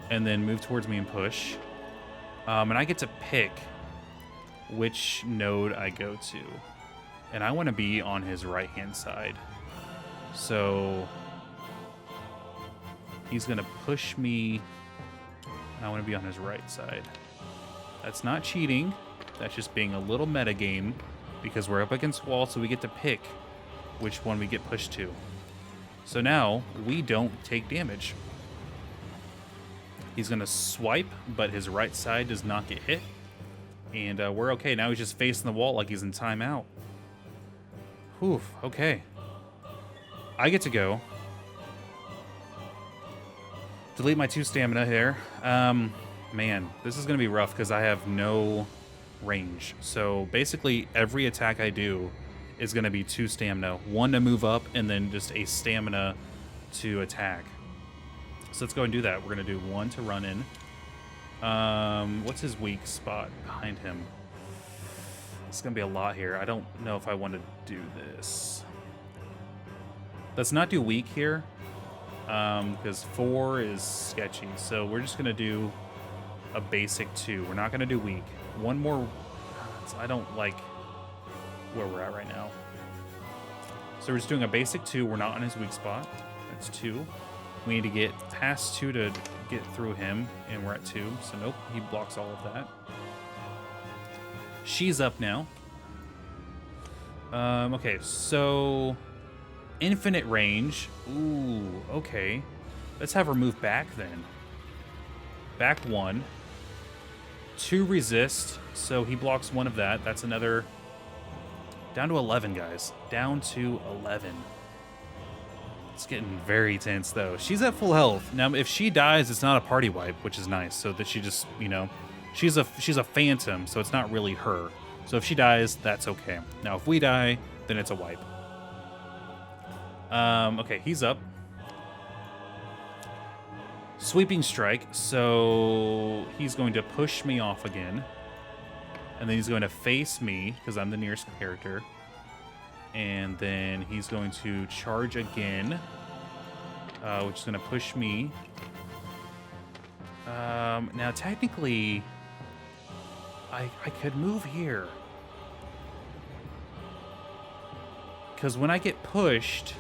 and then move towards me and push. And I get to pick which node I go to. And I want to be on his right-hand side. So he's going to push me, and I want to be on his right side. That's not cheating. That's just being a little meta game, because we're up against wall, so we get to pick which one we get pushed to. So now we don't take damage. He's going to swipe, but his right side does not get hit. And we're okay. Now he's just facing the wall like he's in timeout. Whew, okay. I get to go. Delete my 2 stamina here. Man, this is going to be rough because I have no range. So basically every attack I do is going to be 2 stamina. 1 to move up and then just a stamina to attack. So let's go and do that. We're going to do 1 to run in. What's his weak spot behind him? It's going to be a lot here. I don't know if I want to do this. Let's not do weak here, because 4 is sketchy. So we're just going to do a basic 2. We're not going to do weak. 1 more. I don't like where we're at right now. So we're just doing a basic 2. We're not on his weak spot. That's 2. We need to get past 2 to get through him, and we're at 2. So nope, he blocks all of that. She's up now. Okay, so infinite range. Ooh, okay. Let's have her move back then. Back 1. 2 resist, so he blocks 1 of that. That's another... Down to 11, guys. Down to 11. It's getting very tense, though. She's at full health. Now, if she dies, it's not a party wipe, which is nice. So that she just, you know... She's a phantom, so it's not really her. So if she dies, that's okay. Now, if we die, then it's a wipe. Okay, he's up. Sweeping strike, so he's going to push me off again. And then he's going to face me because I'm the nearest character. And then he's going to charge again, which is going to push me. Now, technically, I could move here. Because when I get pushed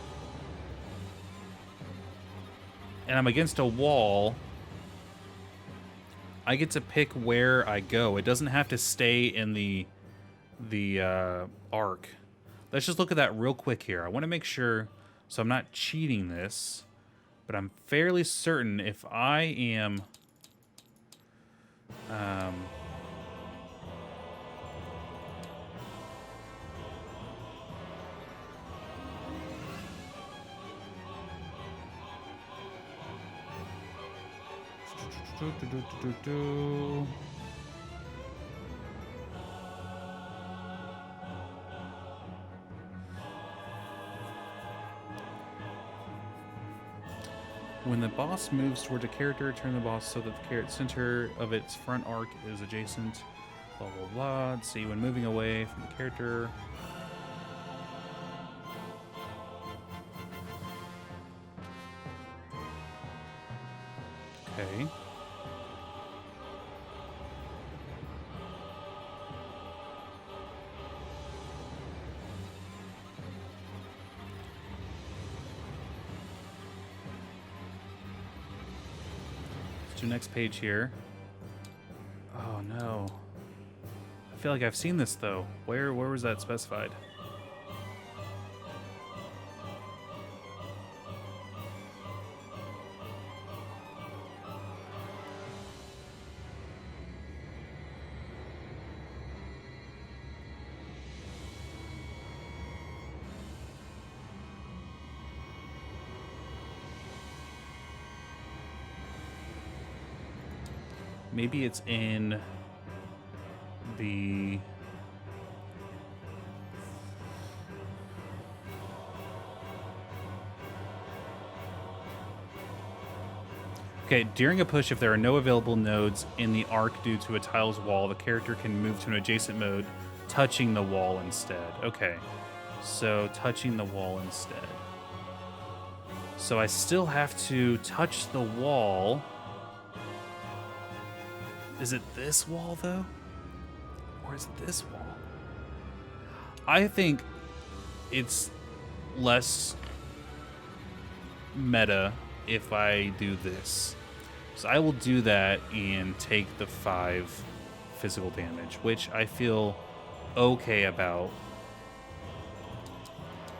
and I'm against a wall, I get to pick where I go. It doesn't have to stay in the arc. Let's just look at that real quick here. I want to make sure, so I'm not cheating this, but I'm fairly certain if I am... When the boss moves towards a character, turn the boss so that the center of its front arc is adjacent. Blah, blah, blah. Let's see, when moving away from the character. Okay. Let's do next page here. Oh no. I feel like I've seen this though. Where was that specified? Maybe it's in the... Okay, during a push, if there are no available nodes in the arc due to a tile's wall, the character can move to an adjacent mode, touching the wall instead. Okay, so touching the wall instead. So I still have to touch the wall. Is it this wall, though? Or is it this wall? I think it's less meta if I do this. So I will do that and take the 5 physical damage, which I feel okay about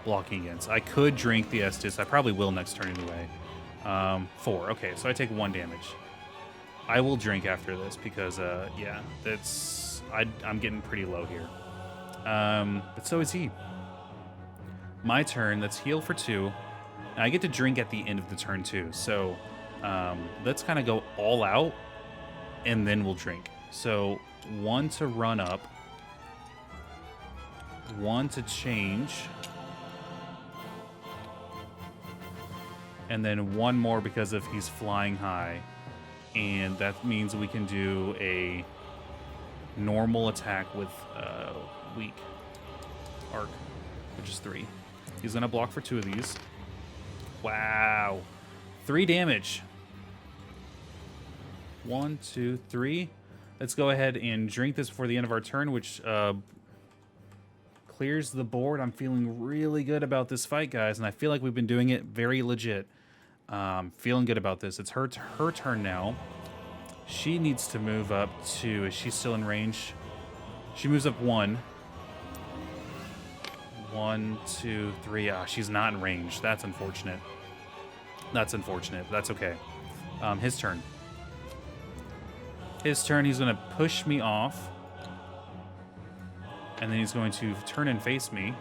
blocking against. I could drink the Estus. I probably will next turn anyway. 4. Okay, so I take 1 damage. I will drink after this because, yeah, that's... I'm getting pretty low here. But so is he. My turn, let's heal for 2. And I get to drink at the end of the turn, too. So, let's kind of go all out, and then we'll drink. So, 1 to run up. 1 to change. And then 1 more because of he's flying high. And that means we can do a normal attack with weak arc, which is 3. He's going to block for 2 of these. Wow. 3 damage. 1, 2, 3. Let's go ahead and drink this before the end of our turn, which clears the board. I'm feeling really good about this fight, guys, and I feel like we've been doing it very legit. Feeling good about this. It's her turn now. She needs to move up to... Is she still in range? She moves up 1. 1, 2, 3. Ah, she's not in range. That's unfortunate. That's unfortunate. But that's okay. His turn. His turn. He's going to push me off. And then he's going to turn and face me.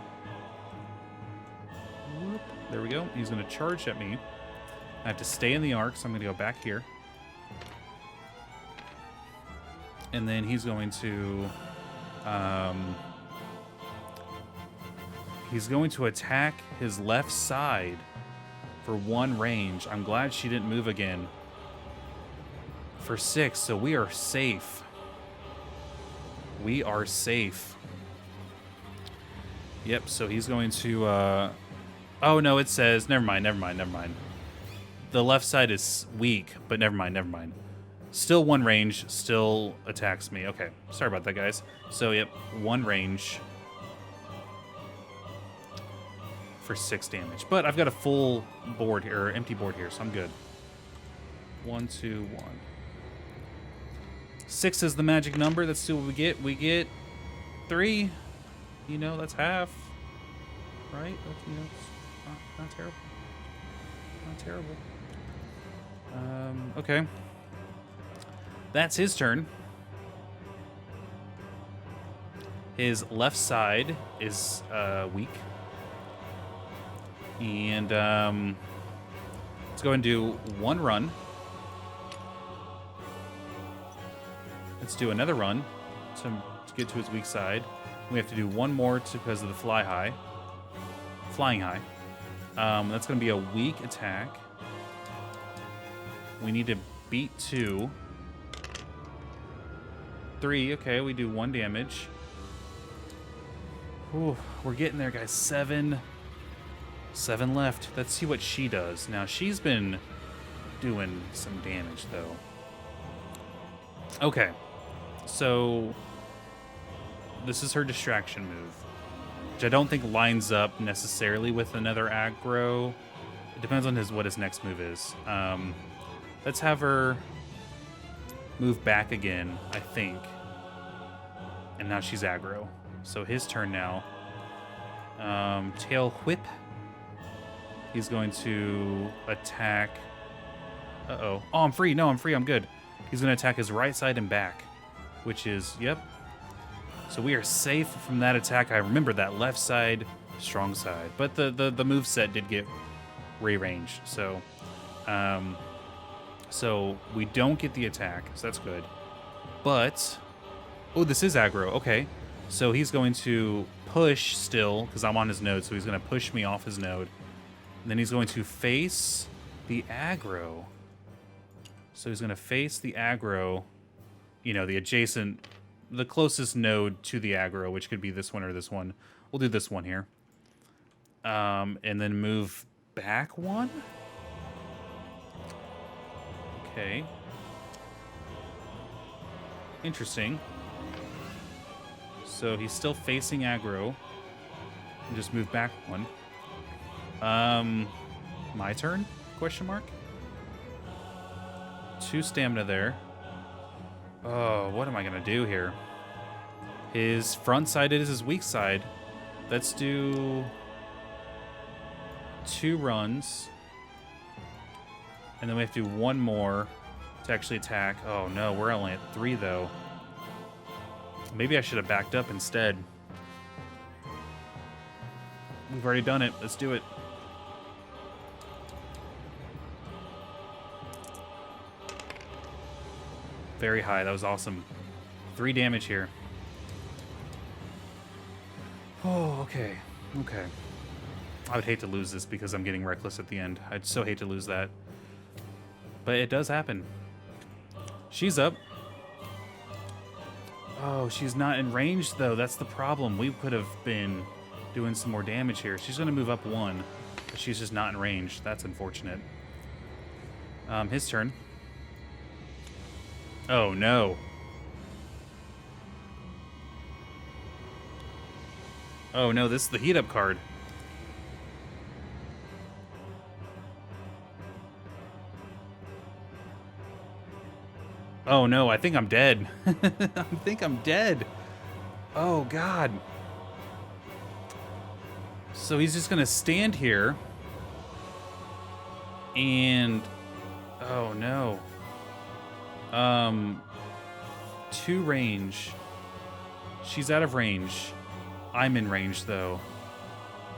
Whoop. There we go. He's going to charge at me. I have to stay in the arc, so I'm going to go back here. And then he's going to... he's going to attack his left side for 1 range. I'm glad she didn't move again. For 6, so we are safe. We are safe. Yep, so he's going to... Oh, no, it says... Never mind. The left side is weak, but never mind. Still one range, still attacks me. Okay, sorry about that, guys. So, yep, one range for 6 damage. But I've got a full board here, or empty board here, so I'm good. 1, 2, 1. 6 is the magic number. Let's see what we get. We get 3. You know, that's half. Right? That's, you know, it's not terrible. Not terrible. Okay. That's his turn. His left side is weak. And let's go and do one run. Let's do another run to get to his weak side. We have to do one more because of the flying high. That's going to be a weak attack. We need to beat 2. 3, okay, we do 1 damage. Ooh, we're getting there, guys. 7 left. Let's see what she does. Now, she's been doing some damage, though. Okay, so this is her distraction move, which I don't think lines up necessarily with another aggro. It depends on what his next move is. Let's have her move back again, I think. And now she's aggro. So his turn now. Tail Whip. He's going to attack... Uh-oh. Oh, I'm free. No, I'm free. I'm good. He's going to attack his right side and back, which is... Yep. So we are safe from that attack. I remember that left side, strong side. But the moveset did get rearranged. So, so we don't get the attack. So that's good. But... Oh, this is aggro. Okay. So he's going to push still, because I'm on his node, so he's going to push me off his node. And then he's going to face the aggro. So he's going to face the aggro, you know, the adjacent, the closest node to the aggro, which could be this one or this one. We'll do this one here. And then move back 1. Okay. Interesting. So he's still facing aggro. And just move back 1. My turn? Question mark? 2 stamina there. Oh, what am I gonna do here? His front side is his weak side. Let's do 2 runs. And then we have to do 1 more to actually attack. Oh no, we're only at 3 though. Maybe I should have backed up instead. We've already done it. Let's do it. Very high. That was awesome. 3 damage here. Oh, okay. Okay. I would hate to lose this because I'm getting reckless at the end. I'd so hate to lose that. But it does happen. She's up. Oh, she's not in range, though. That's the problem. We could have been doing some more damage here. She's going to move up 1, but she's just not in range. That's unfortunate. His turn. Oh, no. Oh, no, this is the heat-up card. Oh, no, I think I'm dead. I think I'm dead. Oh, God. So he's just going to stand here. And... Oh, no. 2 range. She's out of range. I'm in range, though.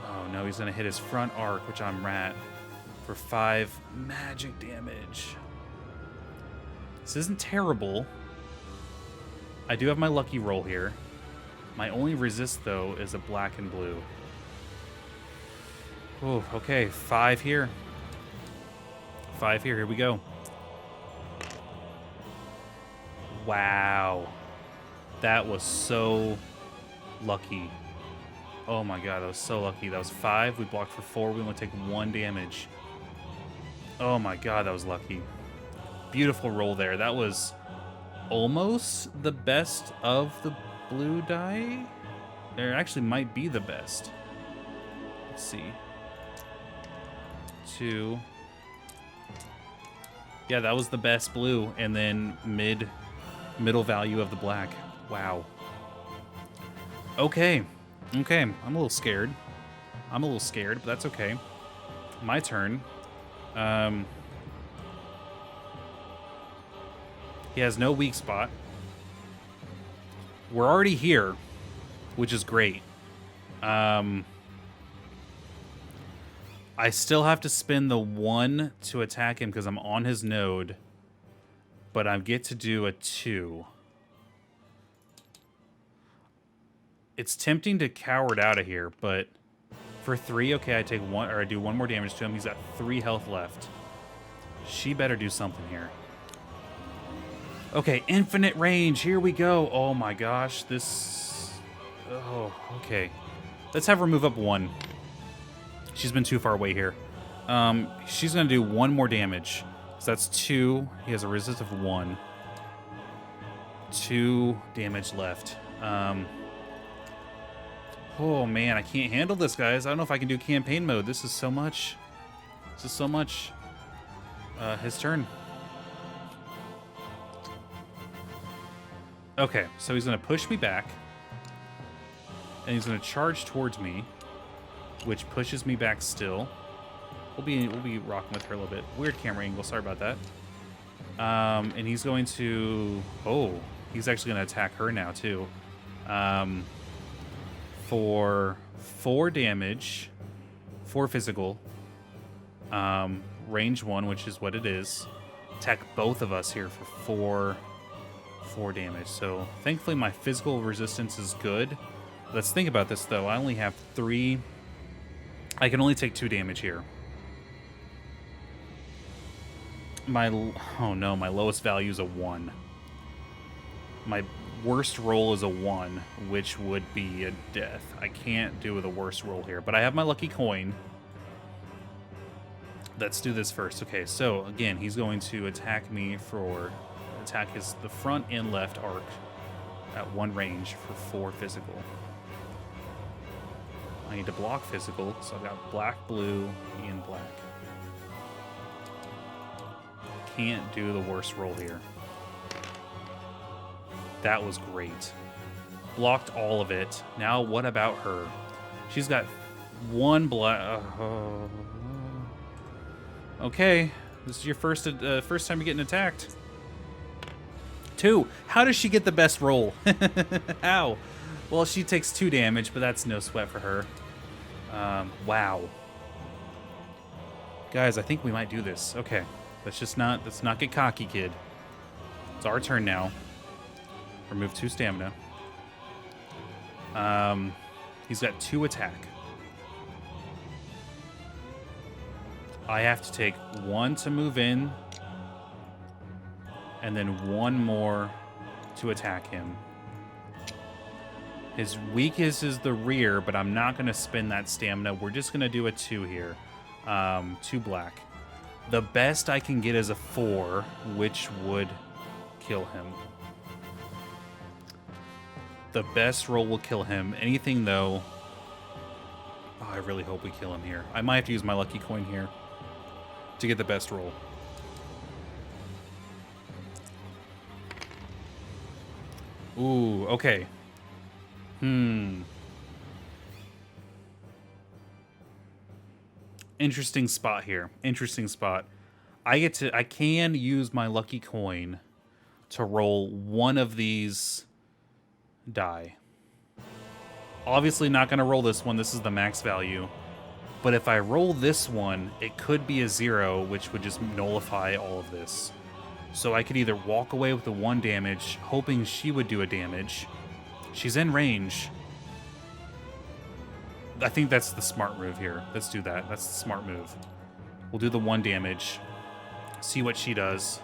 Oh, no, he's going to hit his front arc, which I'm rat, for 5 magic damage. This isn't terrible. I do have my lucky roll here. My only resist, though, is a black and blue. Oh, okay. 5 here. 5 here. Here we go. Wow. That was so lucky. Oh my god, that was so lucky. That was 5. We blocked for 4. We only take 1 damage. Oh my god, that was lucky. Beautiful roll there. That was almost the best of the blue die. There actually might be the best. Let's see. 2. Yeah, that was the best blue, and then middle value of the black. Wow. Okay. Okay, I'm a little scared. But that's okay. My turn. He has no weak spot. We're already here, which is great. I still have to spend the 1 to attack him because I'm on his node, but I get to do a 2. It's tempting to coward out of here, but for 3, okay, I take 1, or I do 1 more damage to him. He's got 3 health left. She better do something here. Okay, infinite range. Here we go. Oh my gosh, this. Oh, okay. Let's have her move up 1. She's been too far away here. She's gonna do 1 more damage. So that's 2. He has a resist of 1. 2 damage left. Oh man, I can't handle this, guys. I don't know if I can do campaign mode. This is so much. This is so much. His turn. Okay, so he's gonna push me back, and he's gonna charge towards me, which pushes me back still. We'll be rocking with her a little bit. Weird camera angle. Sorry about that. And he's going to. Oh, he's actually gonna attack her now too. For 4 damage, 4 physical, range 1, which is what it is. Attack both of us here for 4 damage. So thankfully my physical resistance is good. Let's think about this though. I only have 3. I can only take 2 damage here. Oh no, my lowest value is a 1. My worst roll is a 1, which would be a death. I can't do the worst roll here, but I have my lucky coin. Let's do this first. Okay, so again, he's going to attack me the front and left arc at 1 range for 4 physical. I need to block physical, so I've got black, blue, and black. Can't do the worst roll here. That was great. Blocked all of it. Now what about her? She's got 1 black. Okay, this is your first time you're getting attacked. 2. How does she get the best roll? How? Well, she takes 2 damage, but that's no sweat for her. Wow. Guys, I think we might do this. Okay, let's not get cocky, kid. It's our turn now. Remove 2 stamina. He's got 2 attack. I have to take 1 to move in, and then 1 more to attack him. His weakest is the rear, but I'm not going to spend that stamina. We're just going to do a 2 here. 2 black. The best I can get is a 4, which would kill him. The best roll will kill him. Anything, though... Oh, I really hope we kill him here. I might have to use my lucky coin here to get the best roll. Ooh, okay. Interesting spot here. Interesting spot. I can use my lucky coin to roll 1 of these die. Obviously not going to roll this one. This is the max value. But if I roll this one, it could be a 0, which would just nullify all of this. So I could either walk away with the 1 damage, hoping she would do a damage. She's in range. I think that's the smart move here. Let's do that. That's the smart move. We'll do the 1 damage. See what she does.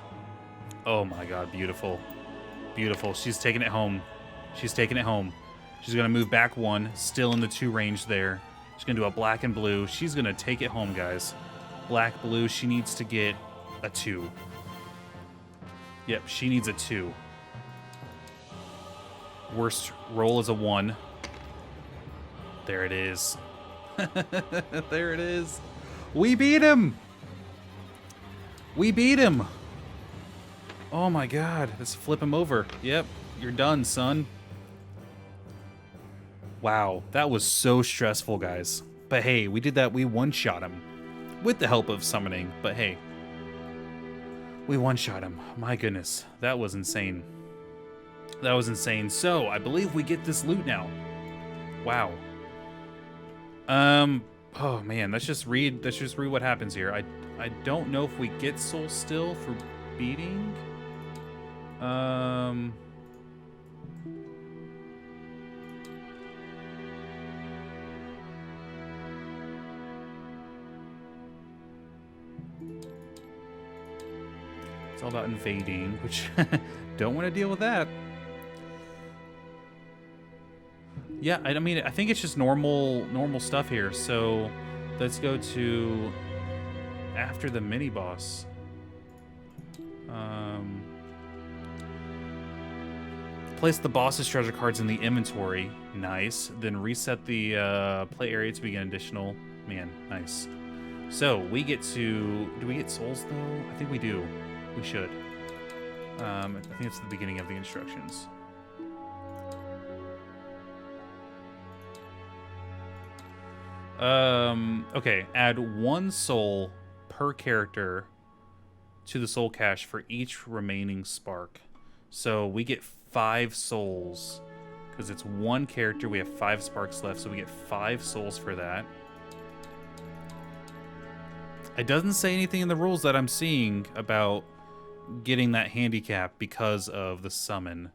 Oh my god, beautiful. Beautiful. She's taking it home. She's taking it home. She's going to move back 1, still in the 2 range there. She's going to do a black and blue. She's going to take it home, guys. Black, blue, she needs to get a 2. Yep, she needs a 2. Worst roll is a 1. There it is. There it is. We beat him! We beat him! Oh my god, let's flip him over. Yep, you're done, son. Wow, that was so stressful, guys. But hey, we did that. We one-shot him. With the help of summoning, but hey. We one-shot him. My goodness, that was insane. That was insane. So, I believe we get this loot now. Wow. Oh man, let's just read what happens here. I don't know if we get soul still for beating. It's all about invading, which don't want to deal with that. Yeah, I mean, I think it's just normal stuff here. So let's go to after the mini boss. Place the boss's treasure cards in the inventory. Nice. Then reset the play area to begin additional. Man, nice. So we get to. Do we get souls though? I think we do. We should. I think it's the beginning of the instructions. Okay, add 1 soul per character to the soul cache for each remaining spark. So we get 5 souls because it's 1 character. We have 5 sparks left, so we get 5 souls for that. It doesn't say anything in the rules that I'm seeing about getting that handicap because of the summon.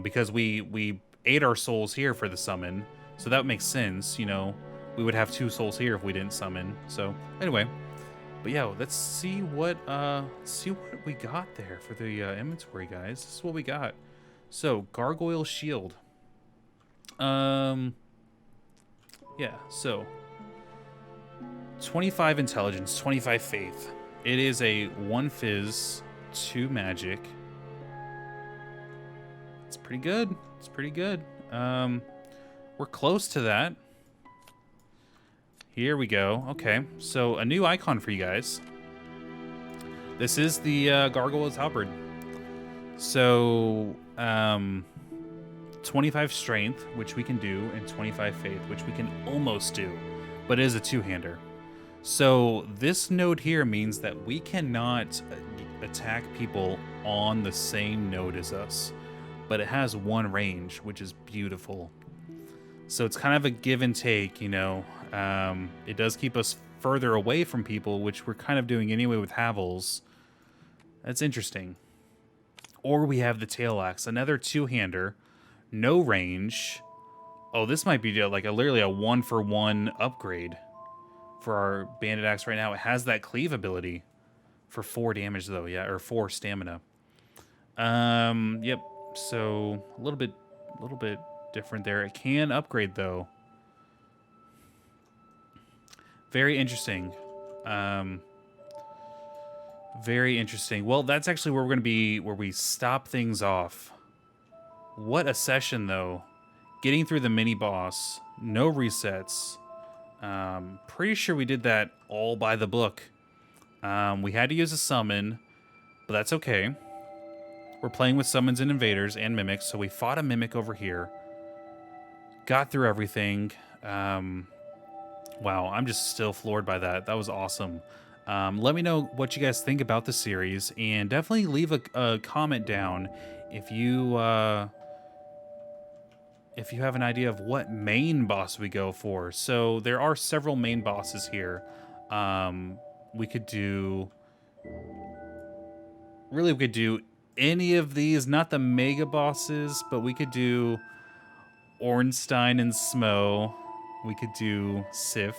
Because we ate our souls here for the summon, so that makes sense, you know. We would have 2 souls here if we didn't summon. So anyway, but yeah, let's see what we got there for the inventory, guys. This is what we got. So Gargoyle shield. Yeah. So 25 intelligence, 25 faith. It is a 1 fizz, 2 magic. It's pretty good. It's pretty good. We're close to that. Here we go. Okay, so a new icon for you guys. This is the Gargoyle's halberd. So 25 strength, which we can do, and 25 faith, which we can almost do, but it is a 2-hander. So this node here means that we cannot attack people on the same node as us, but it has 1 range, which is beautiful. So it's kind of a give and take, you know. It does keep us further away from people, which we're kind of doing anyway with Havels. That's interesting. Or we have the tail axe, another 2-hander, no range. Oh, this might be like literally a 1-for-1 upgrade for our bandit axe right now. It has that cleave ability for 4 damage though, yeah, or 4 stamina. Yep. So a little bit different there. It can upgrade though. Very interesting. Very interesting. Well, that's actually where we're going to be, where we stop things off. What a session, though. Getting through the mini-boss. No resets. Pretty sure we did that all by the book. We had to use a summon, but that's okay. We're playing with summons and invaders and mimics, so we fought a mimic over here. Got through everything. Wow, I'm just still floored by that. That was awesome. Let me know what you guys think about the series, and definitely leave a comment down if you have an idea of what main boss we go for. So there are several main bosses here. We could do any of these, not the mega bosses, but we could do Ornstein and Smo. We could do Sif,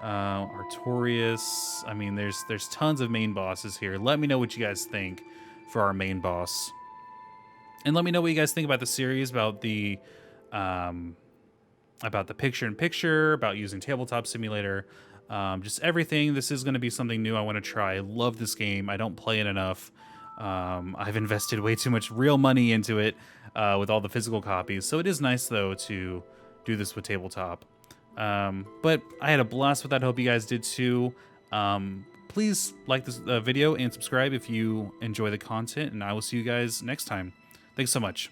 Artorias. I mean, there's tons of main bosses here. Let me know what you guys think for our main boss. And let me know what you guys think about the series, about the picture-in-picture, about using Tabletop Simulator, just everything. This is going to be something new I want to try. I love this game. I don't play it enough. I've invested way too much real money into it with all the physical copies. So it is nice, though, to do this with Tabletop. But I had a blast with that. I hope you guys did too. Please like this video and subscribe if you enjoy the content, and I will see you guys next time. Thanks so much.